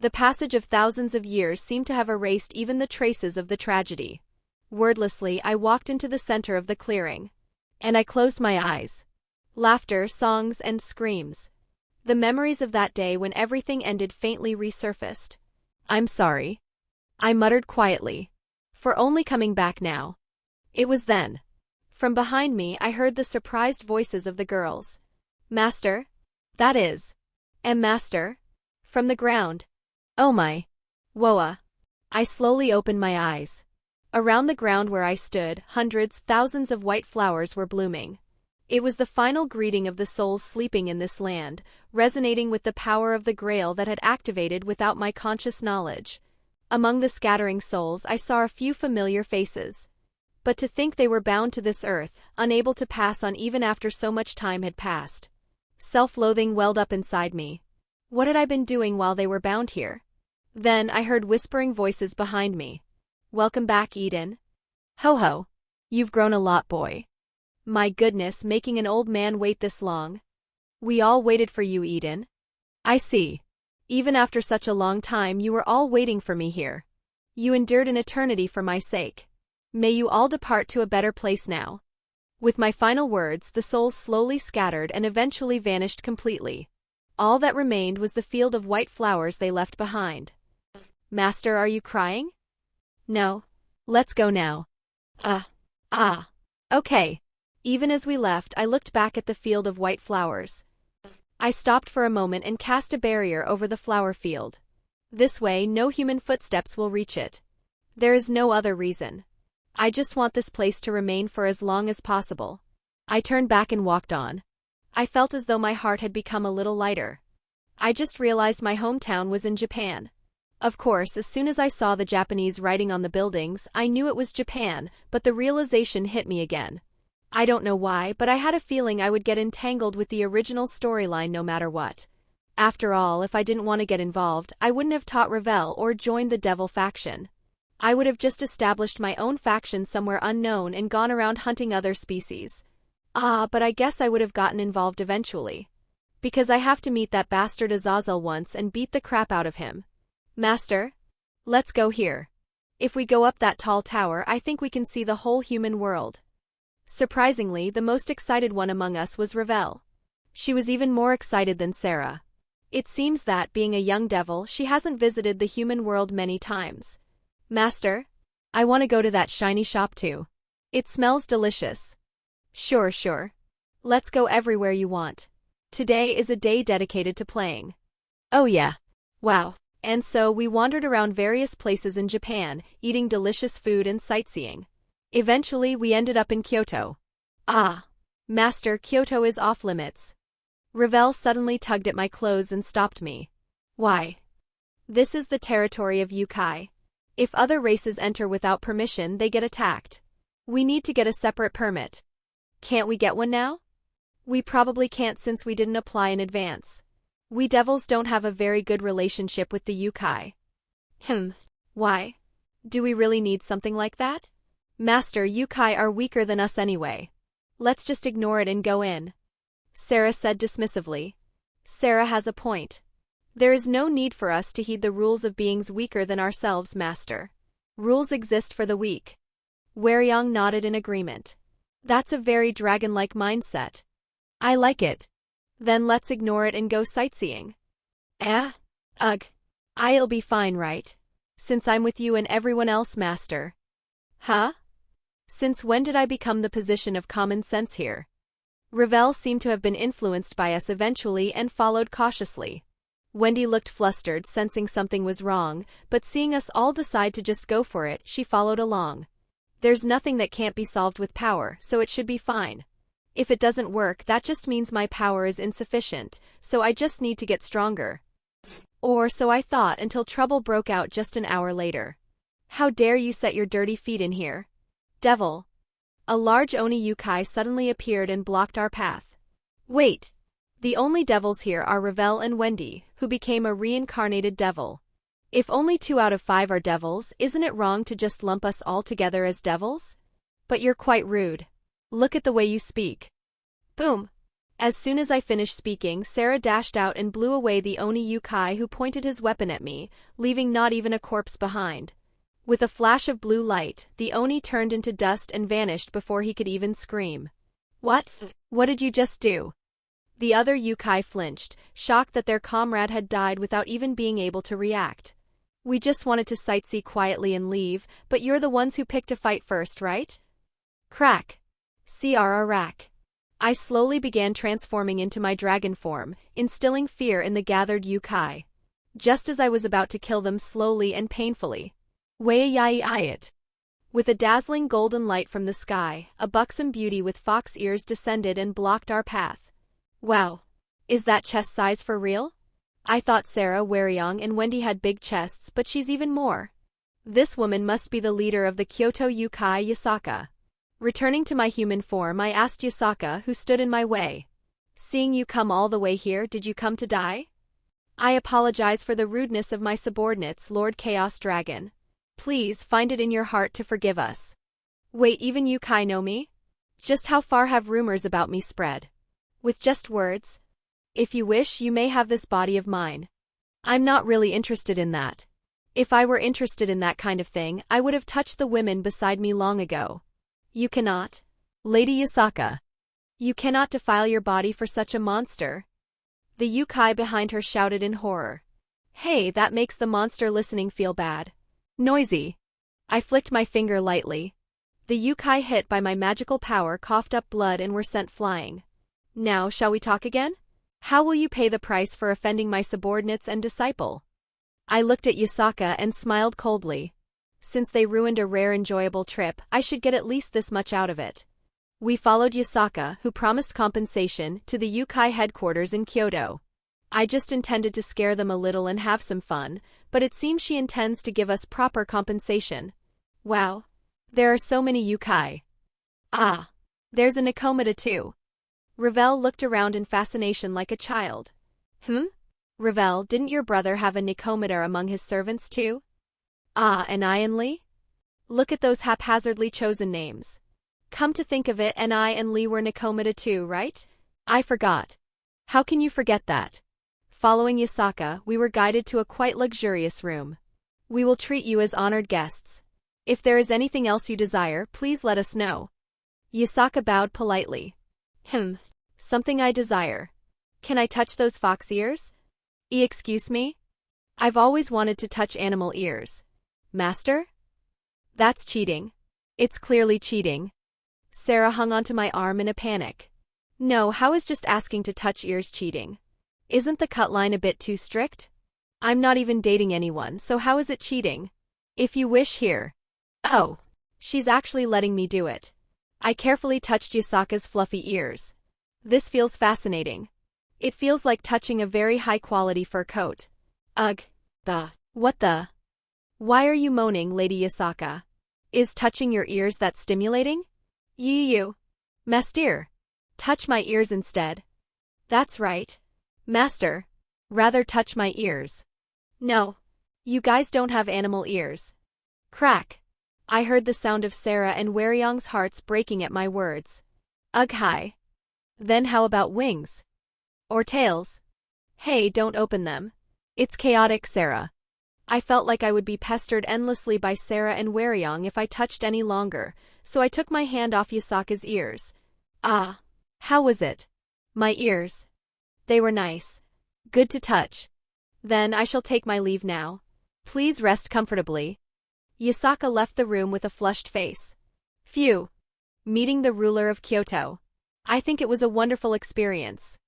The passage of thousands of years seemed to have erased even the traces of the tragedy. Wordlessly, I walked into the center of the clearing. And I closed my eyes. Laughter, songs, and screams. The memories of that day when everything ended faintly resurfaced. I'm sorry. I muttered quietly. For only coming back now. It was then. From behind me I heard the surprised voices of the girls. Master? That is. Master? From the ground. Oh my. Whoa. I slowly opened my eyes. Around the ground where I stood, hundreds, thousands of white flowers were blooming. It was the final greeting of the souls sleeping in this land, resonating with the power of the Grail that had activated without my conscious knowledge. Among the scattering souls I saw a few familiar faces. But to think they were bound to this earth, unable to pass on even after so much time had passed. Self-loathing welled up inside me. What had I been doing while they were bound here? Then I heard whispering voices behind me. Welcome back, Eden. Ho-ho. You've grown a lot, boy. My goodness, making an old man wait this long. We all waited for you, Eden. I see. Even after such a long time you were all waiting for me here. You endured an eternity for my sake. May you all depart to a better place now. With my final words, the souls slowly scattered and eventually vanished completely. All that remained was the field of white flowers they left behind. Master, are you crying? No. Let's go now. Okay. Even as we left, I looked back at the field of white flowers. I stopped for a moment and cast a barrier over the flower field. This way, no human footsteps will reach it. There is no other reason. I just want this place to remain for as long as possible. I turned back and walked on. I felt as though my heart had become a little lighter. I just realized my hometown was in Japan. Of course, as soon as I saw the Japanese writing on the buildings, I knew it was Japan, but the realization hit me again. I don't know why, but I had a feeling I would get entangled with the original storyline no matter what. After all, if I didn't want to get involved, I wouldn't have taught Revel or joined the Devil faction. I would have just established my own faction somewhere unknown and gone around hunting other species. But I guess I would have gotten involved eventually. Because I have to meet that bastard Azazel once and beat the crap out of him. Master? Let's go here. If we go up that tall tower, I think we can see the whole human world. Surprisingly, the most excited one among us was Revel. She was even more excited than Sarah. It seems that, being a young devil, she hasn't visited the human world many times. Master? I want to go to that shiny shop too. It smells delicious. Sure. Let's go everywhere you want. Today is a day dedicated to playing. Oh yeah. Wow. And so we wandered around various places in Japan, eating delicious food and sightseeing. Eventually we ended up in Kyoto. Master, Kyoto is off limits. Revel suddenly tugged at my clothes and stopped me. Why? This is the territory of yokai. If other races enter without permission, they get attacked. We need to get a separate permit. Can't we get one now? We probably can't since we didn't apply in advance. We devils don't have a very good relationship with the yokai. Why? Do we really need something like that? Master, yokai are weaker than us anyway. Let's just ignore it and go in. Sarah said dismissively. Sarah has a point. There is no need for us to heed the rules of beings weaker than ourselves, Master. Rules exist for the weak. Hwoarang nodded in agreement. That's a very dragon-like mindset. I like it. Then let's ignore it and go sightseeing. I'll be fine, right? Since I'm with you and everyone else, Master. Huh? Since when did I become the position of common sense here? Revel seemed to have been influenced by us eventually and followed cautiously. Wendy looked flustered, sensing something was wrong, but seeing us all decide to just go for it, she followed along. There's nothing that can't be solved with power, so it should be fine. If it doesn't work, that just means my power is insufficient, so I just need to get stronger. Or so I thought until trouble broke out just an hour later. How dare you set your dirty feet in here? Devil. A large Oni yokai suddenly appeared and blocked our path. Wait. The only devils here are Revel and Wendy, who became a reincarnated devil. If only 2 out of 5 are devils, isn't it wrong to just lump us all together as devils? But you're quite rude. Look at the way you speak. Boom. As soon as I finished speaking, Sarah dashed out and blew away the Oni yokai who pointed his weapon at me, leaving not even a corpse behind. With a flash of blue light, the Oni turned into dust and vanished before he could even scream. What? What did you just do? The other yokai flinched, shocked that their comrade had died without even being able to react. We just wanted to sightsee quietly and leave, but you're the ones who picked a fight first, right? Crack. Rack. I slowly began transforming into my dragon form, instilling fear in the gathered yokai. Just as I was about to kill them slowly and painfully. It. With a dazzling golden light from the sky, a buxom beauty with fox ears descended and blocked our path. Wow. Is that chest size for real? I thought Sarah, Hwoarang, and Wendy had big chests, but she's even more. This woman must be the leader of the Kyoto yokai Yasaka. Returning to my human form, I asked Yasaka, who stood in my way. Seeing you come all the way here, did you come to die? I apologize for the rudeness of my subordinates, Lord Chaos Dragon. Please find it in your heart to forgive us. Wait, even yokai know me? Just how far have rumors about me spread? With just words? If you wish, you may have this body of mine. I'm not really interested in that. If I were interested in that kind of thing, I would have touched the women beside me long ago. You cannot. Lady Yasaka. You cannot defile your body for such a monster. The yokai behind her shouted in horror. Hey, that makes the monster listening feel bad. Noisy. I flicked my finger lightly. The yokai hit by my magical power coughed up blood and were sent flying. Now, shall we talk again? How will you pay the price for offending my subordinates and disciple? I looked at Yasaka and smiled coldly. Since they ruined a rare enjoyable trip, I should get at least this much out of it. We followed Yasaka, who promised compensation, to the yokai headquarters in Kyoto. I just intended to scare them a little and have some fun, but it seems she intends to give us proper compensation. Wow. There are so many yokai. There's a Nikomata too. Revel looked around in fascination like a child. Revel, didn't your brother have a Nikomata among his servants too? And Ianli? Look at those haphazardly chosen names. Come to think of it, and I and Lee were Nakomata too, right? I forgot. How can you forget that? Following Yasaka, we were guided to a quite luxurious room. We will treat you as honored guests. If there is anything else you desire, please let us know. Yasaka bowed politely. Something I desire. Can I touch those fox ears? Excuse me? I've always wanted to touch animal ears. Master? That's cheating. It's clearly cheating. Sarah hung onto my arm in a panic. No, how is just asking to touch ears cheating? Isn't the cut line a bit too strict? I'm not even dating anyone, so how is it cheating? If you wish, here. Oh, she's actually letting me do it. I carefully touched Yasaka's fluffy ears. This feels fascinating. It feels like touching a very high-quality fur coat. Ugh. What the? Why are you moaning, Lady Yasaka? Is touching your ears that stimulating? You. Master. Touch my ears instead. That's right. Master. Rather touch my ears. No. You guys don't have animal ears. Crack. I heard the sound of Sarah and Hwoarang's hearts breaking at my words. Ugh, hi. Then how about wings? Or tails? Hey, don't open them. It's chaotic, Sarah. I felt like I would be pestered endlessly by Sarah and Hwoarang if I touched any longer, so I took my hand off Yasaka's ears. Ah. How was it? My ears. They were nice. Good to touch. Then I shall take my leave now. Please rest comfortably. Yasaka left the room with a flushed face. Phew. Meeting the ruler of Kyoto. I think it was a wonderful experience.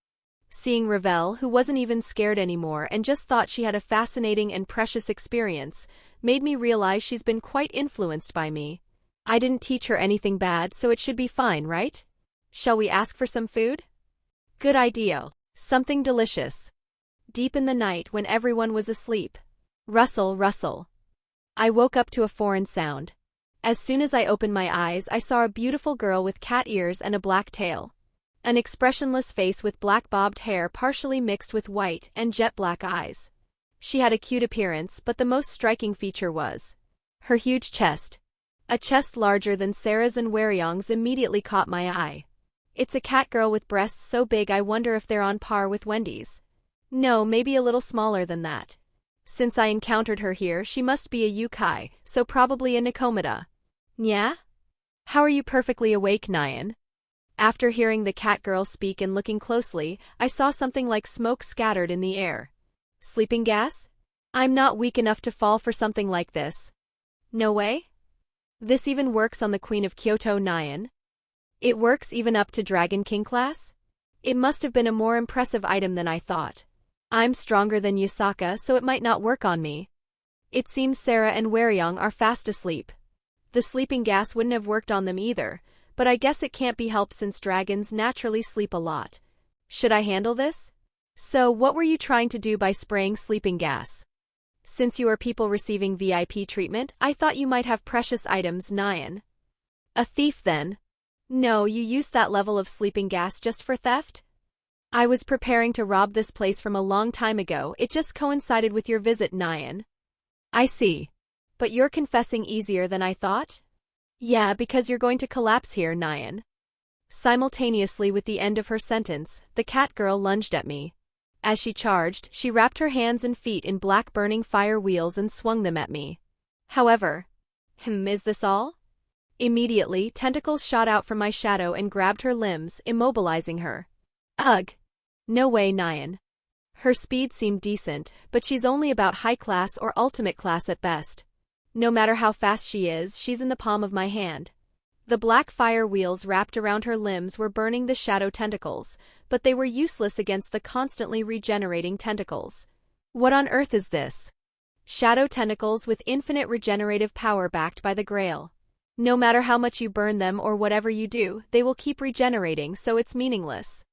Seeing Ravel, who wasn't even scared anymore and just thought she had a fascinating and precious experience, made me realize she's been quite influenced by me. I didn't teach her anything bad, so it should be fine, right? Shall we ask for some food? Good idea. Something delicious. Deep in the night when everyone was asleep. Rustle, rustle. I woke up to a foreign sound. As soon as I opened my eyes, I saw a beautiful girl with cat ears and a black tail. An expressionless face with black bobbed hair partially mixed with white and jet black eyes. She had a cute appearance, but the most striking feature was her huge chest. A chest larger than Sarah's and Hwoarang's immediately caught my eye. It's a cat girl with breasts so big I wonder if they're on par with Wendy's. No, maybe a little smaller than that. Since I encountered her here, she must be a yukai, so probably a Nakomata. Nya? How are you perfectly awake, Nyan? After hearing the cat girl speak and looking closely, I saw something like smoke scattered in the air. Sleeping gas? I'm not weak enough to fall for something like this. No way? This even works on the Queen of Kyoto, Nyan? It works even up to Dragon King class? It must have been a more impressive item than I thought. I'm stronger than Yasaka, so it might not work on me. It seems Sarah and Hwoarang are fast asleep. The sleeping gas wouldn't have worked on them either, but I guess it can't be helped since dragons naturally sleep a lot. Should I handle this? So, what were you trying to do by spraying sleeping gas? Since you are people receiving VIP treatment, I thought you might have precious items, Nyan. A thief then? No, you used that level of sleeping gas just for theft? I was preparing to rob this place from a long time ago, it just coincided with your visit, Nyan. I see. But you're confessing easier than I thought? Yeah, because you're going to collapse here, Nyan. Simultaneously with the end of her sentence, the cat girl lunged at me. As she charged, she wrapped her hands and feet in black burning fire wheels and swung them at me. However, is this all? Immediately, tentacles shot out from my shadow and grabbed her limbs, immobilizing her. Ugh. No way, Nyan. Her speed seemed decent, but she's only about high class or ultimate class at best. No matter how fast she is, she's in the palm of my hand. The black fire wheels wrapped around her limbs were burning the shadow tentacles, but they were useless against the constantly regenerating tentacles. What on earth is this? Shadow tentacles with infinite regenerative power backed by the Grail. No matter how much you burn them or whatever you do, they will keep regenerating, so it's meaningless.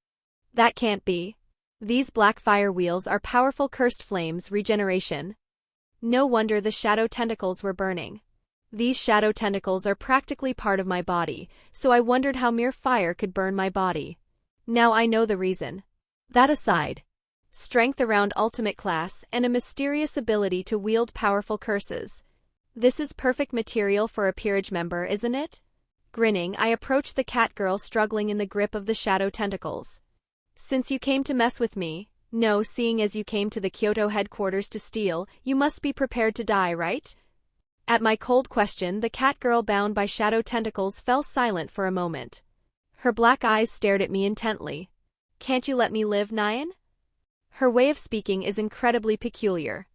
That can't be. These black fire wheels are powerful cursed flames, regeneration. No wonder the shadow tentacles were burning. These shadow tentacles are practically part of my body, so I wondered how mere fire could burn my body. Now I know the reason. That aside, strength around ultimate class and a mysterious ability to wield powerful curses. This is perfect material for a peerage member, isn't it? Grinning, I approached the cat girl struggling in the grip of the shadow tentacles. Since you came to mess with me, no, seeing as you came to the Kyoto headquarters to steal, you must be prepared to die, right? At my cold question, the cat girl bound by shadow tentacles fell silent for a moment. Her black eyes stared at me intently. Can't you let me live, Nyan? Her way of speaking is incredibly peculiar.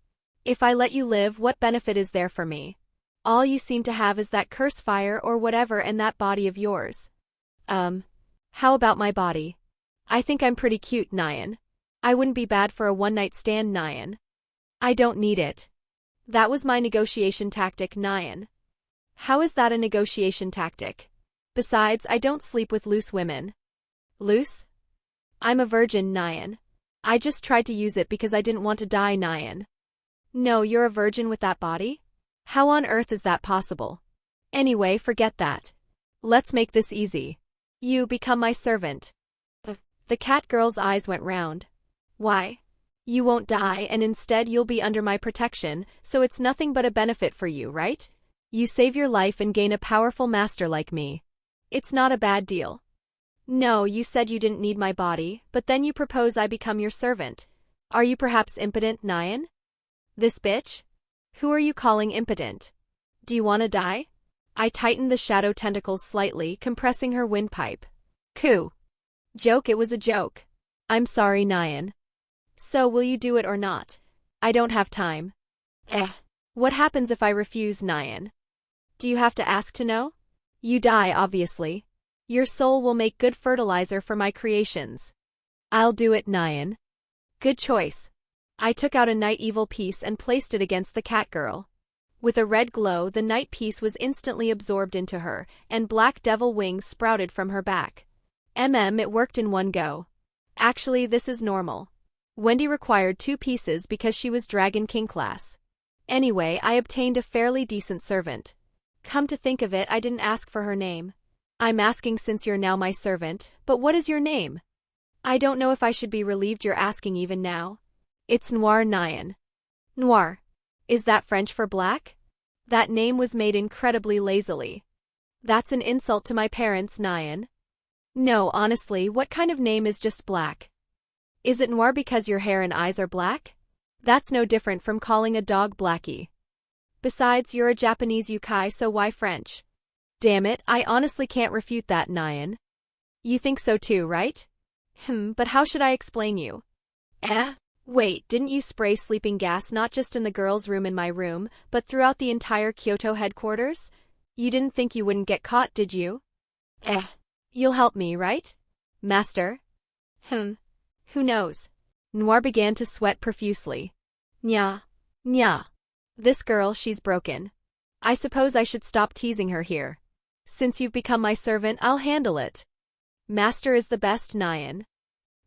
If I let you live, what benefit is there for me? All you seem to have is that curse fire or whatever and that body of yours. How about my body? I think I'm pretty cute, Nyan. I wouldn't be bad for a one-night stand, Nyan. I don't need it. That was my negotiation tactic, Nyan. How is that a negotiation tactic? Besides, I don't sleep with loose women. Loose? I'm a virgin, Nyan. I just tried to use it because I didn't want to die, Nyan. No, you're a virgin with that body? How on earth is that possible? Anyway, forget that. Let's make this easy. You become my servant. The cat girl's eyes went round. Why? You won't die and instead you'll be under my protection, so it's nothing but a benefit for you, right? You save your life and gain a powerful master like me. It's not a bad deal. No, you said you didn't need my body, but then you propose I become your servant. Are you perhaps impotent, Nyan? This bitch? Who are you calling impotent? Do you want to die? I tightened the shadow tentacles slightly, compressing her windpipe. Coo. Joke, it was a joke. I'm sorry, Nyan. So will you do it or not? I don't have time. What happens if I refuse, Nyan? Do you have to ask to know? You die, obviously. Your soul will make good fertilizer for my creations. I'll do it, Nyan. Good choice. I took out a night evil piece and placed it against the cat girl. With a red glow, the night piece was instantly absorbed into her, and black devil wings sprouted from her back. It worked in one go. Actually, this is normal. Wendy required 2 pieces because she was Dragon King class. Anyway, I obtained a fairly decent servant. Come to think of it, I didn't ask for her name. I'm asking since you're now my servant, but what is your name? I don't know if I should be relieved you're asking even now. It's Noir, Nyan. Noir. Is that French for black? That name was made incredibly lazily. That's an insult to my parents, Nyan. No, honestly, what kind of name is just black? Is it Noir because your hair and eyes are black? That's no different from calling a dog Blackie. Besides, you're a Japanese yukai, so why French? Damn it, I honestly can't refute that, Nyan. You think so too, right? But how should I explain you? Wait, didn't you spray sleeping gas not just in the girls' room in my room, but throughout the entire Kyoto headquarters? You didn't think you wouldn't get caught, did you? You'll help me, right? Master? Who knows? Noir began to sweat profusely. Nya. This girl, she's broken. I suppose I should stop teasing her here. Since you've become my servant, I'll handle it. Master is the best, Nyan.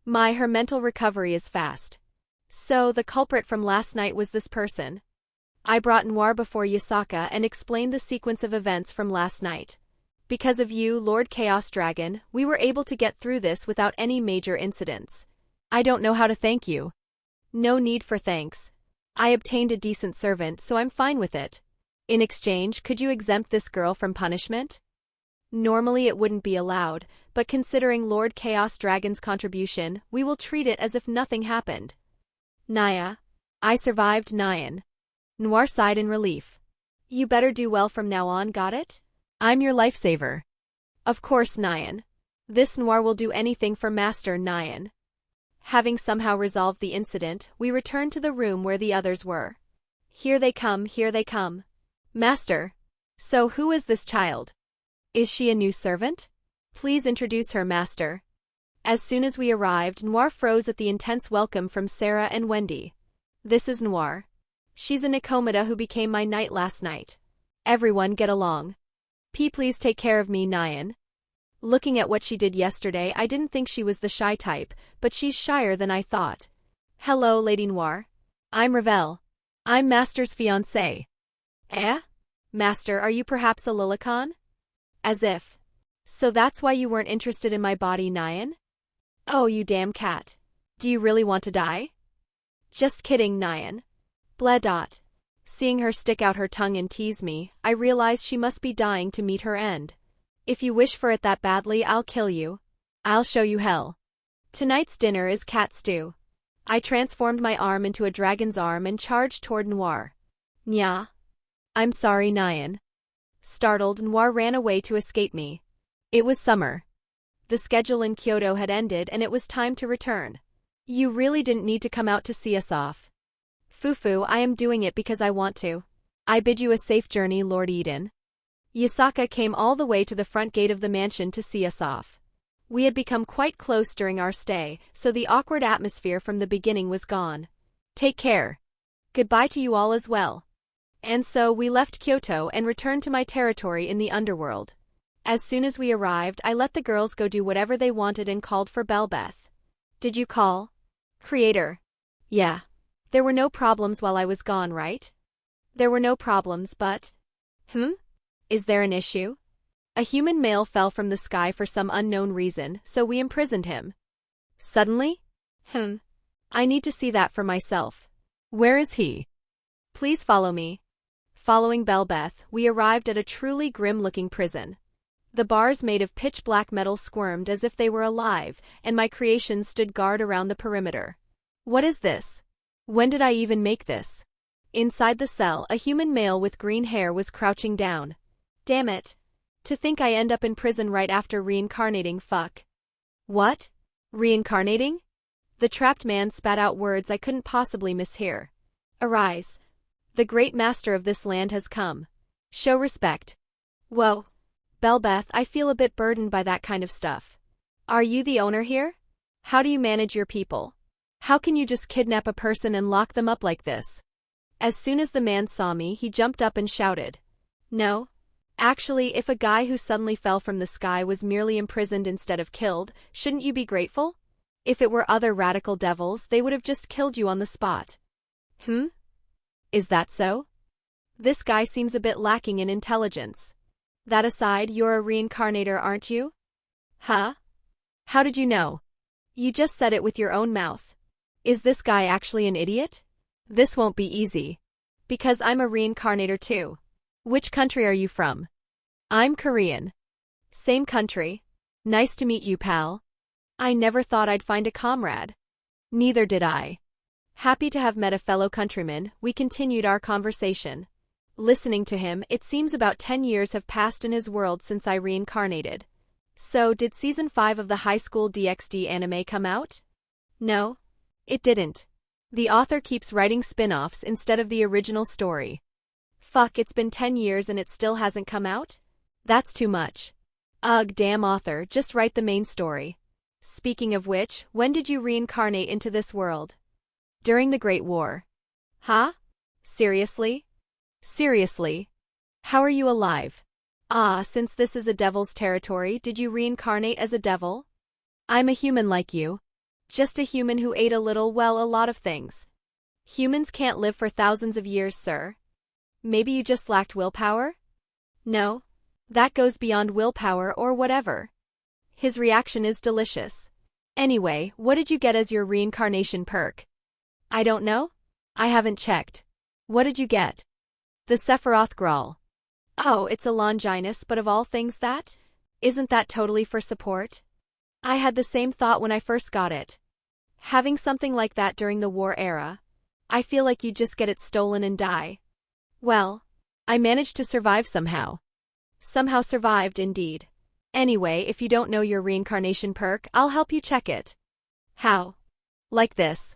Her mental recovery is fast. So, the culprit from last night was this person. I brought Noir before Yasaka and explained the sequence of events from last night. Because of you, Lord Chaos Dragon, we were able to get through this without any major incidents. I don't know how to thank you. No need for thanks. I obtained a decent servant, so I'm fine with it. In exchange, could you exempt this girl from punishment? Normally it wouldn't be allowed, but considering Lord Chaos Dragon's contribution, we will treat it as if nothing happened. Naya. I survived, Nyan. Noir sighed in relief. You better do well from now on, got it? I'm your lifesaver. Of course, Nyan. This Noir will do anything for Master, Nyan. Having somehow resolved the incident, we returned to the room where the others were. Here they come, here they come. Master. So who is this child? Is she a new servant? Please introduce her, Master. As soon as we arrived, Noir froze at the intense welcome from Sarah and Wendy. This is Noir. She's a Nikomata who became my knight last night. Everyone get along. Please take care of me, Nyan. Looking at what she did yesterday, I didn't think she was the shy type, but she's shyer than I thought. Hello, Lady Noir. I'm Ravel. I'm Master's fiancé. Master, are you perhaps a Lilicon? As if. So that's why you weren't interested in my body, Nyan? Oh, you damn cat. Do you really want to die? Just kidding, Nyan. Blah. Seeing her stick out her tongue and tease me, I realized she must be dying to meet her end. If you wish for it that badly, I'll kill you. I'll show you hell. Tonight's dinner is cat stew. I transformed my arm into a dragon's arm and charged toward Noir. Nya. I'm sorry, Nyan. Startled, Noir ran away to escape me. It was summer. The schedule in Kyoto had ended and it was time to return. You really didn't need to come out to see us off. Fufu, I am doing it because I want to. I bid you a safe journey, Lord Eden. Yasaka came all the way to the front gate of the mansion to see us off. We had become quite close during our stay, so the awkward atmosphere from the beginning was gone. Take care. Goodbye to you all as well. And so we left Kyoto and returned to my territory in the underworld. As soon as we arrived, I let the girls go do whatever they wanted and called for Belbeth. Did you call? Creator. Yeah. There were no problems while I was gone, right? There were no problems, but… Is there an issue? A human male fell from the sky for some unknown reason, so we imprisoned him. Suddenly? I need to see that for myself. Where is he? Please follow me. Following Belbeth, we arrived at a truly grim-looking prison. The bars made of pitch-black metal squirmed as if they were alive, and my creations stood guard around the perimeter. What is this? When did I even make this? Inside the cell, a human male with green hair was crouching down. Damn it. To think I end up in prison right after reincarnating, fuck. What? Reincarnating? The trapped man spat out words I couldn't possibly mishear. Arise. The great master of this land has come. Show respect. Whoa. Belbeth, I feel a bit burdened by that kind of stuff. Are you the owner here? How do you manage your people? How can you just kidnap a person and lock them up like this? As soon as the man saw me, he jumped up and shouted. No. Actually, if a guy who suddenly fell from the sky was merely imprisoned instead of killed, shouldn't you be grateful? If it were other radical devils, they would have just killed you on the spot. Is that so? This guy seems a bit lacking in intelligence. That aside, you're a reincarnator, aren't you? Huh? How did you know? You just said it with your own mouth. Is this guy actually an idiot? This won't be easy. Because I'm a reincarnator too. Which country are you from? I'm Korean. Same country. Nice to meet you, pal. I never thought I'd find a comrade. Neither did I. Happy to have met a fellow countryman, we continued our conversation. Listening to him, it seems about 10 years have passed in his world since I reincarnated. So, did Season 5 of the High School DxD anime come out? No. It didn't. The author keeps writing spin-offs instead of the original story. Fuck, it's been 10 years and it still hasn't come out? That's too much. Ugh, damn author, just write the main story. Speaking of which, when did you reincarnate into this world? During the Great War. Huh? Seriously? Seriously? How are you alive? Since this is a devil's territory, did you reincarnate as a devil? I'm a human like you. Just a human who ate a lot of things. Humans can't live for thousands of years, sir. Maybe you just lacked willpower? No. That goes beyond willpower or whatever. His reaction is delicious. Anyway, what did you get as your reincarnation perk? I don't know. I haven't checked. What did you get? The Sephiroth Grawl. Oh, it's a Longinus, but of all things that? Isn't that totally for support? I had the same thought when I first got it. Having something like that during the war era. I feel like you just get it stolen and die. Well, I managed to survive somehow. Somehow survived, indeed. Anyway, if you don't know your reincarnation perk, I'll help you check it. How? Like this.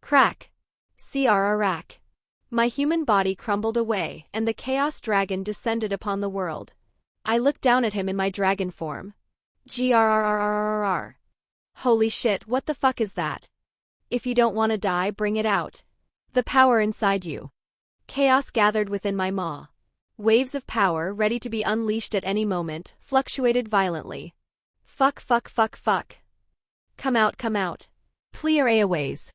Crack. Crrrack. My human body crumbled away, and the Chaos Dragon descended upon the world. I looked down at him in my dragon form. Grrrrrrrrrr. Holy shit, what the fuck is that? If you don't want to die, bring it out. The power inside you. Chaos gathered within my maw. Waves of power, ready to be unleashed at any moment, fluctuated violently. Fuck. Come out. Plear Airways.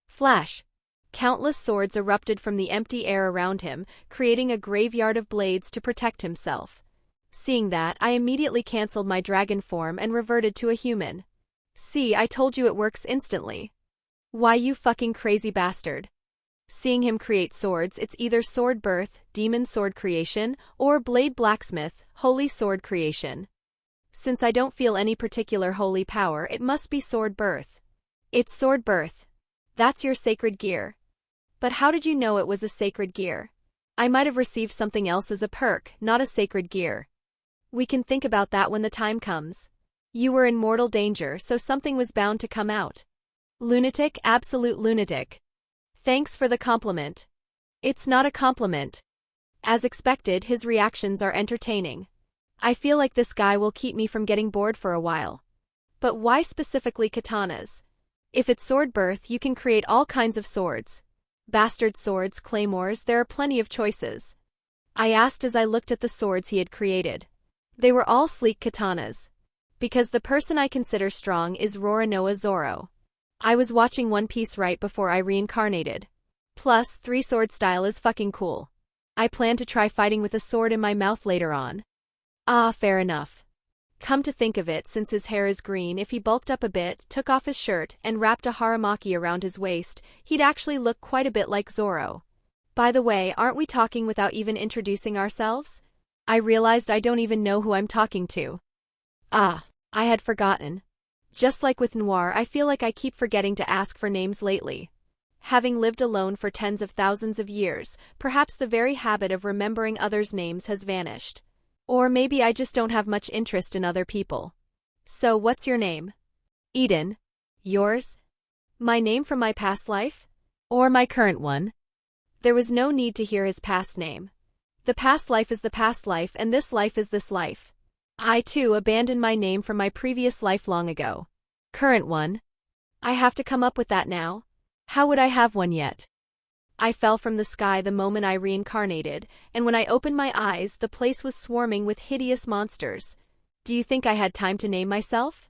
Flash. Countless swords erupted from the empty air around him, creating a graveyard of blades to protect himself. Seeing that, I immediately cancelled my dragon form and reverted to a human. See, I told you it works instantly. Why, you fucking crazy bastard. Seeing him create swords, it's either sword birth, demon sword creation, or blade blacksmith, holy sword creation. Since I don't feel any particular holy power, it must be sword birth. It's sword birth. That's your sacred gear. But how did you know it was a sacred gear? I might have received something else as a perk, not a sacred gear. We can think about that when the time comes. You were in mortal danger, so something was bound to come out. Lunatic, absolute lunatic. Thanks for the compliment. It's not a compliment. As expected, his reactions are entertaining. I feel like this guy will keep me from getting bored for a while. But why specifically katanas? If it's sword birth, you can create all kinds of swords. Bastard swords, claymores, there are plenty of choices. I asked as I looked at the swords he had created. They were all sleek katanas. Because the person I consider strong is Roronoa Zoro. I was watching One Piece right before I reincarnated. Plus, 3-sword style is fucking cool. I plan to try fighting with a sword in my mouth later on. Ah, fair enough. Come to think of it, since his hair is green, if he bulked up a bit, took off his shirt, and wrapped a haramaki around his waist, he'd actually look quite a bit like Zoro. By the way, aren't we talking without even introducing ourselves? I realized I don't even know who I'm talking to. Ah, I had forgotten. Just like with Noir, I feel like I keep forgetting to ask for names lately. Having lived alone for tens of thousands of years, perhaps the very habit of remembering others' names has vanished. Or maybe I just don't have much interest in other people. So, what's your name? Eden. Yours? My name from my past life? Or my current one? There was no need to hear his past name. The past life is the past life, and this life is this life. I, too, abandoned my name from my previous life long ago. Current one? I have to come up with that now? How would I have one yet? I fell from the sky the moment I reincarnated, and when I opened my eyes, the place was swarming with hideous monsters. Do you think I had time to name myself?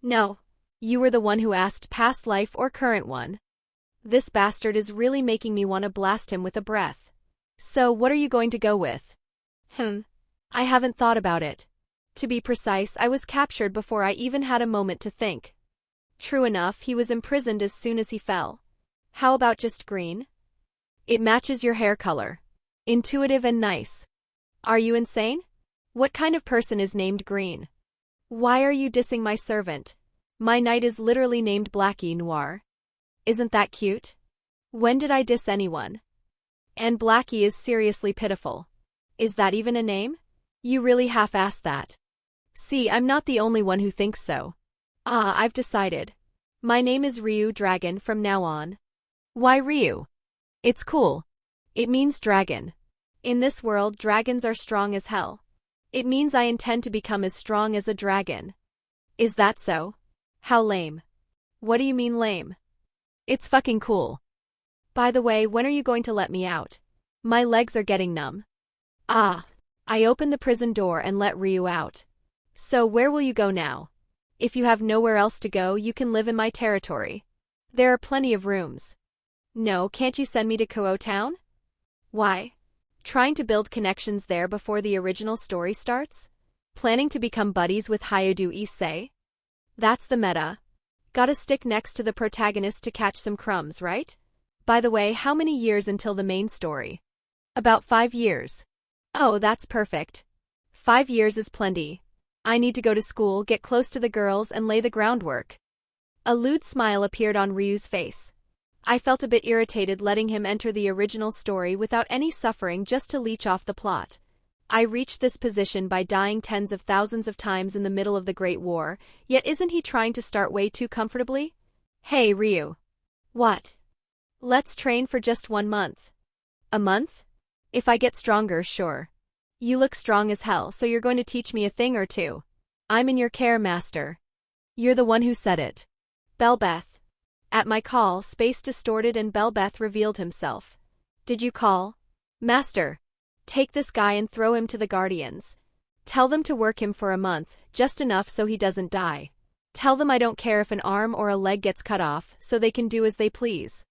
No. You were the one who asked past life or current one. This bastard is really making me want to blast him with a breath. So, what are you going to go with? I haven't thought about it. To be precise, I was captured before I even had a moment to think. True enough, he was imprisoned as soon as he fell. How about just green? It matches your hair color. Intuitive and nice. Are you insane? What kind of person is named Green? Why are you dissing my servant? My knight is literally named Blackie Noir. Isn't that cute? When did I diss anyone? And Blackie is seriously pitiful. Is that even a name? You really half-assed that. See, I'm not the only one who thinks so. Ah, I've decided. My name is Ryu Dragon from now on. Why Ryu? It's cool. It means dragon. In this world, dragons are strong as hell. It means I intend to become as strong as a dragon. Is that so? How lame. What do you mean lame? It's fucking cool. By the way, when are you going to let me out? My legs are getting numb. Ah. I opened the prison door and let Ryu out. So where will you go now? If you have nowhere else to go, you can live in my territory. There are plenty of rooms. No, can't you send me to Kuo Town? Why? Trying to build connections there before the original story starts? Planning to become buddies with Hyoudou Issei? That's the meta. Gotta stick next to the protagonist to catch some crumbs, right? By the way, how many years until the main story? About 5 years. Oh, that's perfect. 5 years is plenty. I need to go to school, get close to the girls, and lay the groundwork. A lewd smile appeared on Ryu's face. I felt a bit irritated letting him enter the original story without any suffering just to leech off the plot. I reached this position by dying tens of thousands of times in the middle of the Great War, yet isn't he trying to start way too comfortably? Hey, Ryu. What? Let's train for just 1 month. A month? If I get stronger, sure. You look strong as hell, so you're going to teach me a thing or two. I'm in your care, master. You're the one who said it. Belbeth. At my call, space distorted and Belbeth revealed himself. Did you call? Master. Take this guy and throw him to the Guardians. Tell them to work him for a month, just enough so he doesn't die. Tell them I don't care if an arm or a leg gets cut off, so they can do as they please.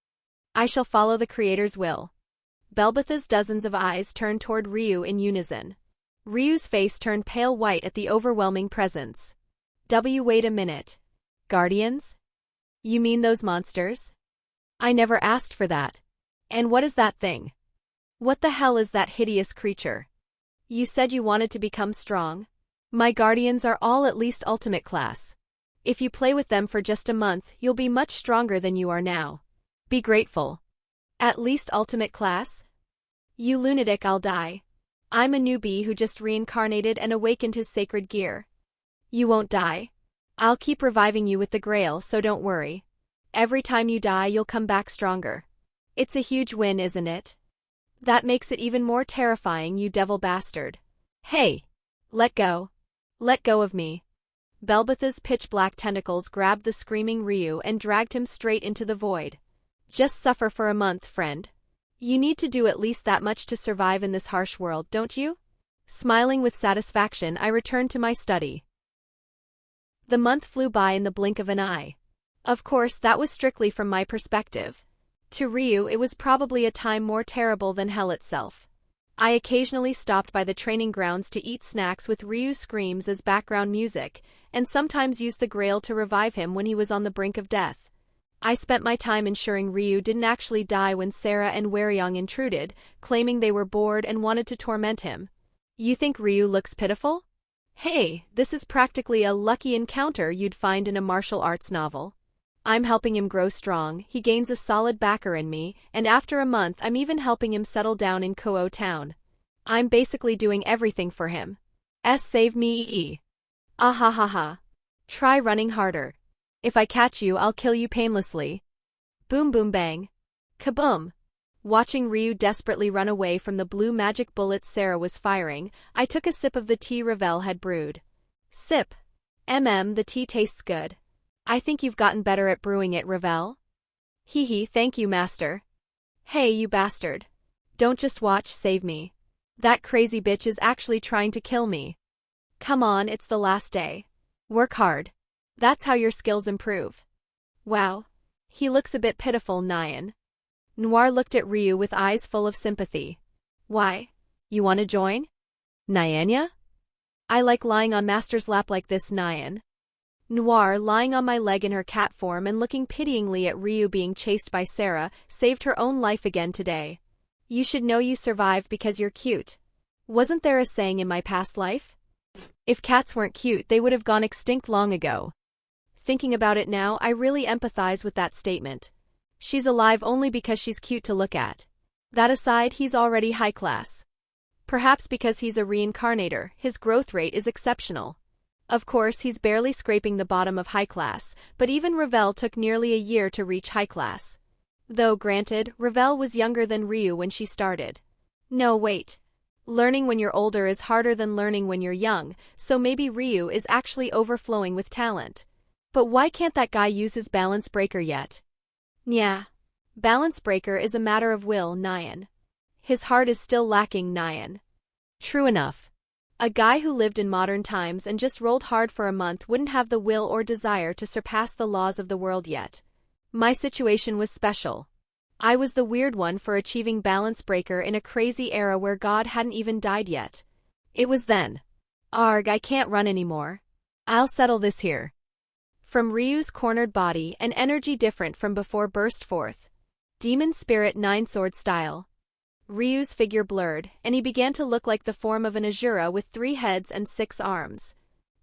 I shall follow the Creator's will. Belbeth's dozens of eyes turned toward Ryu in unison. Ryu's face turned pale white at the overwhelming presence. Wait a minute. Guardians? You mean those monsters? I never asked for that. And what is that thing? What the hell is that hideous creature? You said you wanted to become strong. My guardians are all at least ultimate class. If you play with them for just a month, you'll be much stronger than you are now. Be grateful. At least ultimate class? You lunatic, I'll die. I'm a newbie who just reincarnated and awakened his sacred gear. You won't die. I'll keep reviving you with the grail, so don't worry. Every time you die, you'll come back stronger. It's a huge win, isn't it? That makes it even more terrifying, you devil bastard. Hey! Let go. Let go of me. Belbatha's pitch-black tentacles grabbed the screaming Ryu and dragged him straight into the void. Just suffer for a month, friend. You need to do at least that much to survive in this harsh world, don't you? Smiling with satisfaction, I returned to my study. The month flew by in the blink of an eye. Of course, that was strictly from my perspective. To Ryu, it was probably a time more terrible than hell itself. I occasionally stopped by the training grounds to eat snacks with Ryu's screams as background music, and sometimes used the grail to revive him when he was on the brink of death. I spent my time ensuring Ryu didn't actually die when Sarah and Hwoarang intruded, claiming they were bored and wanted to torment him. You think Ryu looks pitiful? Hey, this is practically a lucky encounter you'd find in a martial arts novel. I'm helping him grow strong, he gains a solid backer in me, and after a month I'm even helping him settle down in Koho Town. I'm basically doing everything for him. Save me. Ah ha ha ha. Try running harder. If I catch you, I'll kill you painlessly. Boom boom bang. Kaboom. Watching Ryu desperately run away from the blue magic bullets Sarah was firing, I took a sip of the tea Ravel had brewed. Sip. The tea tastes good. I think you've gotten better at brewing it, Ravel. Hee, thank you, master. Hey, you bastard. Don't just watch, save me. That crazy bitch is actually trying to kill me. Come on, it's the last day. Work hard. That's how your skills improve. Wow. He looks a bit pitiful, Nyan. Noir looked at Ryu with eyes full of sympathy. Why? You want to join? Nyanya? I like lying on master's lap like this, Nyan. Noir, lying on my leg in her cat form and looking pityingly at Ryu being chased by Sarah, saved her own life again today. You should know you survived because you're cute. Wasn't there a saying in my past life? If cats weren't cute, they would have gone extinct long ago. Thinking about it now, I really empathize with that statement. She's alive only because she's cute to look at. That aside, he's already high class. Perhaps because he's a reincarnator, his growth rate is exceptional. Of course, he's barely scraping the bottom of high class, but even Ravel took nearly a year to reach high class. Though, granted, Ravel was younger than Ryu when she started. No, wait. Learning when you're older is harder than learning when you're young, so maybe Ryu is actually overflowing with talent. But why can't that guy use his balance breaker yet? Nya. Balance breaker is a matter of will, Nyan. His heart is still lacking, Nyan. True enough. A guy who lived in modern times and just rolled hard for a month wouldn't have the will or desire to surpass the laws of the world yet. My situation was special. I was the weird one for achieving balance breaker in a crazy era where God hadn't even died yet. It was then. Arg, I can't run anymore. I'll settle this here. From Ryu's cornered body, an energy different from before burst forth. Demon Spirit 9-sword style. Ryu's figure blurred, and he began to look like the form of an Asura with 3 heads and 6 arms.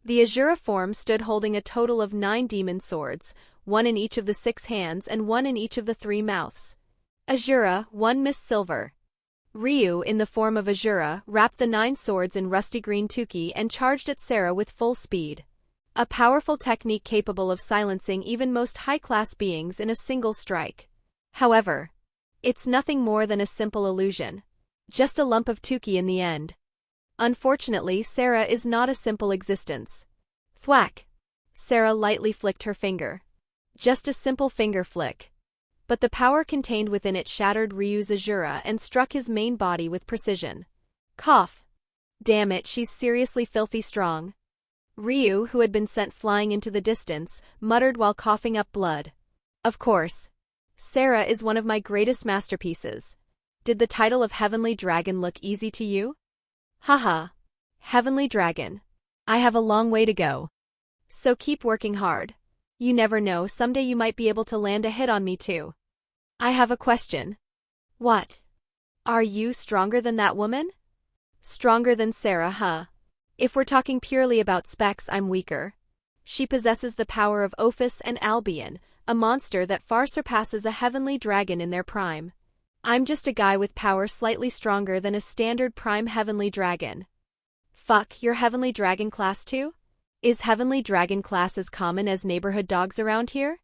The Asura form stood holding a total of 9 demon swords, 1 in each of the 6 hands and 1 in each of the 3 mouths. Asura, 1 Miss Silver. Ryu, in the form of Asura, wrapped the 9 swords in rusty green tuki and charged at Sarah with full speed. A powerful technique capable of silencing even most high-class beings in a single strike. However, it's nothing more than a simple illusion. Just a lump of tuki in the end. Unfortunately, Sarah is not a simple existence. Thwack! Sarah lightly flicked her finger. Just a simple finger flick. But the power contained within it shattered Ryu's Asura and struck his main body with precision. Cough! Damn it, she's seriously filthy strong. Ryu, who had been sent flying into the distance, muttered while coughing up blood. Of course. Sarah is one of my greatest masterpieces. Did the title of Heavenly Dragon look easy to you? Haha. Heavenly Dragon. I have a long way to go. So keep working hard. You never know, someday you might be able to land a hit on me too. I have a question. What? Are you stronger than that woman? Stronger than Sarah, huh? If we're talking purely about specs, I'm weaker. She possesses the power of Ophis and Albion, a monster that far surpasses a heavenly dragon in their prime. I'm just a guy with power slightly stronger than a standard prime heavenly dragon. Fuck, you're heavenly dragon class too? Is heavenly dragon class as common as neighborhood dogs around here?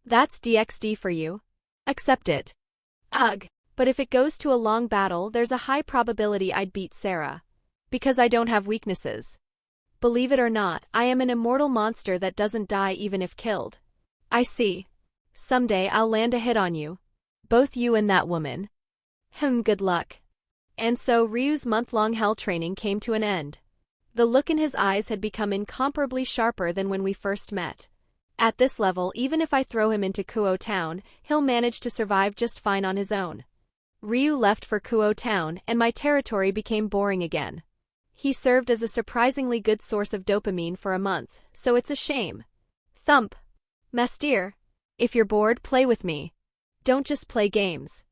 That's DxD for you. Accept it. Ugh, but if it goes to a long battle, there's a high probability I'd beat Sarah. Because I don't have weaknesses. Believe it or not, I am an immortal monster that doesn't die even if killed. I see. Someday I'll land a hit on you. Both you and that woman. Good luck. And so Ryu's month-long hell training came to an end. The look in his eyes had become incomparably sharper than when we first met. At this level, even if I throw him into Kuo Town, he'll manage to survive just fine on his own. Ryu left for Kuo Town, and my territory became boring again. He served as a surprisingly good source of dopamine for a month, so it's a shame. Thump. Master. If you're bored, play with me. Don't just play games.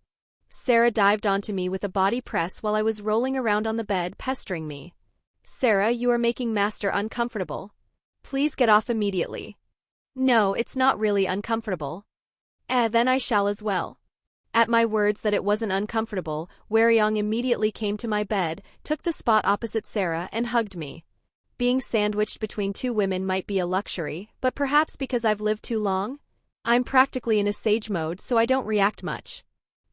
Sarah dived onto me with a body press while I was rolling around on the bed, pestering me. Sarah, you are making Master uncomfortable. Please get off immediately. No, it's not really uncomfortable. Then I shall as well. At my words that it wasn't uncomfortable, Hwoarang immediately came to my bed, took the spot opposite Sarah, and hugged me. Being sandwiched between two women might be a luxury, but perhaps because I've lived too long? I'm practically in a sage mode, so I don't react much.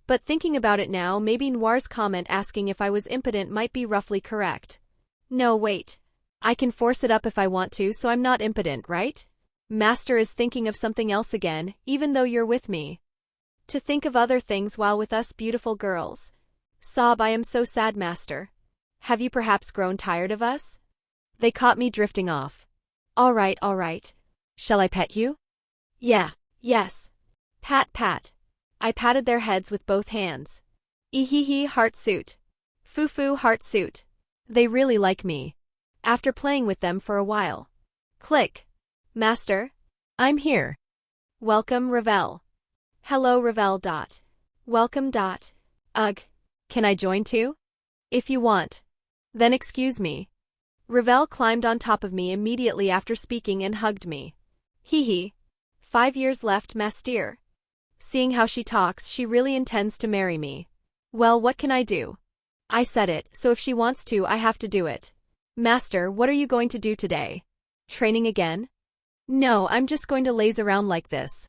But thinking about it now, maybe Noir's comment asking if I was impotent might be roughly correct. No, wait. I can force it up if I want to, so I'm not impotent, right? Master is thinking of something else again, even though you're with me. To think of other things while with us beautiful girls. Sob, I am so sad, Master. Have you perhaps grown tired of us? They caught me drifting off. All right. Shall I pet you? Yeah, yes. Pat, pat. I patted their heads with both hands. Ehehe, heart suit. Foo-foo, heart suit. They really like me. After playing with them for a while. Click. Master? I'm here. Welcome, Revel. Hello, Revel. Welcome. Ugh. Can I join too? If you want. Then excuse me. Revel climbed on top of me immediately after speaking and hugged me. Hee. 5 years left, Master. Seeing how she talks, she really intends to marry me. Well, what can I do? I said it, so if she wants to, I have to do it. Master, what are you going to do today? Training again? No, I'm just going to laze around like this.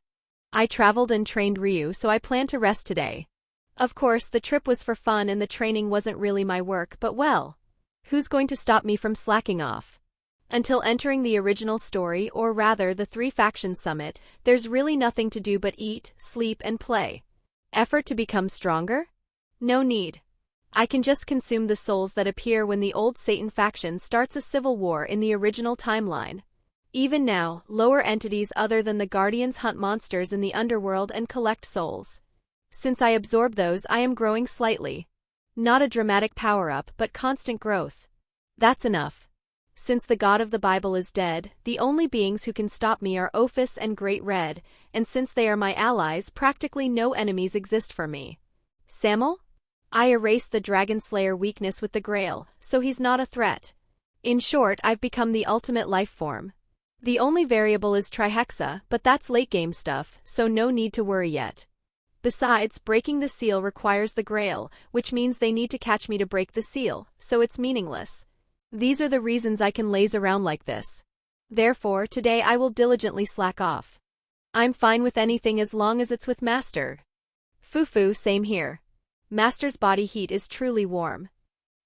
I traveled and trained Ryu, so I plan to rest today. Of course, the trip was for fun and the training wasn't really my work, but well, who's going to stop me from slacking off? Until entering the original story, or rather the Three Factions Summit, there's really nothing to do but eat, sleep, and play. Effort to become stronger? No need. I can just consume the souls that appear when the old Satan faction starts a civil war in the original timeline. Even now, lower entities other than the Guardians hunt monsters in the underworld and collect souls. Since I absorb those, I am growing slightly. Not a dramatic power-up, but constant growth. That's enough. Since the God of the Bible is dead, the only beings who can stop me are Ophis and Great Red, and since they are my allies, practically no enemies exist for me. Samuel? I erased the Dragon Slayer weakness with the Grail, so he's not a threat. In short, I've become the ultimate life form. The only variable is Trihexa, but that's late-game stuff, so no need to worry yet. Besides, breaking the seal requires the Grail, which means they need to catch me to break the seal, so it's meaningless. These are the reasons I can laze around like this. Therefore, today I will diligently slack off. I'm fine with anything as long as it's with Master. Foo-foo, same here. Master's body heat is truly warm.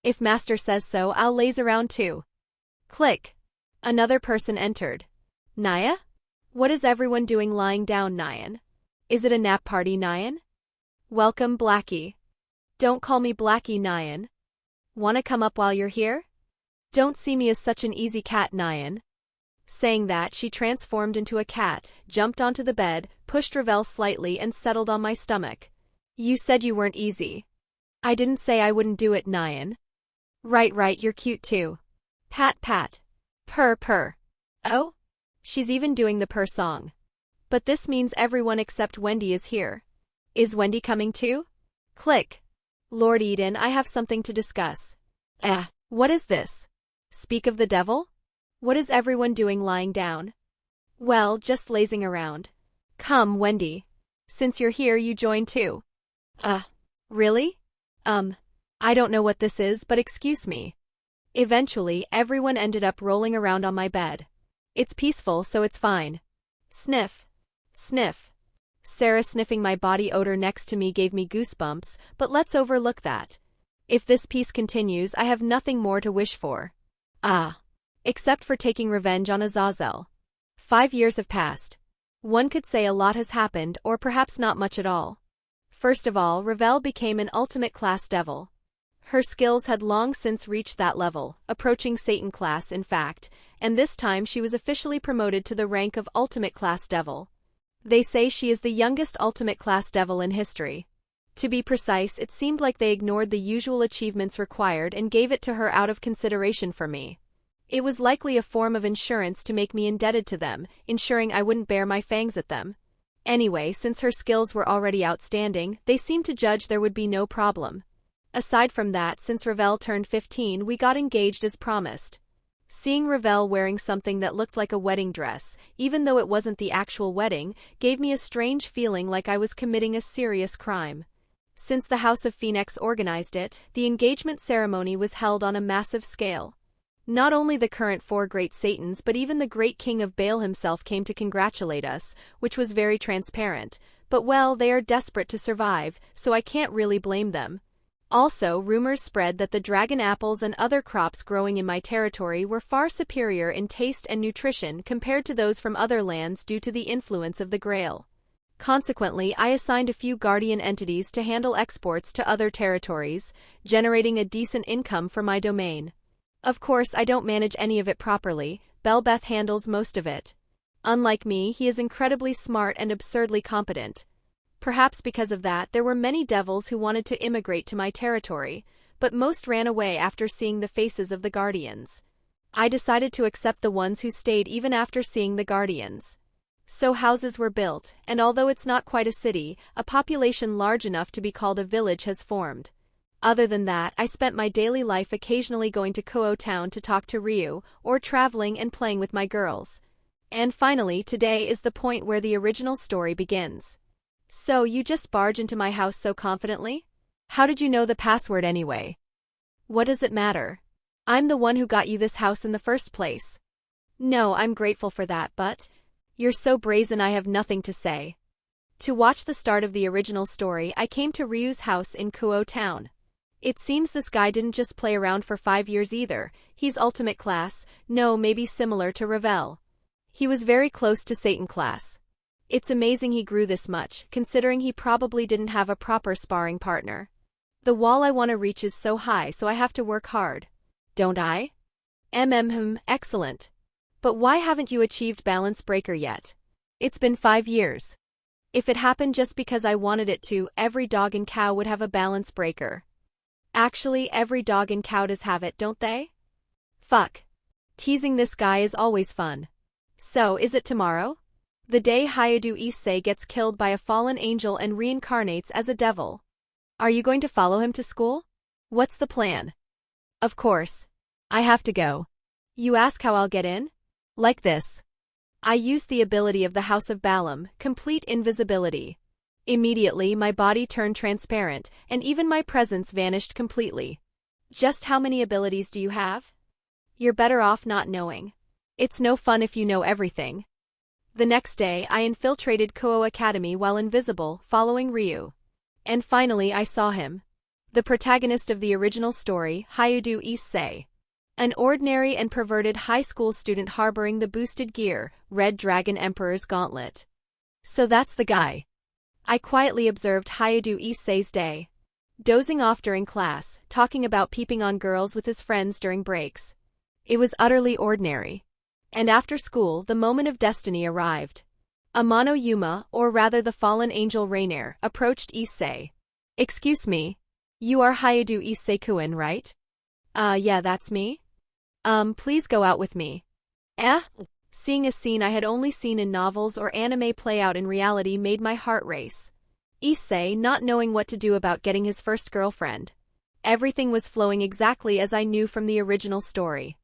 If Master says so, I'll laze around too. Click. Another person entered. Naya? What is everyone doing lying down, Nyan? Is it a nap party, Nyan? Welcome, Blackie. Don't call me Blackie, Nyan. Wanna come up while you're here? Don't see me as such an easy cat, Nyan. Saying that, she transformed into a cat, jumped onto the bed, pushed Revel slightly and settled on my stomach. You said you weren't easy. I didn't say I wouldn't do it, Nyan. Right, you're cute too. Pat, pat. Purr, purr. Oh? She's even doing the purr song. But this means everyone except Wendy is here. Is Wendy coming too? Click. Lord Eden, I have something to discuss. What is this? Speak of the devil? What is everyone doing lying down? Well, just lazing around. Come, Wendy. Since you're here, you join too. Really? I don't know what this is, but excuse me. Eventually, everyone ended up rolling around on my bed. It's peaceful, so it's fine. Sniff. Sniff. Sarah sniffing my body odor next to me gave me goosebumps, but let's overlook that. If this peace continues, I have nothing more to wish for. Except for taking revenge on Azazel. 5 years have passed. One could say a lot has happened, or perhaps not much at all. First of all, Ravel became an ultimate class devil. Her skills had long since reached that level, approaching Satan class in fact, and this time she was officially promoted to the rank of ultimate class devil. They say she is the youngest ultimate class devil in history. To be precise, it seemed like they ignored the usual achievements required and gave it to her out of consideration for me. It was likely a form of insurance to make me indebted to them, ensuring I wouldn't bare my fangs at them. Anyway, since her skills were already outstanding, they seemed to judge there would be no problem. Aside from that, since Ravel turned 15, we got engaged as promised. Seeing Ravel wearing something that looked like a wedding dress, even though it wasn't the actual wedding, gave me a strange feeling like I was committing a serious crime. Since the House of Phoenix organized it, the engagement ceremony was held on a massive scale. Not only the current 4 great Satans but even the great king of Baal himself came to congratulate us, which was very transparent, but well, they are desperate to survive, so I can't really blame them. Also, rumors spread that the dragon apples and other crops growing in my territory were far superior in taste and nutrition compared to those from other lands due to the influence of the Grail. Consequently, I assigned a few guardian entities to handle exports to other territories, generating a decent income for my domain. Of course, I don't manage any of it properly. Belbeth handles most of it. Unlike me, he is incredibly smart and absurdly competent. Perhaps because of that, there were many devils who wanted to immigrate to my territory, but most ran away after seeing the faces of the guardians. I decided to accept the ones who stayed even after seeing the guardians. So houses were built, and although it's not quite a city, a population large enough to be called a village has formed. Other than that, I spent my daily life occasionally going to Kuo Town to talk to Ryu, or traveling and playing with my girls. And finally, today is the point where the original story begins. So, you just barge into my house so confidently? How did you know the password anyway? What does it matter? I'm the one who got you this house in the first place. No, I'm grateful for that, but you're so brazen I have nothing to say. To watch the start of the original story, I came to Ryu's house in Kuo Town. It seems this guy didn't just play around for 5 years either. He's ultimate class, no, maybe similar to Ravel. He was very close to Satan class. It's amazing he grew this much, considering he probably didn't have a proper sparring partner. The wall I want to reach is so high, so I have to work hard. Don't I? Excellent. But why haven't you achieved balance breaker yet? It's been 5 years. If it happened just because I wanted it to, every dog and cow would have a balance breaker. Actually, every dog and cow does have it, don't they? Fuck. Teasing this guy is always fun. So, is it tomorrow? The day Hyoudou Issei gets killed by a fallen angel and reincarnates as a devil. Are you going to follow him to school? What's the plan? Of course. I have to go. You ask how I'll get in? Like this. I used the ability of the House of Balaam, complete invisibility. Immediately, my body turned transparent, and even my presence vanished completely. Just how many abilities do you have? You're better off not knowing. It's no fun if you know everything. The next day, I infiltrated Kuo Academy while invisible, following Ryu. And finally I saw him. The protagonist of the original story, Hyoudou Issei. An ordinary and perverted high school student harboring the boosted gear, Red Dragon Emperor's Gauntlet. So that's the guy. I quietly observed Hyoudou Issei's day. Dozing off during class, talking about peeping on girls with his friends during breaks. It was utterly ordinary. And after school, the moment of destiny arrived. Amano Yuma, or rather the fallen angel Reina, approached Issei. Excuse me. You are Hyoudou Issei-kun, right? Yeah, that's me. Please go out with me. Seeing a scene I had only seen in novels or anime play out in reality made my heart race. Issei, not knowing what to do about getting his first girlfriend. Everything was flowing exactly as I knew from the original story.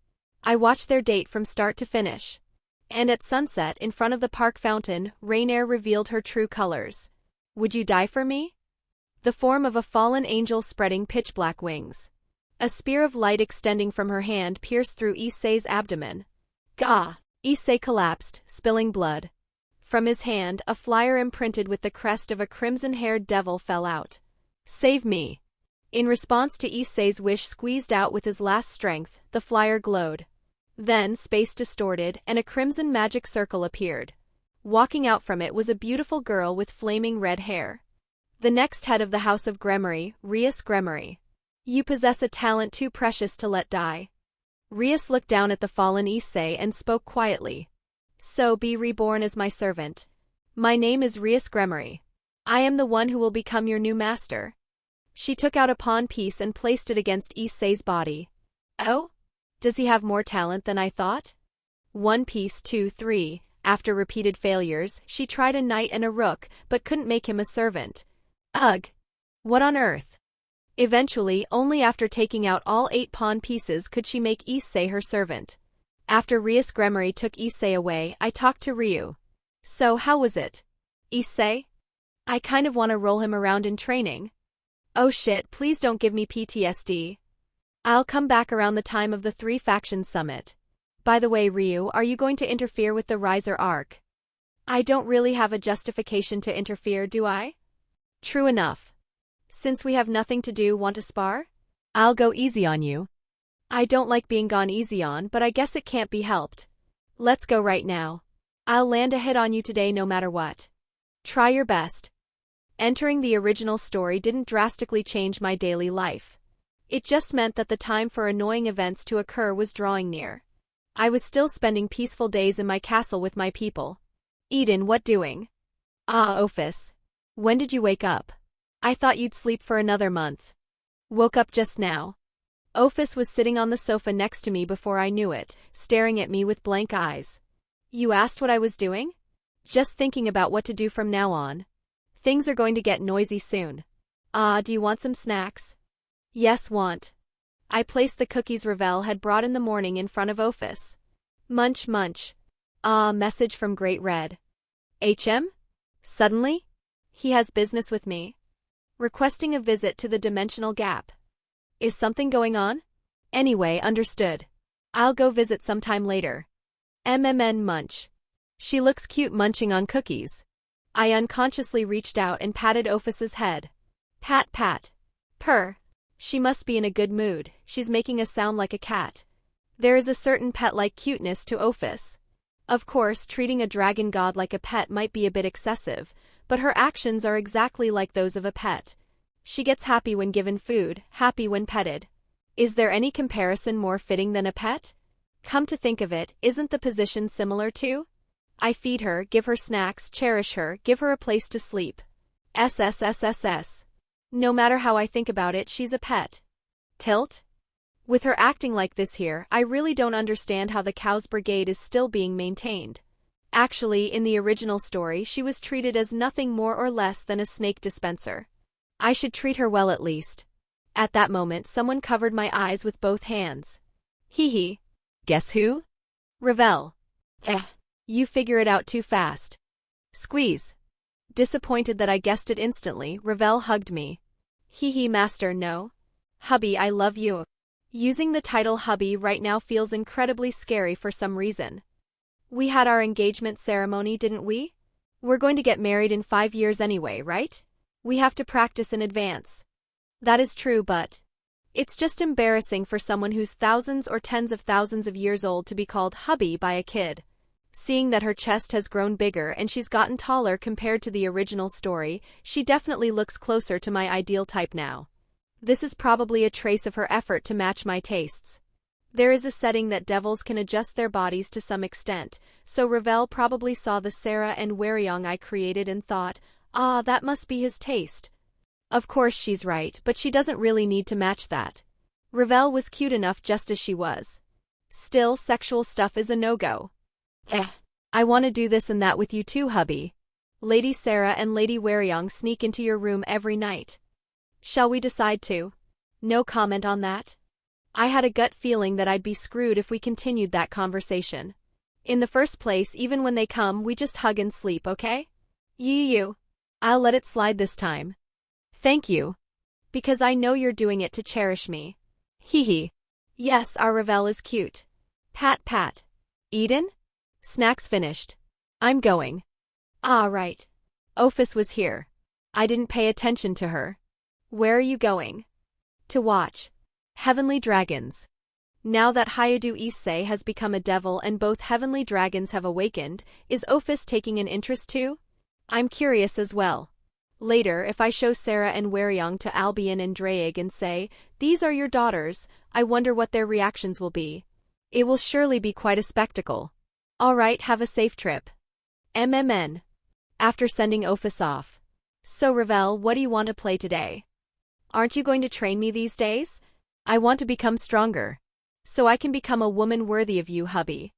I watched their date from start to finish. And at sunset, in front of the park fountain, Reina revealed her true colors. Would you die for me? The form of a fallen angel spreading pitch-black wings. A spear of light extending from her hand pierced through Issei's abdomen. Gah! Issei collapsed, spilling blood. From his hand, a flyer imprinted with the crest of a crimson-haired devil fell out. Save me! In response to Issei's wish squeezed out with his last strength, the flyer glowed. Then, space distorted, and a crimson magic circle appeared. Walking out from it was a beautiful girl with flaming red hair. The next head of the House of Gremory, Rias Gremory. You possess a talent too precious to let die. Rias looked down at the fallen Issei and spoke quietly. So be reborn as my servant. My name is Rias Gremory. I am the one who will become your new master. She took out a pawn piece and placed it against Issei's body. Oh? Does he have more talent than I thought? 1 piece 2 3. After repeated failures, she tried a knight and a rook, but couldn't make him a servant. Ugh! What on earth? Eventually, only after taking out all 8 pawn pieces could she make Issei her servant. After Rias Gremory took Issei away, I talked to Ryu. So how was it? Issei? I kind of want to roll him around in training. Oh shit, please don't give me PTSD. I'll come back around the time of the 3 Factions Summit. By the way, Ryu, are you going to interfere with the Riser arc? I don't really have a justification to interfere, do I? True enough. Since we have nothing to do, want to spar? I'll go easy on you. I don't like being gone easy on, but I guess it can't be helped. Let's go right now. I'll land a hit on you today no matter what. Try your best. Entering the original story didn't drastically change my daily life. It just meant that the time for annoying events to occur was drawing near. I was still spending peaceful days in my castle with my people. Eden, what doing? Ah, Ophis. When did you wake up? I thought you'd sleep for another month. Woke up just now. Ophis was sitting on the sofa next to me before I knew it, staring at me with blank eyes. You asked what I was doing? Just thinking about what to do from now on. Things are going to get noisy soon. Ah, do you want some snacks? Yes, want. I placed the cookies Ravel had brought in the morning in front of Ophis. Munch, munch. Ah, message from Great Red. HM? Suddenly? He has business with me. Requesting a visit to the dimensional gap. Is something going on? Anyway, understood. I'll go visit sometime later. MMN munch. She looks cute munching on cookies. I unconsciously reached out and patted Ophis's head. Pat, pat. Purr. She must be in a good mood, she's making a sound like a cat. There is a certain pet-like cuteness to Ophis. Of course, treating a dragon god like a pet might be a bit excessive, but her actions are exactly like those of a pet. She gets happy when given food, happy when petted. Is there any comparison more fitting than a pet? Come to think of it, isn't the position similar too? I feed her, give her snacks, cherish her, give her a place to sleep. SSSSS. No matter how I think about it, she's a pet. Tilt? With her acting like this here, I really don't understand how the Cows Brigade is still being maintained. Actually, in the original story, she was treated as nothing more or less than a snake dispenser. I should treat her well at least. At that moment, someone covered my eyes with both hands. Hee hee. Guess who? Ravel. You figure it out too fast. Squeeze. Disappointed that I guessed it instantly, Ravel hugged me. Hee hee, master, no. Hubby, I love you. Using the title hubby right now feels incredibly scary for some reason. We had our engagement ceremony, didn't we? We're going to get married in 5 years anyway, right? We have to practice in advance. That is true, but it's just embarrassing for someone who's thousands or tens of thousands of years old to be called hubby by a kid. Seeing that her chest has grown bigger and she's gotten taller compared to the original story, she definitely looks closer to my ideal type now. This is probably a trace of her effort to match my tastes. There is a setting that devils can adjust their bodies to some extent, so Ravel probably saw the Sarah and Hwoarang I created and thought, ah, that must be his taste. Of course she's right, but she doesn't really need to match that. Ravel was cute enough just as she was. Still, sexual stuff is a no-go. I want to do this and that with you too, hubby. Lady Sarah and Lady Hwoarang sneak into your room every night. Shall we decide to? No comment on that? I had a gut feeling that I'd be screwed if we continued that conversation. In the first place, even when they come, we just hug and sleep, okay? You. I'll let it slide this time. Thank you. Because I know you're doing it to cherish me. Hee hee. Yes, our Revel is cute. Pat pat. Eden? Snack's finished. I'm going. Ah, right. Ophis was here. I didn't pay attention to her. Where are you going? To watch Heavenly Dragons. Now that Hyoudou Issei has become a devil and both heavenly dragons have awakened, is Ophis taking an interest too? I'm curious as well. Later, if I show Sarah and Hwoarang to Albion and Draig and say, "These are your daughters," I wonder what their reactions will be. It will surely be quite a spectacle. Alright, have a safe trip. MMN. After sending Ophis off. So Revel, what do you want to play today? Aren't you going to train me these days? I want to become stronger. So I can become a woman worthy of you, hubby.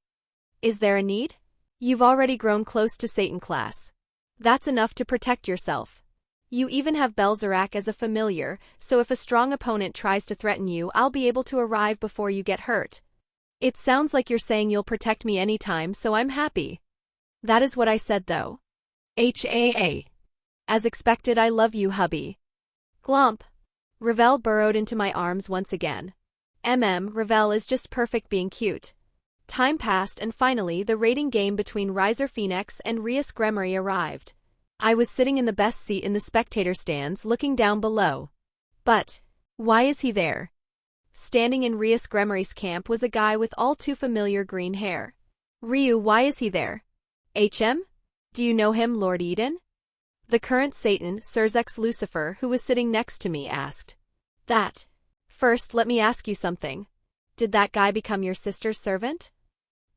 Is there a need? You've already grown close to Satan class. That's enough to protect yourself. You even have Belzerak as a familiar, so if a strong opponent tries to threaten you, I'll be able to arrive before you get hurt. It sounds like you're saying you'll protect me anytime, so I'm happy. That is what I said though. HAA. As expected, I love you, hubby. Glomp. Revel burrowed into my arms once again. Revel is just perfect being cute. Time passed and finally the rating game between Riser Phoenix and Rias Gremory arrived. I was sitting in the best seat in the spectator stands looking down below. But why is he there? Standing in Rias Gremory's camp was a guy with all too familiar green hair. Ryu, why is he there? HM? Do you know him, Lord Eden? The current Satan, Serzex Lucifer, who was sitting next to me, asked. That. First, let me ask you something. Did that guy become your sister's servant?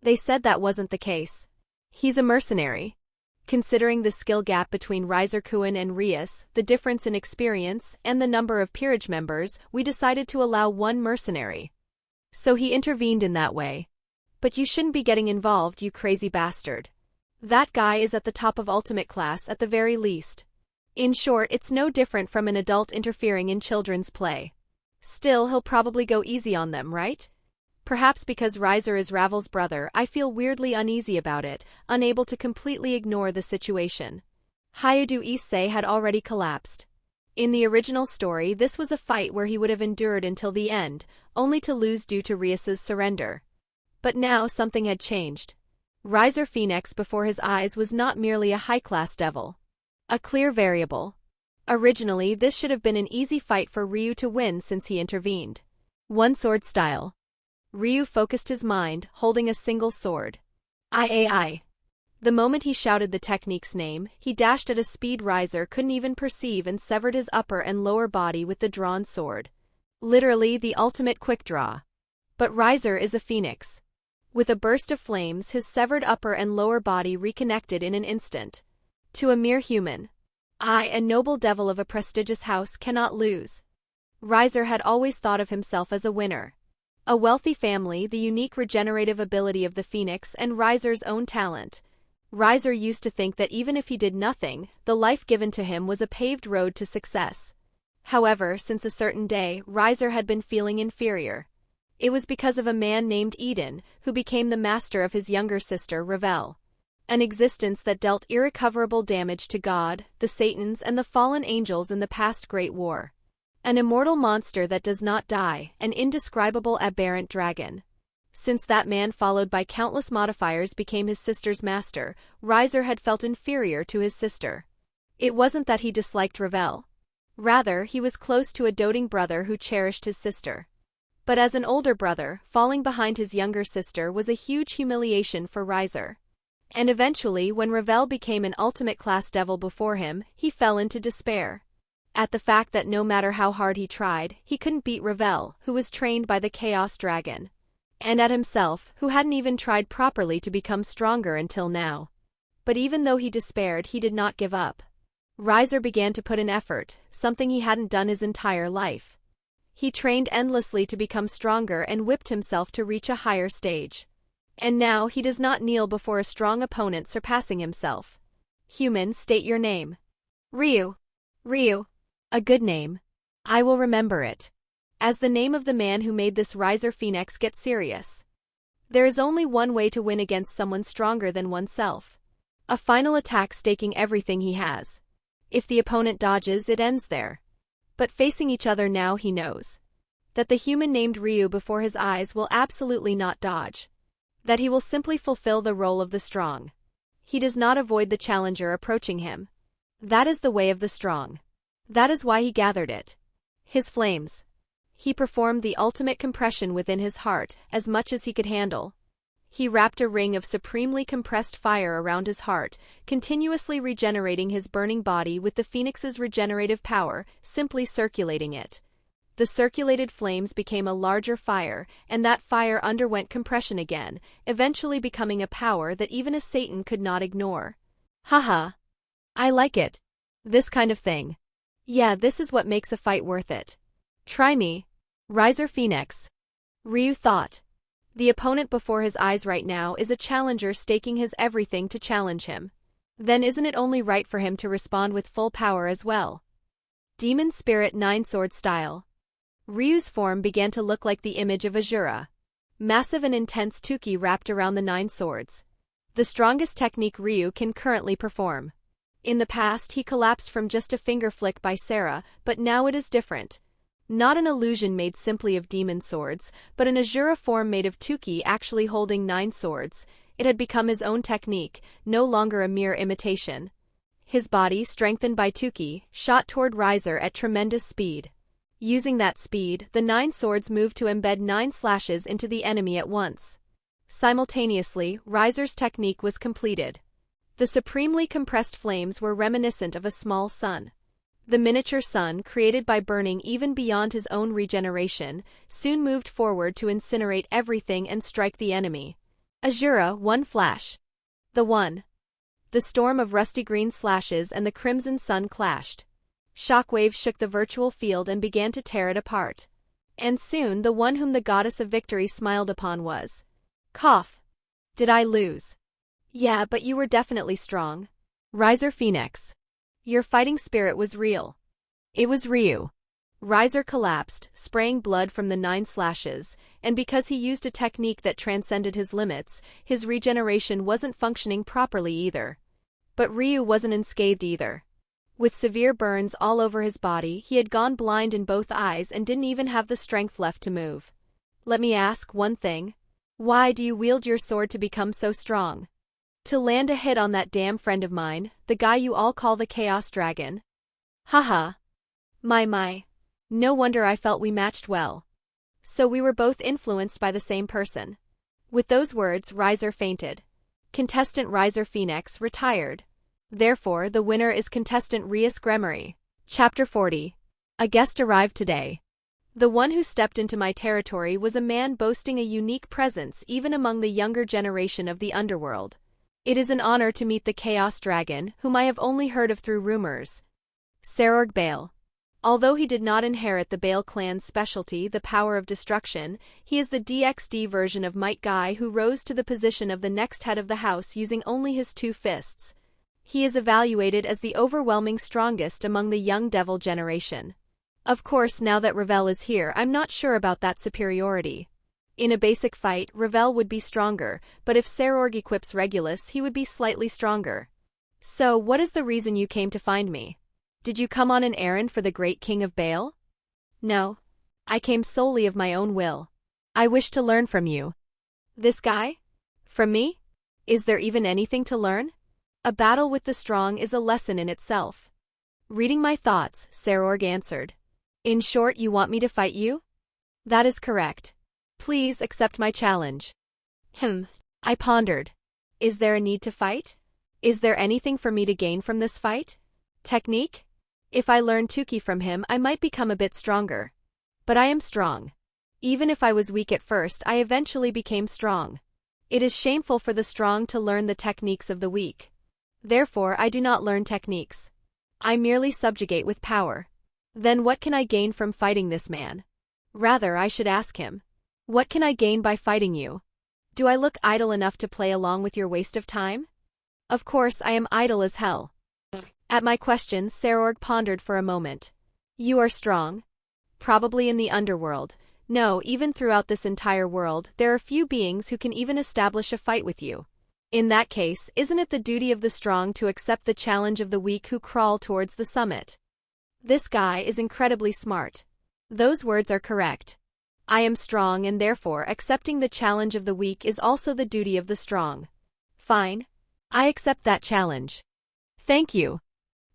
They said that wasn't the case. He's a mercenary. Considering the skill gap between Riser Kuan and Rias, the difference in experience, and the number of peerage members, we decided to allow one mercenary. So he intervened in that way. But you shouldn't be getting involved, you crazy bastard. That guy is at the top of ultimate class at the very least. In short, it's no different from an adult interfering in children's play. Still, he'll probably go easy on them, right? Perhaps because Riser is Ravel's brother, I feel weirdly uneasy about it, unable to completely ignore the situation. Hyoudou Issei had already collapsed. In the original story, this was a fight where he would have endured until the end, only to lose due to Rias's surrender. But now something had changed. Riser Phoenix before his eyes was not merely a high-class devil. A clear variable. Originally, this should have been an easy fight for Ryu to win since he intervened. One sword style. Ryu focused his mind, holding a single sword. I. The moment he shouted the technique's name, he dashed at a speed Riser couldn't even perceive and severed his upper and lower body with the drawn sword. Literally the ultimate quick draw. But Riser is a phoenix. With a burst of flames, his severed upper and lower body reconnected in an instant. To a mere human, I, a noble devil of a prestigious house, cannot lose. Riser had always thought of himself as a winner. A wealthy family, the unique regenerative ability of the phoenix, and Riser's own talent. Riser used to think that even if he did nothing, the life given to him was a paved road to success. However, since a certain day, Riser had been feeling inferior. It was because of a man named Eden, who became the master of his younger sister, Revel. An existence that dealt irrecoverable damage to God, the Satans, and the fallen angels in the past Great War. An immortal monster that does not die, an indescribable aberrant dragon. Since that man, followed by countless modifiers, became his sister's master, Riser had felt inferior to his sister. It wasn't that he disliked Revel. Rather, he was close to a doting brother who cherished his sister. But as an older brother, falling behind his younger sister was a huge humiliation for Riser. And eventually, when Revel became an ultimate class devil before him, he fell into despair. At the fact that no matter how hard he tried, he couldn't beat Revel, who was trained by the Chaos Dragon. And at himself, who hadn't even tried properly to become stronger until now. But even though he despaired, he did not give up. Riser began to put in effort, something he hadn't done his entire life. He trained endlessly to become stronger and whipped himself to reach a higher stage. And now he does not kneel before a strong opponent surpassing himself. Human, state your name. Ryu. A good name. I will remember it. As the name of the man who made this riser phoenix gets serious. There is only one way to win against someone stronger than oneself. A final attack staking everything he has. If the opponent dodges, it ends there. But facing each other now, he knows that the human named Ryu before his eyes will absolutely not dodge. That he will simply fulfill the role of the strong. He does not avoid the challenger approaching him. That is the way of the strong. That is why he gathered it. His flames. He performed the ultimate compression within his heart, as much as he could handle. He wrapped a ring of supremely compressed fire around his heart, continuously regenerating his burning body with the phoenix's regenerative power, simply circulating it. The circulated flames became a larger fire, and that fire underwent compression again, eventually becoming a power that even a Satan could not ignore. Haha. I like it. This kind of thing. Yeah, this is what makes a fight worth it. Try me. Riser Phoenix. Ryu thought. The opponent before his eyes right now is a challenger staking his everything to challenge him. Then isn't it only right for him to respond with full power as well? Demon Spirit Nine-Sword Style. Ryu's form began to look like the image of Azura. Massive and intense Tuki wrapped around the nine swords. The strongest technique Ryu can currently perform. In the past he collapsed from just a finger flick by Sarah, but now it is different. Not an illusion made simply of demon swords, but an Azura form made of Tuki actually holding 9 swords. It had become his own technique, no longer a mere imitation. His body, strengthened by Tuki, shot toward Riser at tremendous speed. Using that speed, the 9 swords moved to embed 9 slashes into the enemy at once. Simultaneously, Riser's technique was completed. The supremely compressed flames were reminiscent of a small sun. The miniature sun, created by burning even beyond his own regeneration, soon moved forward to incinerate everything and strike the enemy. Azura, one flash. The one. The storm of rusty green slashes and the crimson sun clashed. Shockwaves shook the virtual field and began to tear it apart. And soon the one whom the goddess of victory smiled upon was. Cough. Did I lose? Yeah, but you were definitely strong. Riser Phoenix. Your fighting spirit was real. It was Ryu. Riser collapsed, spraying blood from the 9 slashes, and because he used a technique that transcended his limits, his regeneration wasn't functioning properly either. But Ryu wasn't unscathed either. With severe burns all over his body, he had gone blind in both eyes and didn't even have the strength left to move. Let me ask one thing. Why do you wield your sword to become so strong? To land a hit on that damn friend of mine, the guy you all call the Chaos Dragon. Haha. My. No wonder I felt we matched well. So we were both influenced by the same person. With those words, Riser fainted. Contestant Riser Phoenix retired. Therefore, the winner is contestant Rias Gremory. Chapter 40. A guest arrived today. The one who stepped into my territory was a man boasting a unique presence even among the younger generation of the underworld. It is an honor to meet the Chaos Dragon, whom I have only heard of through rumors. Serorg Bale. Although he did not inherit the Bale clan's specialty, the power of destruction, he is the DxD version of Might Guy who rose to the position of the next head of the house using only his 2 fists. He is evaluated as the overwhelming strongest among the young devil generation. Of course, now that Revel is here, I'm not sure about that superiority. In a basic fight, Revel would be stronger, but if Serorg equips Regulus, he would be slightly stronger. So, what is the reason you came to find me? Did you come on an errand for the great king of Bale? No. I came solely of my own will. I wish to learn from you. This guy? From me? Is there even anything to learn? A battle with the strong is a lesson in itself. Reading my thoughts, Serorg answered. In short, you want me to fight you? That is correct. Please accept my challenge. I pondered. Is there a need to fight? Is there anything for me to gain from this fight? Technique? If I learn Tuki from him, I might become a bit stronger. But I am strong. Even if I was weak at first, I eventually became strong. It is shameful for the strong to learn the techniques of the weak. Therefore, I do not learn techniques. I merely subjugate with power. Then what can I gain from fighting this man? Rather, I should ask him. What can I gain by fighting you? Do I look idle enough to play along with your waste of time? Of course, I am idle as hell. At my question, Serorg pondered for a moment. You are strong. Probably in the underworld. No, even throughout this entire world, there are few beings who can even establish a fight with you. In that case, isn't it the duty of the strong to accept the challenge of the weak who crawl towards the summit? This guy is incredibly smart. Those words are correct. I am strong and therefore accepting the challenge of the weak is also the duty of the strong. Fine. I accept that challenge. Thank you.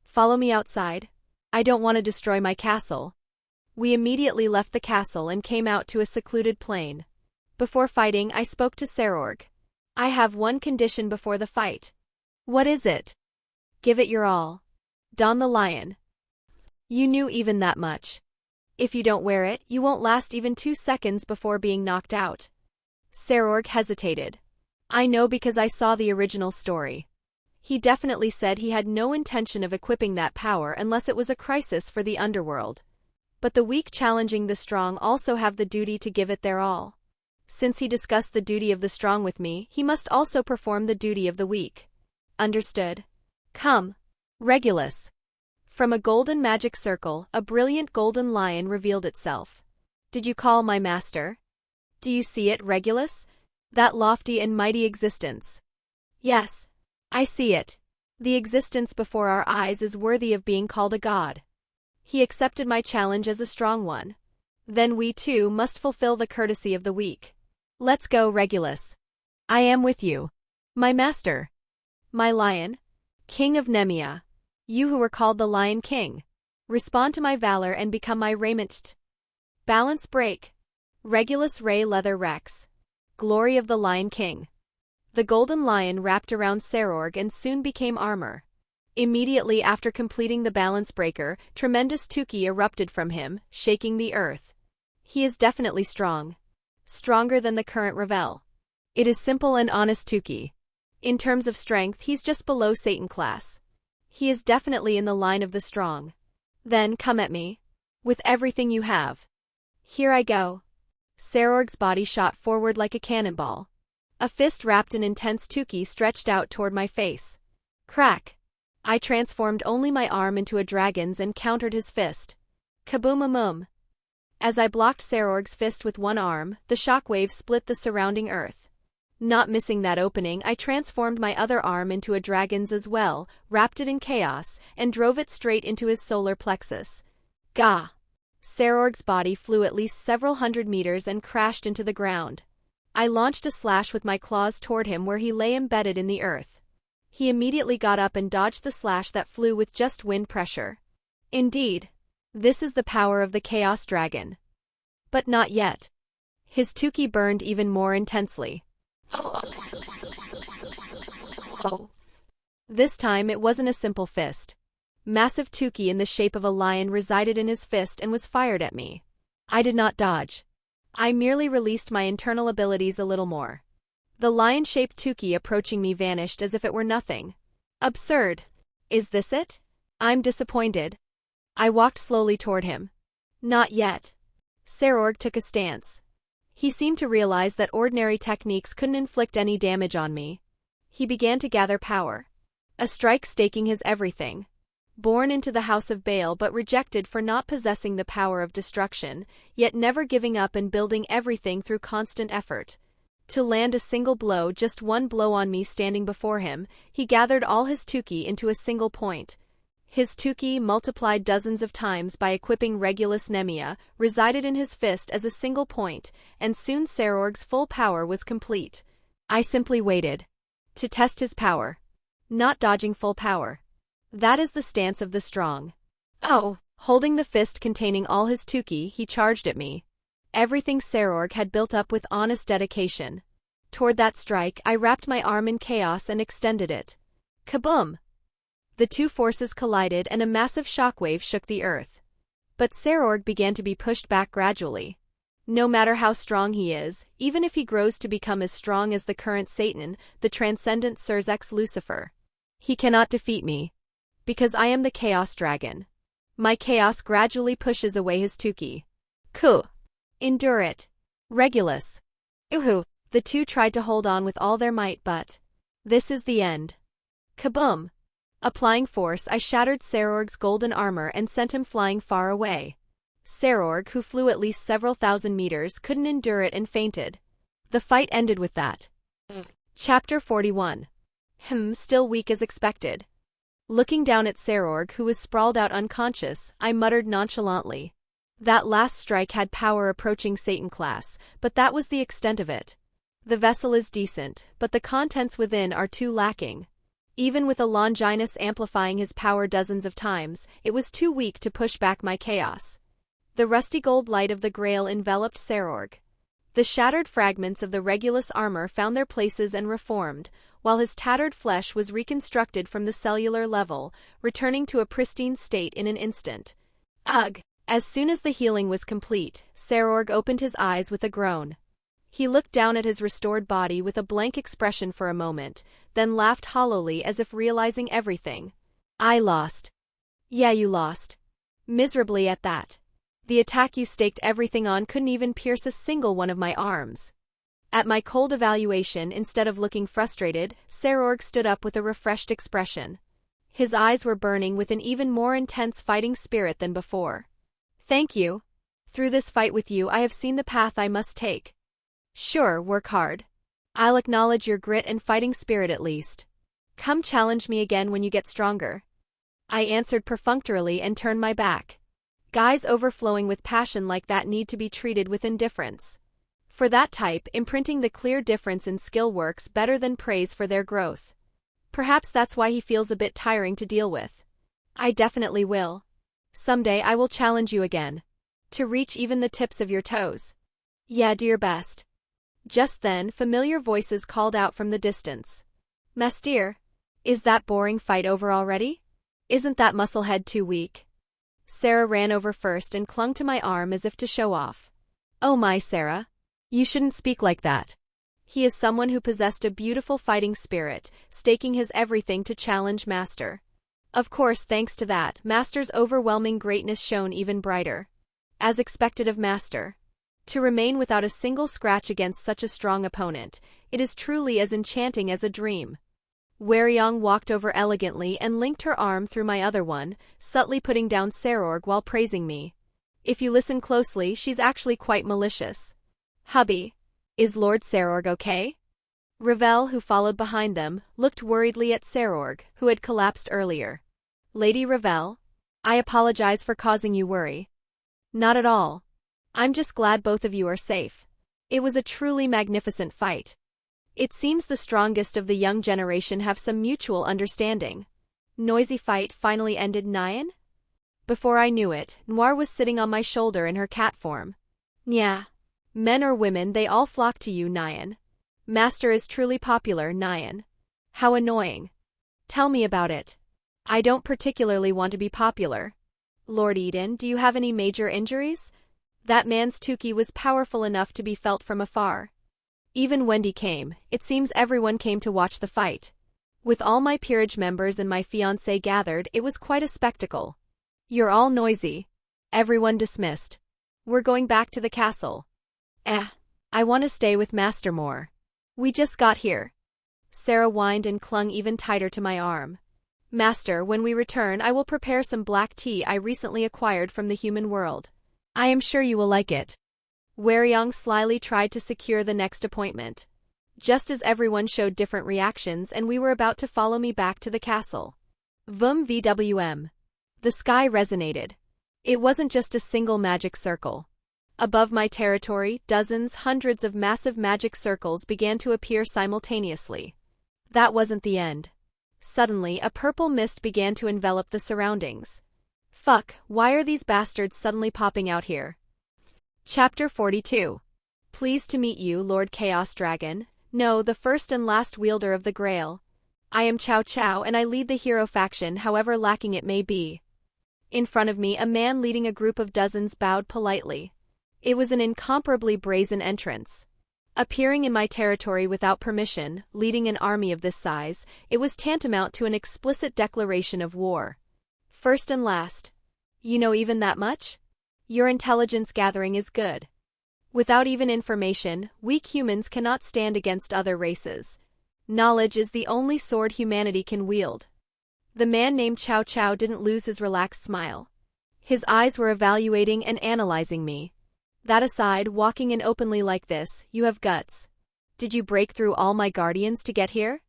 Follow me outside. I don't want to destroy my castle. We immediately left the castle and came out to a secluded plain. Before fighting, I spoke to Seraphs. I have one condition before the fight. What is it? Give it your all. Don the lion. You knew even that much. If you don't wear it, you won't last even 2 seconds before being knocked out. Seraphs hesitated. I know because I saw the original story. He definitely said he had no intention of equipping that power unless it was a crisis for the underworld. But the weak challenging the strong also have the duty to give it their all. Since he discussed the duty of the strong with me, he must also perform the duty of the weak. Understood? Come. Regulus. From a golden magic circle, a brilliant golden lion revealed itself. Did you call my master? Do you see it, Regulus? That lofty and mighty existence. Yes. I see it. The existence before our eyes is worthy of being called a god. He accepted my challenge as a strong one. Then we too must fulfill the courtesy of the weak. Let's go, Regulus. I am with you. My master. My lion. King of Nemea. You who were called the Lion King. Respond to my valor and become my raiment. Balance break. Regulus Ray Leather Rex. Glory of the Lion King. The golden lion wrapped around Seraphs and soon became armor. Immediately after completing the balance breaker, tremendous Tuki erupted from him, shaking the earth. He is definitely strong. Stronger than the current Revel. It is simple and honest Tuki. In terms of strength, he's just below Satan class. He is definitely in the line of the strong. Then come at me. With everything you have. Here I go. Seraphs' body shot forward like a cannonball. A fist wrapped in intense Tuki stretched out toward my face. Crack. I transformed only my arm into a dragon's and countered his fist. Kaboom-a-moom. As I blocked Seraphs' fist with one arm, the shockwave split the surrounding earth. Not missing that opening, I transformed my other arm into a dragon's as well, wrapped it in chaos, and drove it straight into his solar plexus. Gah! Seraphs' body flew at least several hundred meters and crashed into the ground. I launched a slash with my claws toward him where he lay embedded in the earth. He immediately got up and dodged the slash that flew with just wind pressure. Indeed, this is the power of the Chaos Dragon. But not yet. His Tuki burned even more intensely. Oh. This time it wasn't a simple fist. Massive Tuki in the shape of a lion resided in his fist and was fired at me. I did not dodge. I merely released my internal abilities a little more. The lion-shaped Tuki approaching me vanished as if it were nothing. Absurd. Is this it? I'm disappointed. I walked slowly toward him. Not yet. Seraphs took a stance. He seemed to realize that ordinary techniques couldn't inflict any damage on me. He began to gather power. A strike staking his everything. Born into the house of Baal but rejected for not possessing the power of destruction, yet never giving up and building everything through constant effort. To land a single blow, just one blow on me standing before him, he gathered all his Tuki into a single point. His Tuki, multiplied dozens of times by equipping Regulus Nemea, resided in his fist as a single point, and soon Seraphs' full power was complete. I simply waited. To test his power. Not dodging full power. That is the stance of the strong. Oh, holding the fist containing all his Tuki, he charged at me. Everything Seraphs had built up with honest dedication. Toward that strike, I wrapped my arm in chaos and extended it. Kaboom! The two forces collided and a massive shockwave shook the earth. But Seraphs began to be pushed back gradually. No matter how strong he is, even if he grows to become as strong as the current Satan, the transcendent Surzex Lucifer, he cannot defeat me. Because I am the Chaos Dragon. My chaos gradually pushes away his Tuki. Ku. Endure it. Regulus. Uhu. The two tried to hold on with all their might, but this is the end. Kaboom. Applying force, I shattered Seraphs' golden armor and sent him flying far away. Seraphs, who flew at least several thousand meters, couldn't endure it and fainted. The fight ended with that. Chapter 41. Still weak as expected. Looking down at Seraphs, who was sprawled out unconscious, I muttered nonchalantly. That last strike had power approaching Satan class, but that was the extent of it. The vessel is decent, but the contents within are too lacking. Even with a Longinus amplifying his power dozens of times, it was too weak to push back my chaos. The rusty gold light of the Grail enveloped Seraphs. The shattered fragments of the Regulus armor found their places and reformed, while his tattered flesh was reconstructed from the cellular level, returning to a pristine state in an instant. Ugh! As soon as the healing was complete, Seraphs opened his eyes with a groan. He looked down at his restored body with a blank expression for a moment, then laughed hollowly as if realizing everything. I lost. Yeah, you lost. Miserably at that. The attack you staked everything on couldn't even pierce a single one of my arms. At my cold evaluation, instead of looking frustrated, Seraphs stood up with a refreshed expression. His eyes were burning with an even more intense fighting spirit than before. Thank you. Through this fight with you, I have seen the path I must take. Sure, work hard. I'll acknowledge your grit and fighting spirit at least. Come challenge me again when you get stronger. I answered perfunctorily and turned my back. Guys overflowing with passion like that need to be treated with indifference. For that type, imprinting the clear difference in skill works better than praise for their growth. Perhaps that's why he feels a bit tiring to deal with. I definitely will. Someday I will challenge you again. To reach even the tips of your toes. Yeah, do your best. Just then, familiar voices called out from the distance. Master, is that boring fight over already? Isn't that musclehead too weak? Sarah ran over first and clung to my arm as if to show off. Oh my, Sarah. You shouldn't speak like that. He is someone who possessed a beautiful fighting spirit, staking his everything to challenge Master. Of course, thanks to that, Master's overwhelming greatness shone even brighter. As expected of Master. To remain without a single scratch against such a strong opponent, it is truly as enchanting as a dream. Hwoarang walked over elegantly and linked her arm through my other one, subtly putting down Seraphs while praising me. If you listen closely, she's actually quite malicious. Hubby, is Lord Seraphs okay? Revel, who followed behind them, looked worriedly at Seraphs, who had collapsed earlier. Lady Revel, I apologize for causing you worry. Not at all. I'm just glad both of you are safe. It was a truly magnificent fight. It seems the strongest of the young generation have some mutual understanding. Noisy fight finally ended, Nyan? Before I knew it, Noir was sitting on my shoulder in her cat form. Nya. Men or women, they all flock to you, Nyan. Master is truly popular, Nyan. How annoying. Tell me about it. I don't particularly want to be popular. Lord Eden, do you have any major injuries? That man's Tuki was powerful enough to be felt from afar. Even Wendy came. It seems everyone came to watch the fight. With all my peerage members and my fiancé gathered, it was quite a spectacle. You're all noisy. Everyone dismissed. We're going back to the castle. I want to stay with Master more. We just got here. Sarah whined and clung even tighter to my arm. Master, when we return, I will prepare some black tea I recently acquired from the human world. I am sure you will like it. Hwoarang slyly tried to secure the next appointment. Just as everyone showed different reactions and we were about to follow me back to the castle. VWM. The sky resonated. It wasn't just a single magic circle. Above my territory, dozens, hundreds of massive magic circles began to appear simultaneously. That wasn't the end. Suddenly, a purple mist began to envelop the surroundings. Fuck, why are these bastards suddenly popping out here? Chapter 42. Pleased to meet you, Lord Chaos Dragon. No, the first and last wielder of the Grail. I am Chow Chow and I lead the hero faction, however lacking it may be. In front of me, a man leading a group of dozens bowed politely. It was an incomparably brazen entrance. Appearing in my territory without permission, leading an army of this size, it was tantamount to an explicit declaration of war. First and last. You know even that much? Your intelligence gathering is good. Without even information, weak humans cannot stand against other races. Knowledge is the only sword humanity can wield. The man named Chow Chow didn't lose his relaxed smile. His eyes were evaluating and analyzing me. That aside, walking in openly like this, you have guts. Did you break through all my guardians to get here?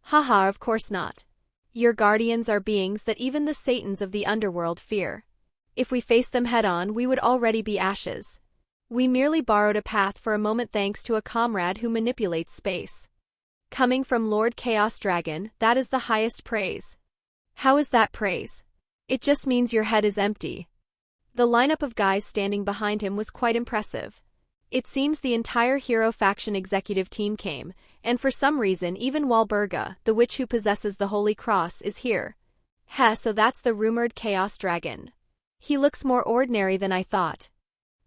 Haha, of course not. Your guardians are beings that even the Satans of the underworld fear. If we faced them head-on, we would already be ashes. We merely borrowed a path for a moment thanks to a comrade who manipulates space. Coming from Lord Chaos Dragon, that is the highest praise. How is that praise? It just means your head is empty. The lineup of guys standing behind him was quite impressive. It seems the entire hero faction executive team came, and for some reason even Hwoarang, the witch who possesses the Holy Cross, is here. Heh, so that's the rumored Chaos Dragon. He looks more ordinary than I thought.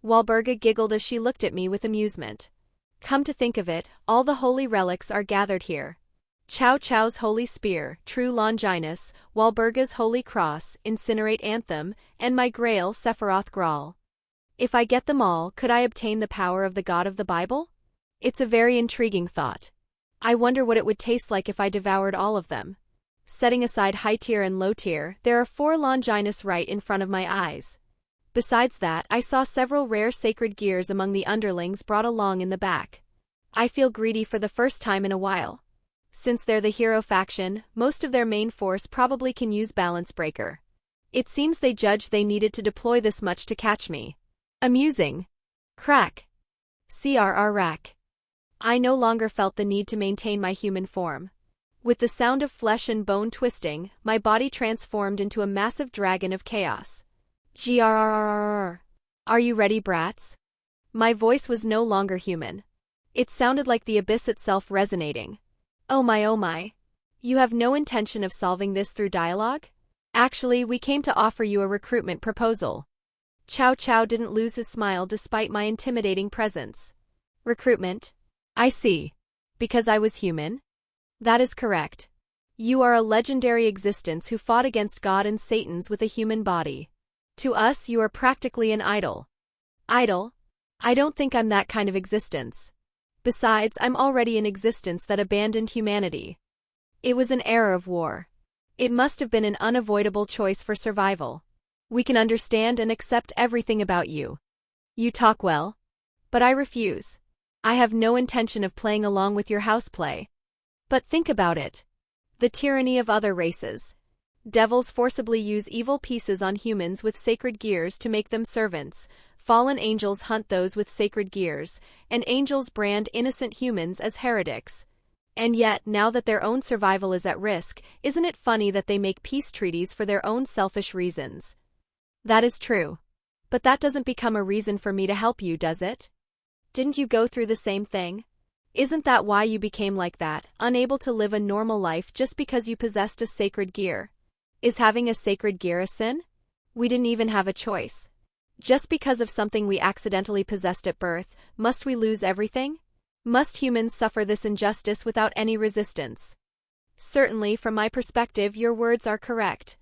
Hwoarang giggled as she looked at me with amusement. Come to think of it, all the holy relics are gathered here. Cao Cao's Holy Spear, True Longinus, Hwoarang's Holy Cross, Incinerate Anthem, and my Grail Sephiroth Graal. If I get them all, could I obtain the power of the God of the Bible? It's a very intriguing thought. I wonder what it would taste like if I devoured all of them. Setting aside high tier and low tier, there are 4 Longinus right in front of my eyes. Besides that, I saw several rare sacred gears among the underlings brought along in the back. I feel greedy for the first time in a while. Since they're the hero faction, most of their main force probably can use Balance Breaker. It seems they judged they needed to deploy this much to catch me. Amusing. Crack. CRR rack. I no longer felt the need to maintain my human form. With the sound of flesh and bone twisting, my body transformed into a massive dragon of chaos. Grrrr. Are you ready, brats? My voice was no longer human. It sounded like the abyss itself resonating. Oh my. You have no intention of solving this through dialogue? Actually, we came to offer you a recruitment proposal. Cao Cao didn't lose his smile despite my intimidating presence. Recruitment? I see. Because I was human? That is correct. You are a legendary existence who fought against God and Satans with a human body. To us, you are practically an idol. Idol? I don't think I'm that kind of existence. Besides, I'm already an existence that abandoned humanity. It was an era of war. It must have been an unavoidable choice for survival. We can understand and accept everything about you. You talk well. But I refuse. I have no intention of playing along with your houseplay. But think about it. The tyranny of other races. Devils forcibly use evil pieces on humans with sacred gears to make them servants. Fallen angels hunt those with sacred gears, and angels brand innocent humans as heretics. And yet, now that their own survival is at risk, isn't it funny that they make peace treaties for their own selfish reasons? That is true. But that doesn't become a reason for me to help you, does it? Didn't you go through the same thing? Isn't that why you became like that, unable to live a normal life just because you possessed a sacred gear? Is having a sacred gear a sin? We didn't even have a choice. Just because of something we accidentally possessed at birth, must we lose everything? Must humans suffer this injustice without any resistance? Certainly, from my perspective, your words are correct.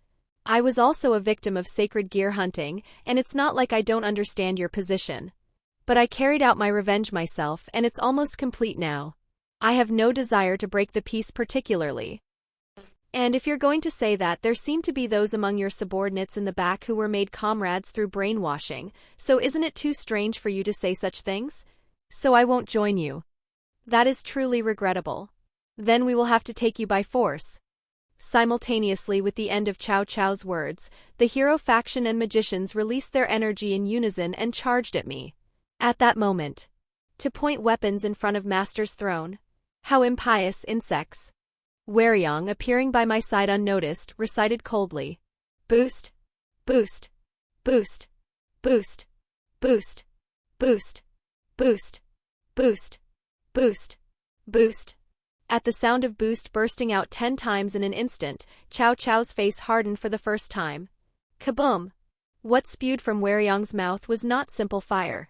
I was also a victim of sacred gear hunting, and it's not like I don't understand your position. But I carried out my revenge myself, and it's almost complete now. I have no desire to break the peace particularly. And if you're going to say that, there seem to be those among your subordinates in the back who were made comrades through brainwashing, so isn't it too strange for you to say such things? So I won't join you. That is truly regrettable. Then we will have to take you by force. Simultaneously with the end of Cao Cao's words, the hero faction and magicians released their energy in unison and charged at me. At that moment. To point weapons in front of Master's throne. How impious, insects. Hwoarang, appearing by my side unnoticed, recited coldly. Boost. Boost. Boost. Boost. Boost. Boost. Boost. Boost. Boost. Boost. At the sound of boost bursting out 10 times in an instant, Cao Cao's face hardened for the first time. Kaboom! What spewed from Hwoarang's mouth was not simple fire.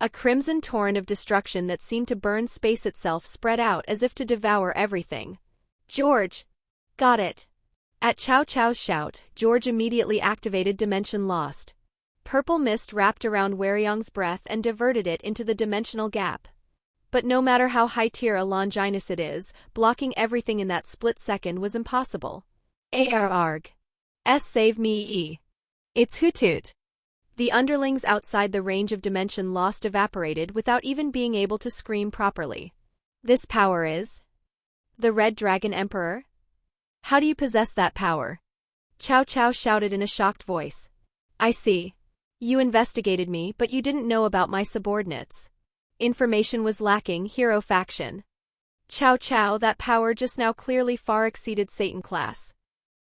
A crimson torrent of destruction that seemed to burn space itself spread out as if to devour everything. George! Got it. At Cao Cao's shout, George immediately activated Dimension Lost. Purple mist wrapped around Hwoarang's breath and diverted it into the dimensional gap. But no matter how high tier a Longinus it is, blocking everything in that split second was impossible. Arg. Save me. It's Hoot Toot. The underlings outside the range of dimension lost evaporated without even being able to scream properly. This power is the Red Dragon Emperor? How do you possess that power? Cao Cao shouted in a shocked voice. I see. You investigated me, but you didn't know about my subordinates. Information was lacking, hero faction. Cao Cao, that power just now clearly far exceeded Satan class.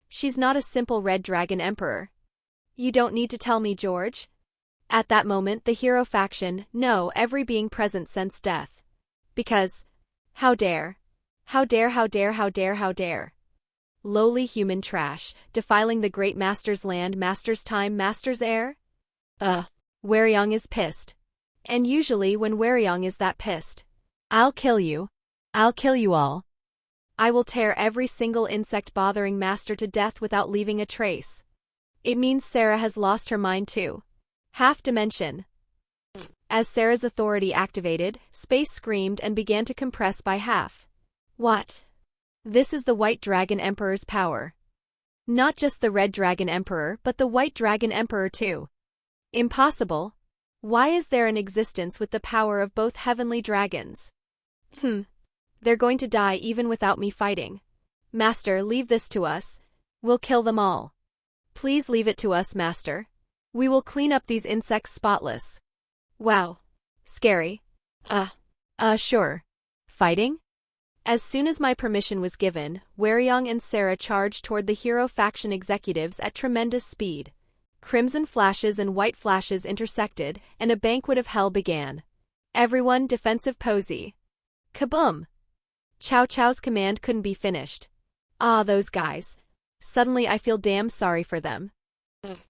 She's not a simple Red Dragon Emperor. You don't need to tell me, George. At that moment, the hero faction, no, every being present sensed death. Because, how dare? How dare, how dare, how dare, how dare? Lowly human trash, defiling the great master's land, master's time, master's air? Hwoarang is pissed. And usually when Hwoarang is that pissed, I'll kill you. I'll kill you all. I will tear every single insect bothering master to death without leaving a trace. It means Sarah has lost her mind too. Half dimension. As Sarah's authority activated, space screamed and began to compress by half. What? This is the White Dragon Emperor's power. Not just the Red Dragon Emperor, but the White Dragon Emperor too. Impossible. Why is there an existence with the power of both heavenly dragons? They're going to die even without me fighting. Master, leave this to us. We'll kill them all. Please leave it to us, Master. We will clean up these insects spotless. Wow. Scary. Sure. Fighting? As soon as my permission was given, Hwoarang and Sarah charged toward the hero faction executives at tremendous speed. Crimson flashes and white flashes intersected, and a banquet of hell began. Everyone, defensive posy. Kaboom! Cao Cao's command couldn't be finished. Ah, those guys. Suddenly I feel damn sorry for them.